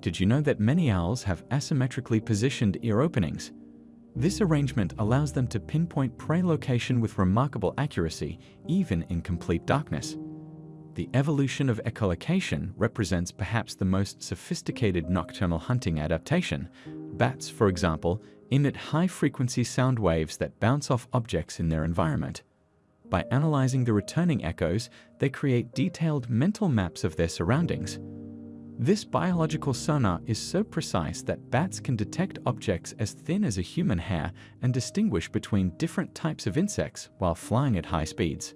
Did you know that many owls have asymmetrically positioned ear openings? This arrangement allows them to pinpoint prey location with remarkable accuracy, even in complete darkness. The evolution of echolocation represents perhaps the most sophisticated nocturnal hunting adaptation. Bats, for example, emit high-frequency sound waves that bounce off objects in their environment. By analyzing the returning echoes, they create detailed mental maps of their surroundings. This biological sonar is so precise that bats can detect objects as thin as a human hair and distinguish between different types of insects while flying at high speeds.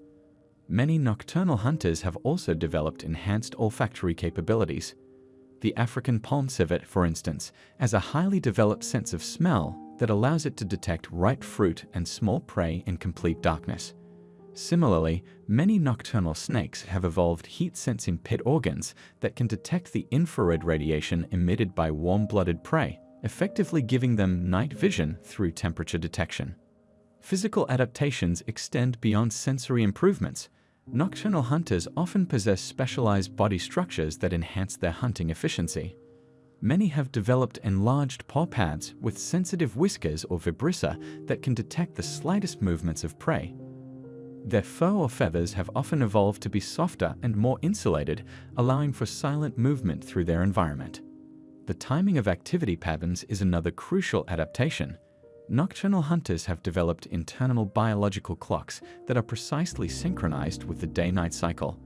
Many nocturnal hunters have also developed enhanced olfactory capabilities. The African palm civet, for instance, has a highly developed sense of smell that allows it to detect ripe fruit and small prey in complete darkness. Similarly, many nocturnal snakes have evolved heat-sensing pit organs that can detect the infrared radiation emitted by warm-blooded prey, effectively giving them night vision through temperature detection. Physical adaptations extend beyond sensory improvements. Nocturnal hunters often possess specialized body structures that enhance their hunting efficiency. Many have developed enlarged paw pads with sensitive whiskers or vibrissa that can detect the slightest movements of prey. Their fur or feathers have often evolved to be softer and more insulated, allowing for silent movement through their environment. The timing of activity patterns is another crucial adaptation. Nocturnal hunters have developed internal biological clocks that are precisely synchronized with the day-night cycle.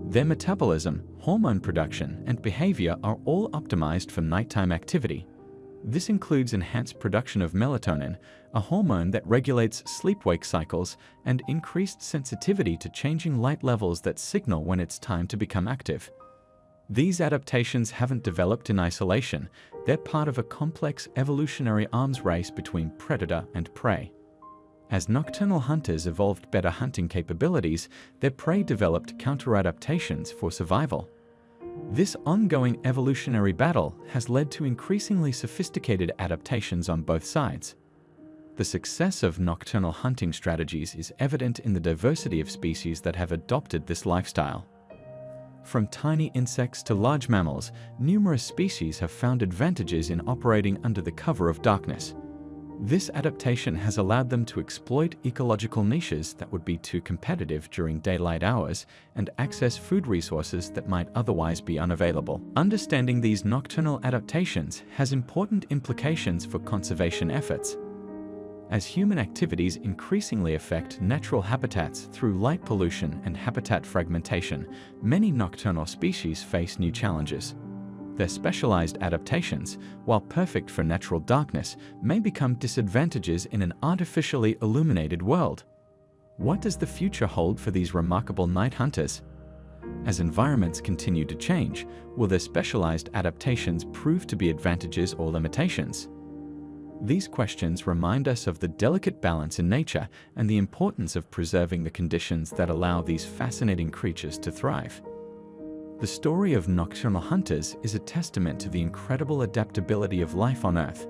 Their metabolism, hormone production, and behavior are all optimized for nighttime activity. This includes enhanced production of melatonin, a hormone that regulates sleep-wake cycles, and increased sensitivity to changing light levels that signal when it's time to become active. These adaptations haven't developed in isolation. They're part of a complex evolutionary arms race between predator and prey. As nocturnal hunters evolved better hunting capabilities, their prey developed counter-adaptations for survival. This ongoing evolutionary battle has led to increasingly sophisticated adaptations on both sides. The success of nocturnal hunting strategies is evident in the diversity of species that have adopted this lifestyle. From tiny insects to large mammals, numerous species have found advantages in operating under the cover of darkness. This adaptation has allowed them to exploit ecological niches that would be too competitive during daylight hours and access food resources that might otherwise be unavailable. Understanding these nocturnal adaptations has important implications for conservation efforts. As human activities increasingly affect natural habitats through light pollution and habitat fragmentation, many nocturnal species face new challenges. Their specialized adaptations, while perfect for natural darkness, may become disadvantages in an artificially illuminated world. What does the future hold for these remarkable night hunters? As environments continue to change, will their specialized adaptations prove to be advantages or limitations? These questions remind us of the delicate balance in nature and the importance of preserving the conditions that allow these fascinating creatures to thrive. The story of nocturnal hunters is a testament to the incredible adaptability of life on Earth.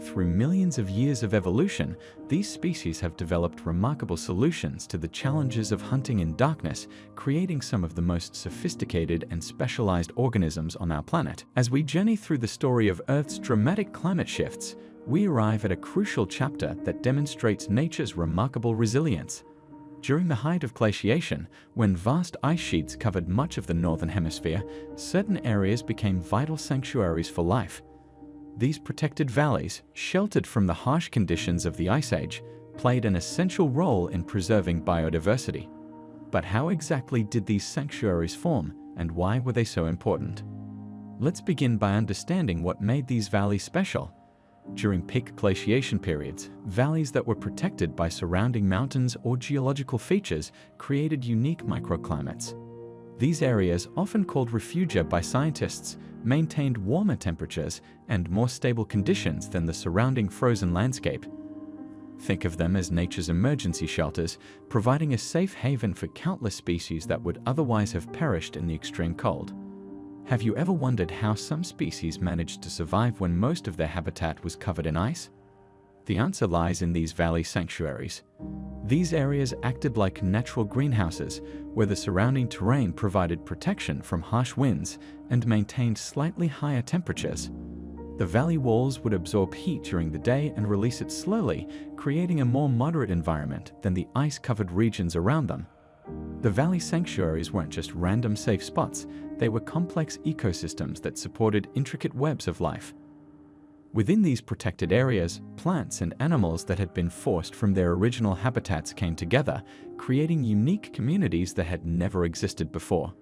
Through millions of years of evolution, these species have developed remarkable solutions to the challenges of hunting in darkness, creating some of the most sophisticated and specialized organisms on our planet. As we journey through the story of Earth's dramatic climate shifts, we arrive at a crucial chapter that demonstrates nature's remarkable resilience. During the height of glaciation, when vast ice sheets covered much of the northern hemisphere, certain areas became vital sanctuaries for life. These protected valleys, sheltered from the harsh conditions of the Ice Age, played an essential role in preserving biodiversity. But how exactly did these sanctuaries form, and why were they so important? Let's begin by understanding what made these valleys special. During peak glaciation periods, valleys that were protected by surrounding mountains or geological features created unique microclimates. These areas, often called refugia by scientists, maintained warmer temperatures and more stable conditions than the surrounding frozen landscape. Think of them as nature's emergency shelters, providing a safe haven for countless species that would otherwise have perished in the extreme cold. Have you ever wondered how some species managed to survive when most of their habitat was covered in ice? The answer lies in these valley sanctuaries. These areas acted like natural greenhouses, where the surrounding terrain provided protection from harsh winds and maintained slightly higher temperatures. The valley walls would absorb heat during the day and release it slowly, creating a more moderate environment than the ice-covered regions around them. The valley sanctuaries weren't just random safe spots, they were complex ecosystems that supported intricate webs of life. Within these protected areas, plants and animals that had been forced from their original habitats came together, creating unique communities that had never existed before.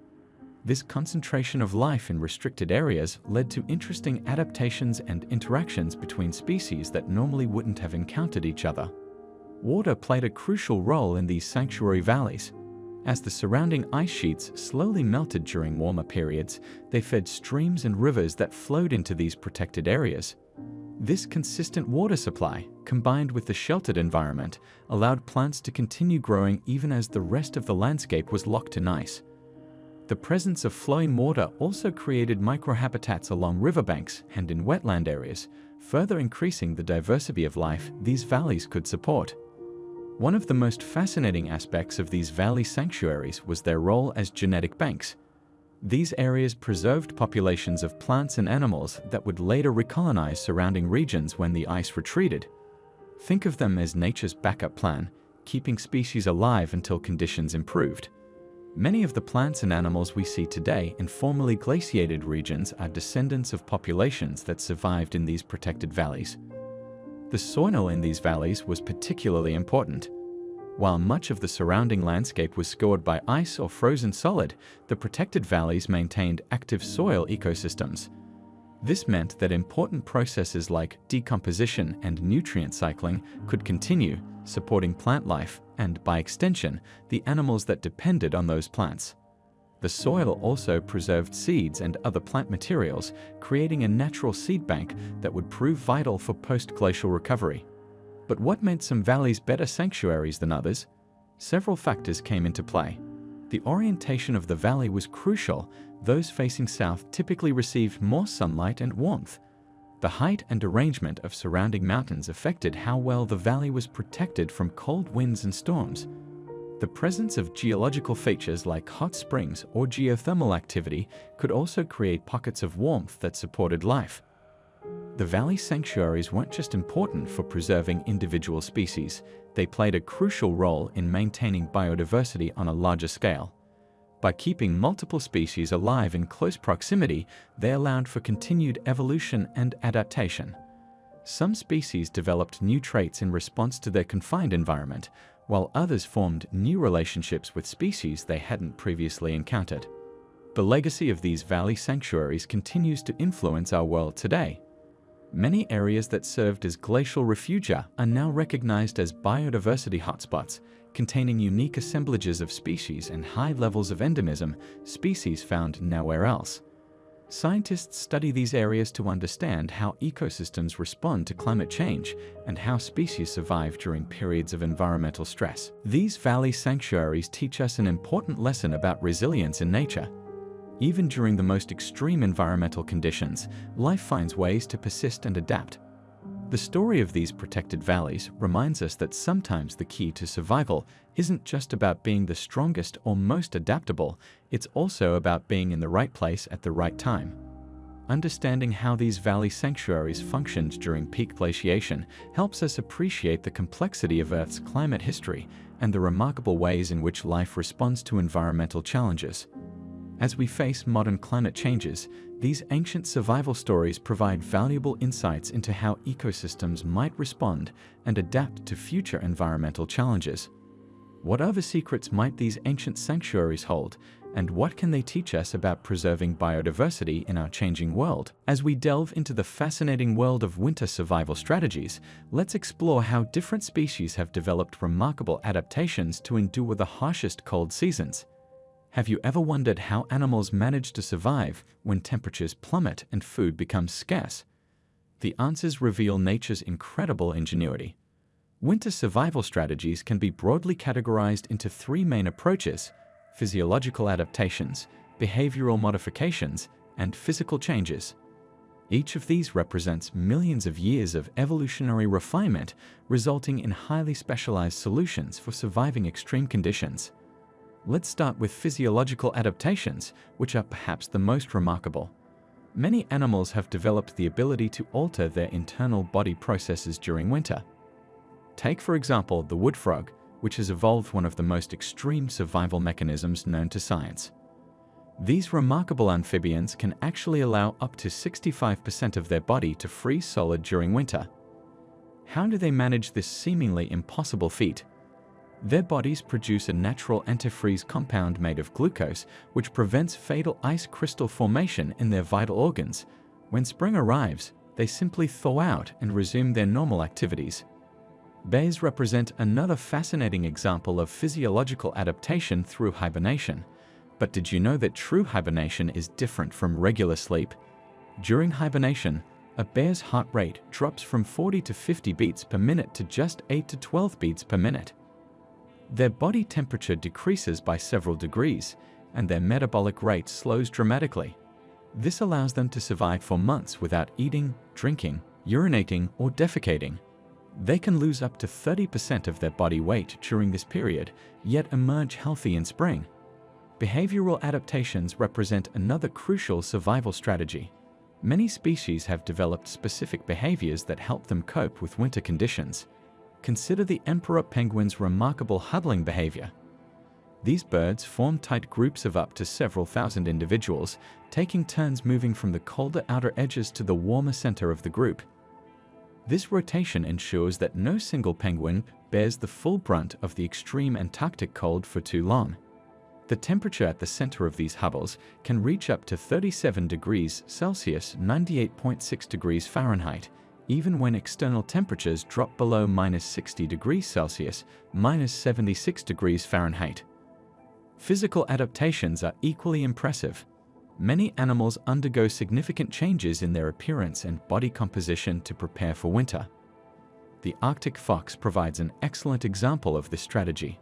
This concentration of life in restricted areas led to interesting adaptations and interactions between species that normally wouldn't have encountered each other. Water played a crucial role in these sanctuary valleys. As the surrounding ice sheets slowly melted during warmer periods, they fed streams and rivers that flowed into these protected areas. This consistent water supply, combined with the sheltered environment, allowed plants to continue growing even as the rest of the landscape was locked in ice. The presence of flowing water also created microhabitats along riverbanks and in wetland areas, further increasing the diversity of life these valleys could support. One of the most fascinating aspects of these valley sanctuaries was their role as genetic banks. These areas preserved populations of plants and animals that would later recolonize surrounding regions when the ice retreated. Think of them as nature's backup plan, keeping species alive until conditions improved. Many of the plants and animals we see today in formerly glaciated regions are descendants of populations that survived in these protected valleys. The soil in these valleys was particularly important. While much of the surrounding landscape was scored by ice or frozen solid, the protected valleys maintained active soil ecosystems. This meant that important processes like decomposition and nutrient cycling could continue, supporting plant life and, by extension, the animals that depended on those plants. The soil also preserved seeds and other plant materials, creating a natural seed bank that would prove vital for post-glacial recovery. But what made some valleys better sanctuaries than others? Several factors came into play. The orientation of the valley was crucial. Those facing south typically received more sunlight and warmth. The height and arrangement of surrounding mountains affected how well the valley was protected from cold winds and storms. The presence of geological features like hot springs or geothermal activity could also create pockets of warmth that supported life. The valley sanctuaries weren't just important for preserving individual species, they played a crucial role in maintaining biodiversity on a larger scale. By keeping multiple species alive in close proximity, they allowed for continued evolution and adaptation. Some species developed new traits in response to their confined environment, while others formed new relationships with species they hadn't previously encountered. The legacy of these valley sanctuaries continues to influence our world today. Many areas that served as glacial refugia are now recognized as biodiversity hotspots, containing unique assemblages of species and high levels of endemism, species found nowhere else. Scientists study these areas to understand how ecosystems respond to climate change and how species survive during periods of environmental stress. These valley sanctuaries teach us an important lesson about resilience in nature. Even during the most extreme environmental conditions, life finds ways to persist and adapt. The story of these protected valleys reminds us that sometimes the key to survival isn't just about being the strongest or most adaptable, it's also about being in the right place at the right time. Understanding how these valley sanctuaries functioned during peak glaciation helps us appreciate the complexity of Earth's climate history and the remarkable ways in which life responds to environmental challenges. As we face modern climate changes, these ancient survival stories provide valuable insights into how ecosystems might respond and adapt to future environmental challenges. What other secrets might these ancient sanctuaries hold, and what can they teach us about preserving biodiversity in our changing world? As we delve into the fascinating world of winter survival strategies, let's explore how different species have developed remarkable adaptations to endure the harshest cold seasons. Have you ever wondered how animals manage to survive when temperatures plummet and food becomes scarce? The answers reveal nature's incredible ingenuity. Winter survival strategies can be broadly categorized into three main approaches: physiological adaptations, behavioral modifications, and physical changes. Each of these represents millions of years of evolutionary refinement, resulting in highly specialized solutions for surviving extreme conditions. Let's start with physiological adaptations, which are perhaps the most remarkable. Many animals have developed the ability to alter their internal body processes during winter. Take, for example, the wood frog, which has evolved one of the most extreme survival mechanisms known to science. These remarkable amphibians can actually allow up to 65% of their body to freeze solid during winter. How do they manage this seemingly impossible feat? Their bodies produce a natural antifreeze compound made of glucose, which prevents fatal ice crystal formation in their vital organs. When spring arrives, they simply thaw out and resume their normal activities. Bears represent another fascinating example of physiological adaptation through hibernation. But did you know that true hibernation is different from regular sleep? During hibernation, a bear's heart rate drops from 40 to 50 beats per minute to just 8 to 12 beats per minute. Their body temperature decreases by several degrees, and their metabolic rate slows dramatically. This allows them to survive for months without eating, drinking, urinating, or defecating. They can lose up to 30% of their body weight during this period, yet emerge healthy in spring. Behavioral adaptations represent another crucial survival strategy. Many species have developed specific behaviors that help them cope with winter conditions. Consider the emperor penguin's remarkable huddling behavior. These birds form tight groups of up to several thousand individuals, taking turns moving from the colder outer edges to the warmer center of the group. This rotation ensures that no single penguin bears the full brunt of the extreme Antarctic cold for too long. The temperature at the center of these huddles can reach up to 37 degrees Celsius, 98.6 degrees Fahrenheit, even when external temperatures drop below -60 degrees Celsius, -76 degrees Fahrenheit. Physical adaptations are equally impressive. Many animals undergo significant changes in their appearance and body composition to prepare for winter. The Arctic fox provides an excellent example of this strategy.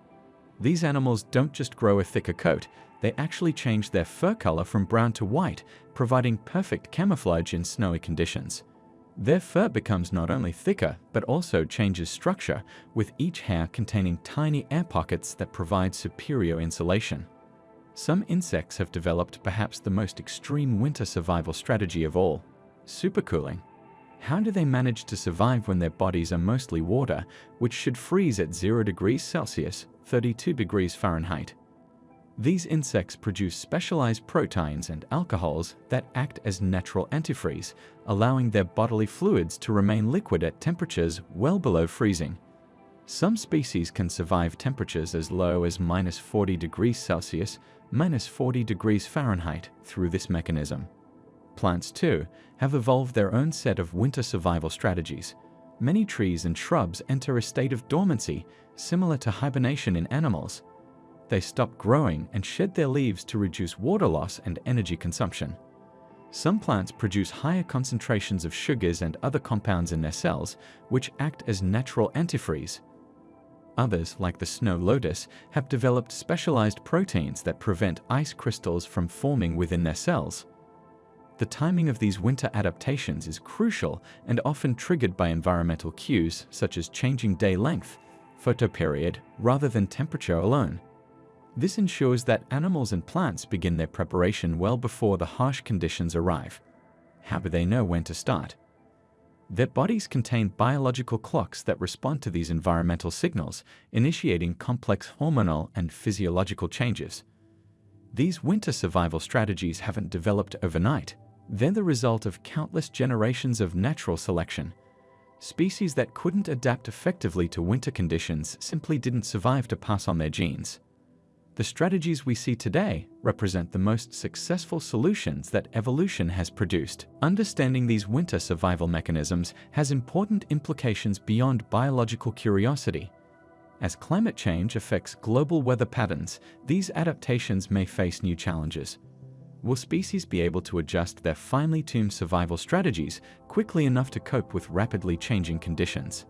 These animals don't just grow a thicker coat, they actually change their fur color from brown to white, providing perfect camouflage in snowy conditions. Their fur becomes not only thicker, but also changes structure, with each hair containing tiny air pockets that provide superior insulation. Some insects have developed perhaps the most extreme winter survival strategy of all: supercooling. How do they manage to survive when their bodies are mostly water, which should freeze at 0 degrees Celsius, 32 degrees Fahrenheit? These insects produce specialized proteins and alcohols that act as natural antifreeze, allowing their bodily fluids to remain liquid at temperatures well below freezing. Some species can survive temperatures as low as -40 degrees Celsius, -40 degrees Fahrenheit through this mechanism. Plants, too, have evolved their own set of winter survival strategies. Many trees and shrubs enter a state of dormancy, similar to hibernation in animals. They stop growing and shed their leaves to reduce water loss and energy consumption. Some plants produce higher concentrations of sugars and other compounds in their cells, which act as natural antifreeze. Others, like the snow lotus, have developed specialized proteins that prevent ice crystals from forming within their cells. The timing of these winter adaptations is crucial and often triggered by environmental cues such as changing day length, photoperiod, rather than temperature alone. This ensures that animals and plants begin their preparation well before the harsh conditions arrive. How do they know when to start? Their bodies contain biological clocks that respond to these environmental signals, initiating complex hormonal and physiological changes. These winter survival strategies haven't developed overnight. They're the result of countless generations of natural selection. Species that couldn't adapt effectively to winter conditions simply didn't survive to pass on their genes. The strategies we see today represent the most successful solutions that evolution has produced. Understanding these winter survival mechanisms has important implications beyond biological curiosity. As climate change affects global weather patterns, these adaptations may face new challenges. Will species be able to adjust their finely tuned survival strategies quickly enough to cope with rapidly changing conditions?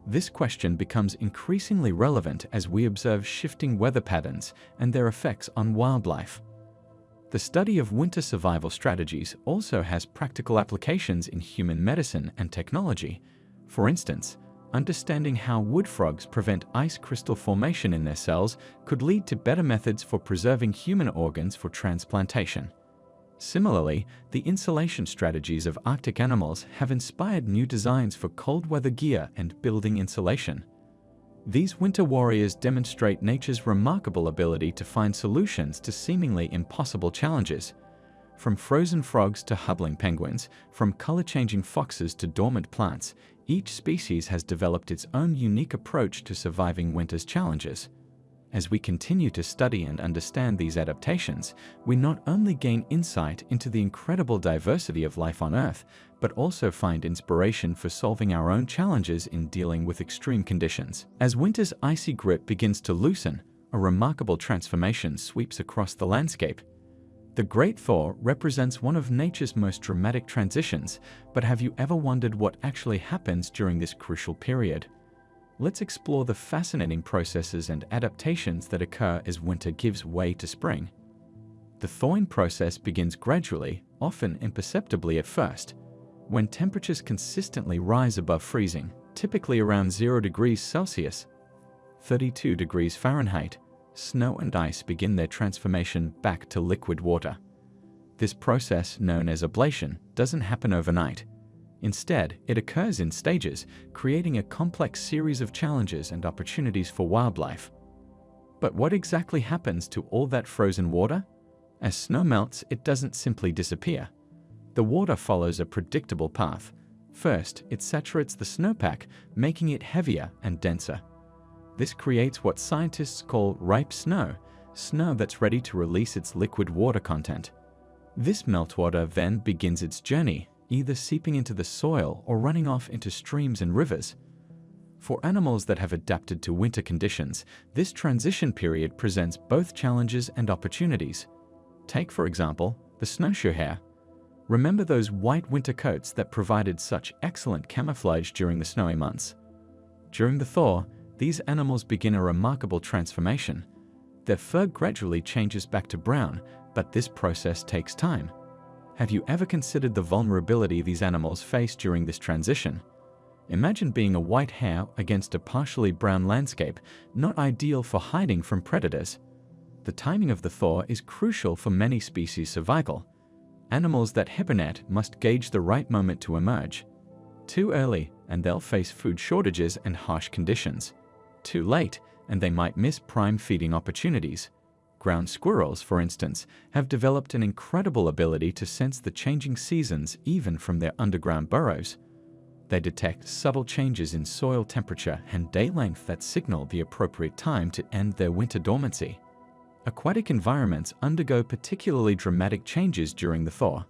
This question becomes increasingly relevant as we observe shifting weather patterns and their effects on wildlife. The The study of winter survival strategies also has practical applications in human medicine and technology. For instance, understanding how wood frogs prevent ice crystal formation in their cells could lead to better methods for preserving human organs for transplantation. Similarly, the insulation strategies of Arctic animals have inspired new designs for cold weather gear and building insulation. These winter warriors demonstrate nature's remarkable ability to find solutions to seemingly impossible challenges. From frozen frogs to huddling penguins, from color-changing foxes to dormant plants, each species has developed its own unique approach to surviving winter's challenges. As we continue to study and understand these adaptations, we not only gain insight into the incredible diversity of life on Earth, but also find inspiration for solving our own challenges in dealing with extreme conditions. As winter's icy grip begins to loosen, a remarkable transformation sweeps across the landscape. The Great Thaw represents one of nature's most dramatic transitions, but have you ever wondered what actually happens during this crucial period? Let's explore the fascinating processes and adaptations that occur as winter gives way to spring. The thawing process begins gradually, often imperceptibly at first. When temperatures consistently rise above freezing, typically around 0 degrees Celsius, 32 degrees Fahrenheit, snow and ice begin their transformation back to liquid water. This process, known as ablation, doesn't happen overnight. Instead, it occurs in stages, creating a complex series of challenges and opportunities for wildlife. But what exactly happens to all that frozen water? As snow melts, it doesn't simply disappear. The water follows a predictable path. First, it saturates the snowpack, making it heavier and denser. This creates what scientists call ripe snow, snow that's ready to release its liquid water content. This meltwater then begins its journey, either seeping into the soil or running off into streams and rivers. For animals that have adapted to winter conditions, this transition period presents both challenges and opportunities. Take, for example, the snowshoe hare. Remember those white winter coats that provided such excellent camouflage during the snowy months? During the thaw, these animals begin a remarkable transformation. Their fur gradually changes back to brown, but this process takes time. Have you ever considered the vulnerability these animals face during this transition? Imagine being a white hare against a partially brown landscape, not ideal for hiding from predators. The timing of the thaw is crucial for many species' survival. Animals that hibernate must gauge the right moment to emerge. Too early, and they'll face food shortages and harsh conditions. Too late, and they might miss prime feeding opportunities. Ground squirrels, for instance, have developed an incredible ability to sense the changing seasons even from their underground burrows. They detect subtle changes in soil temperature and day length that signal the appropriate time to end their winter dormancy. Aquatic environments undergo particularly dramatic changes during the thaw.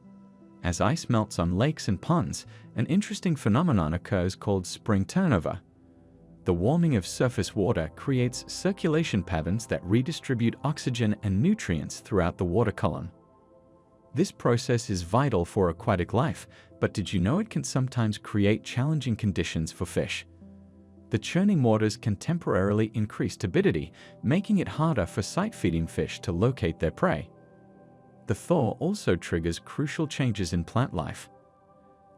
As ice melts on lakes and ponds, an interesting phenomenon occurs called spring turnover. The warming of surface water creates circulation patterns that redistribute oxygen and nutrients throughout the water column. This process is vital for aquatic life, but did you know it can sometimes create challenging conditions for fish? The churning waters can temporarily increase turbidity, making it harder for sight-feeding fish to locate their prey. The thaw also triggers crucial changes in plant life.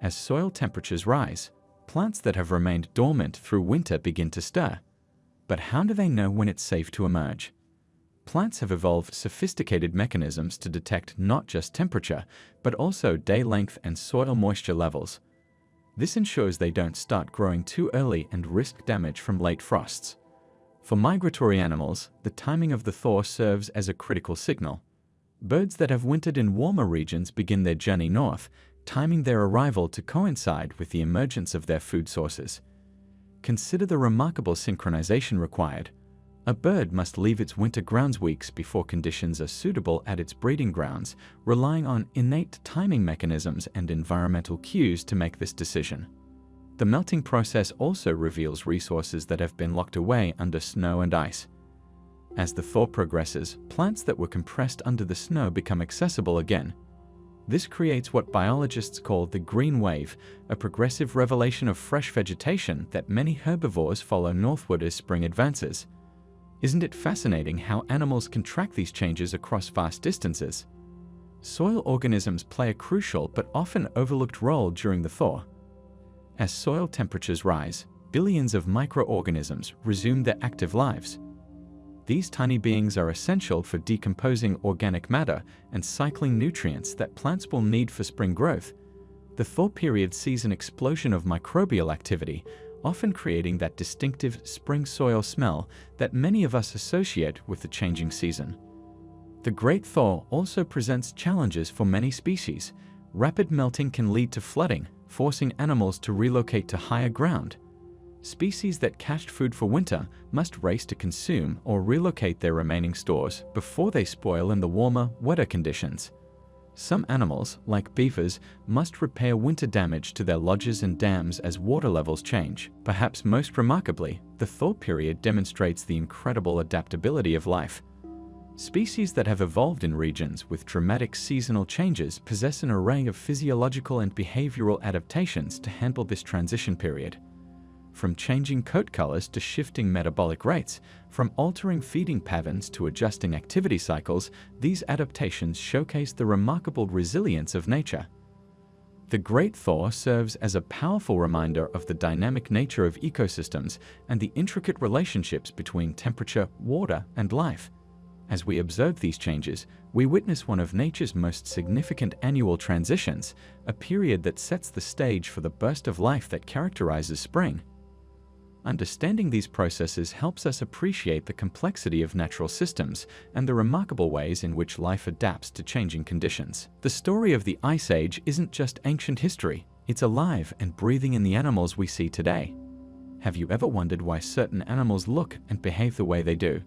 As soil temperatures rise, plants that have remained dormant through winter begin to stir. But how do they know when it's safe to emerge? Plants have evolved sophisticated mechanisms to detect not just temperature, but also day length and soil moisture levels. This ensures they don't start growing too early and risk damage from late frosts. For migratory animals, the timing of the thaw serves as a critical signal. Birds that have wintered in warmer regions begin their journey north, timing their arrival to coincide with the emergence of their food sources. Consider the remarkable synchronization required. A bird must leave its winter grounds weeks before conditions are suitable at its breeding grounds, relying on innate timing mechanisms and environmental cues to make this decision. The melting process also reveals resources that have been locked away under snow and ice. As the thaw progresses, plants that were compressed under the snow become accessible again. This creates what biologists call the green wave, a progressive revelation of fresh vegetation that many herbivores follow northward as spring advances. Isn't it fascinating how animals can track these changes across vast distances? Soil organisms play a crucial but often overlooked role during the thaw. As soil temperatures rise, billions of microorganisms resume their active lives. These tiny beings are essential for decomposing organic matter and cycling nutrients that plants will need for spring growth. The thaw period sees an explosion of microbial activity, often creating that distinctive spring soil smell that many of us associate with the changing season. The Great Thaw also presents challenges for many species. Rapid melting can lead to flooding, forcing animals to relocate to higher ground. Species that cached food for winter must race to consume or relocate their remaining stores before they spoil in the warmer, wetter conditions. Some animals, like beavers, must repair winter damage to their lodges and dams as water levels change. Perhaps most remarkably, the thaw period demonstrates the incredible adaptability of life. Species that have evolved in regions with dramatic seasonal changes possess an array of physiological and behavioral adaptations to handle this transition period. From changing coat colors to shifting metabolic rates, from altering feeding patterns to adjusting activity cycles, these adaptations showcase the remarkable resilience of nature. The Great Thaw serves as a powerful reminder of the dynamic nature of ecosystems and the intricate relationships between temperature, water, and life. As we observe these changes, we witness one of nature's most significant annual transitions, a period that sets the stage for the burst of life that characterizes spring. Understanding these processes helps us appreciate the complexity of natural systems and the remarkable ways in which life adapts to changing conditions. The story of the Ice Age isn't just ancient history, it's alive and breathing in the animals we see today. Have you ever wondered why certain animals look and behave the way they do?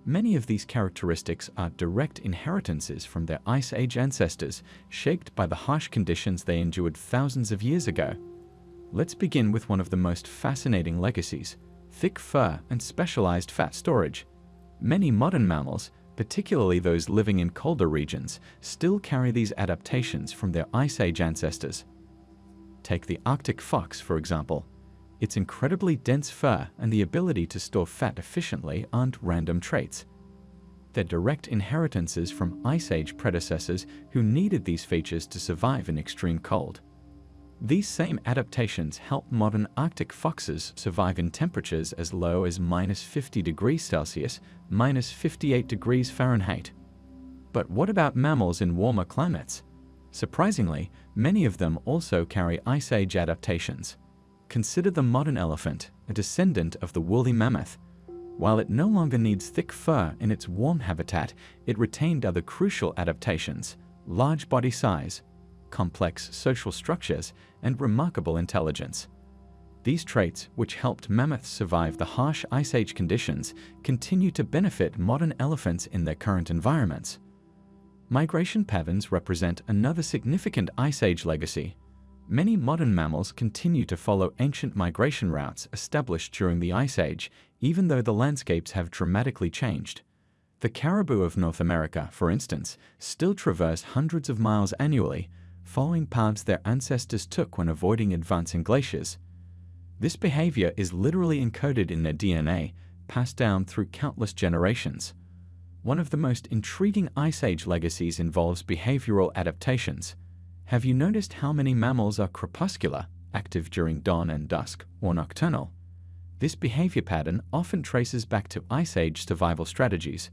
Many of these characteristics are direct inheritances from their Ice Age ancestors, shaped by the harsh conditions they endured thousands of years ago. Let's begin with one of the most fascinating legacies: thick fur and specialized fat storage. Many modern mammals, particularly those living in colder regions, still carry these adaptations from their Ice Age ancestors. Take the Arctic fox, for example. Its incredibly dense fur and the ability to store fat efficiently aren't random traits. They're direct inheritances from Ice Age predecessors who needed these features to survive in extreme cold. These same adaptations help modern Arctic foxes survive in temperatures as low as -50 degrees Celsius, -58 degrees Fahrenheit. But what about mammals in warmer climates? Surprisingly, many of them also carry Ice Age adaptations. Consider the modern elephant, a descendant of the woolly mammoth. While it no longer needs thick fur in its warm habitat, it retained other crucial adaptations: large body size, complex social structures, and remarkable intelligence. These traits, which helped mammoths survive the harsh Ice Age conditions, continue to benefit modern elephants in their current environments. Migration patterns represent another significant Ice Age legacy. Many modern mammals continue to follow ancient migration routes established during the Ice Age, even though the landscapes have dramatically changed. The caribou of North America, for instance, still traverse hundreds of miles annually, following paths their ancestors took when avoiding advancing glaciers. This behavior is literally encoded in their DNA, passed down through countless generations. One of the most intriguing Ice Age legacies involves behavioral adaptations. Have you noticed how many mammals are crepuscular, active during dawn and dusk, or nocturnal? This behavior pattern often traces back to Ice Age survival strategies.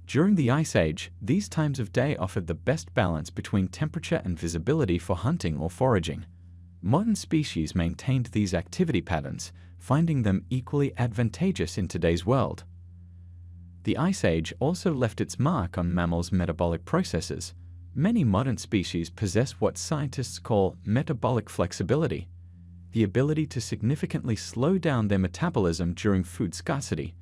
During the Ice Age, these times of day offered the best balance between temperature and visibility for hunting or foraging. Modern species maintained these activity patterns, finding them equally advantageous in today's world. The Ice Age also left its mark on mammals' metabolic processes. Many modern species possess what scientists call metabolic flexibility, the ability to significantly slow down their metabolism during food scarcity.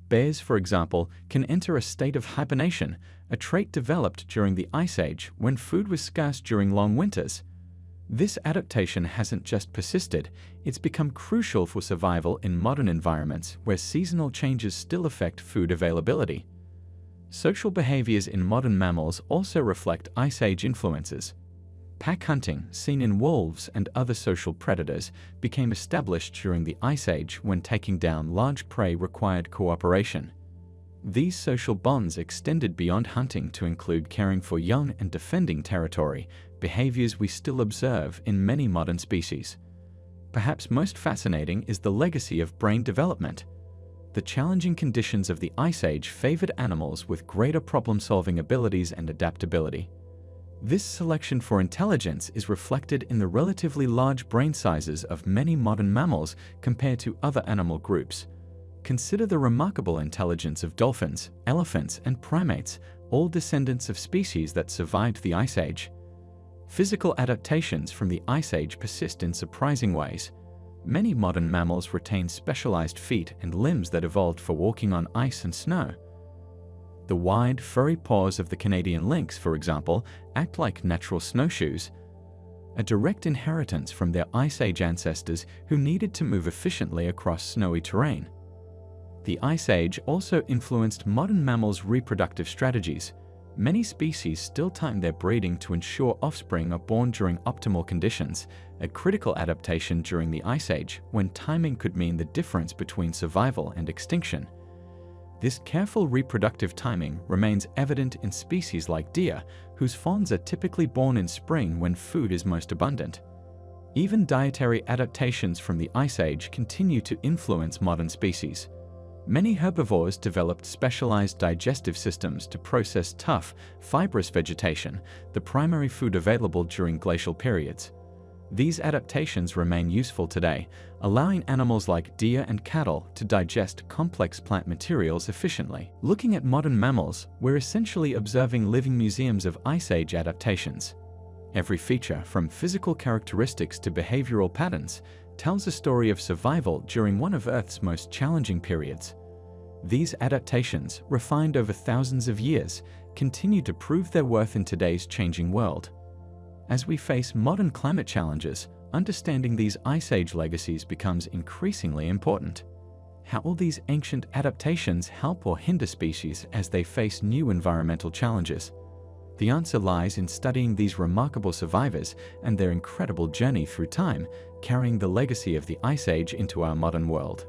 Bears, for example, can enter a state of hibernation, a trait developed during the Ice Age when food was scarce during long winters. This adaptation hasn't just persisted, it's become crucial for survival in modern environments where seasonal changes still affect food availability. Social behaviors in modern mammals also reflect Ice Age influences. Pack hunting, seen in wolves and other social predators, became established during the Ice Age when taking down large prey required cooperation. These social bonds extended beyond hunting to include caring for young and defending territory, behaviors we still observe in many modern species. Perhaps most fascinating is the legacy of brain development. The challenging conditions of the Ice Age favored animals with greater problem-solving abilities and adaptability. This selection for intelligence is reflected in the relatively large brain sizes of many modern mammals compared to other animal groups. Consider the remarkable intelligence of dolphins, elephants, and primates, all descendants of species that survived the Ice Age. Physical adaptations from the Ice Age persist in surprising ways. Many modern mammals retain specialized feet and limbs that evolved for walking on ice and snow. The wide, furry paws of the Canadian lynx, for example, act like natural snowshoes, a direct inheritance from their Ice Age ancestors who needed to move efficiently across snowy terrain. The Ice Age also influenced modern mammals' reproductive strategies. Many species still time their breeding to ensure offspring are born during optimal conditions, a critical adaptation during the Ice Age, when timing could mean the difference between survival and extinction. This careful reproductive timing remains evident in species like deer, whose fawns are typically born in spring when food is most abundant. Even dietary adaptations from the Ice Age continue to influence modern species. Many herbivores developed specialized digestive systems to process tough, fibrous vegetation, the primary food available during glacial periods. These adaptations remain useful today, allowing animals like deer and cattle to digest complex plant materials efficiently. Looking at modern mammals, we're essentially observing living museums of Ice Age adaptations. Every feature, from physical characteristics to behavioral patterns, tells a story of survival during one of Earth's most challenging periods. These adaptations, refined over thousands of years, continue to prove their worth in today's changing world. As we face modern climate challenges, understanding these Ice Age legacies becomes increasingly important. How will these ancient adaptations help or hinder species as they face new environmental challenges? The answer lies in studying these remarkable survivors and their incredible journey through time, carrying the legacy of the Ice Age into our modern world.